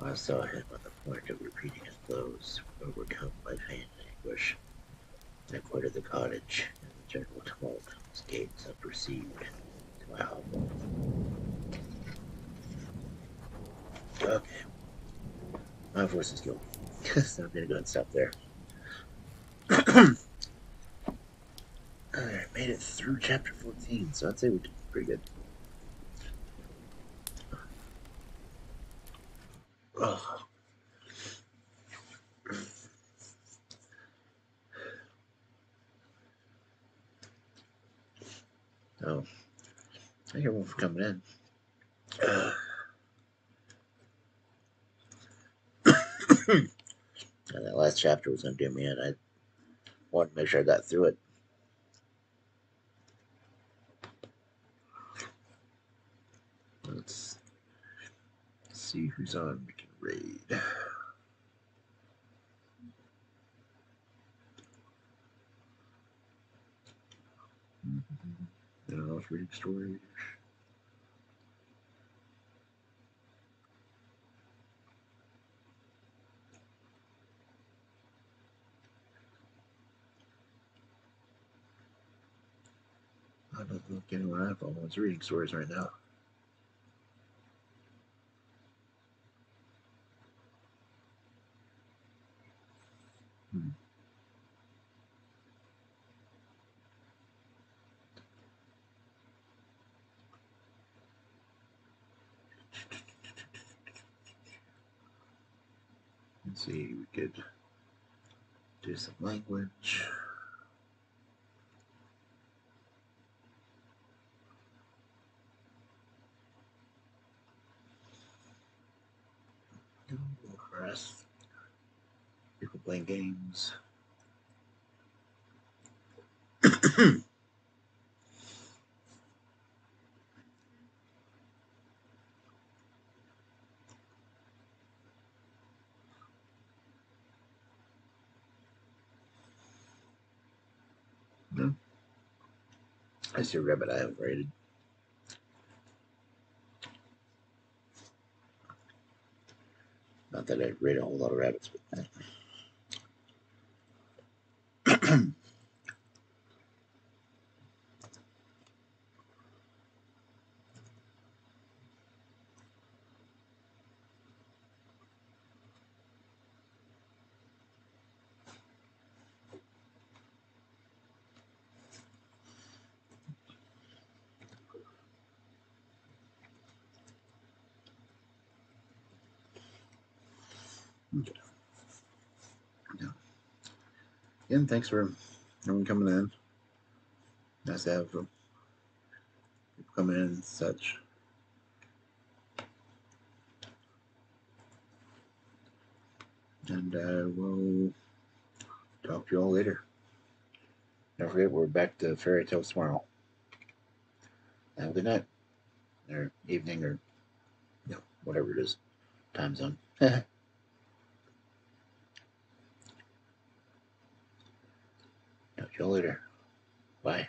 I saw him on the point of repeating his blows, overcome by pain and anguish. I quitted the cottage, and the general tumult escaped unperceived to my hovel. Okay, my voice is going, so I'm gonna go and stop there. Alright, made it through chapter 14, so I'd say we did pretty good. Oh. Oh, thank everyone for coming in. And that last chapter was going to do me in. I wanted to make sure I got through it. Let's see who's on. We can raid. I don't know if reading stories. I don't look anyone on iPhone one's reading stories right now. Let's see, we could do some language. Harass people playing games. No. I see a rabbit I haven't raided. Not that I raid a whole lot of rabbits, but okay. Yeah. Again, thanks for everyone coming in. Nice to have people coming in and such. And we'll talk to you all later. Don't forget, we're back to fairy tales tomorrow. Have a good night, or evening, or whatever it is, time zone. Talk to you all later. Bye.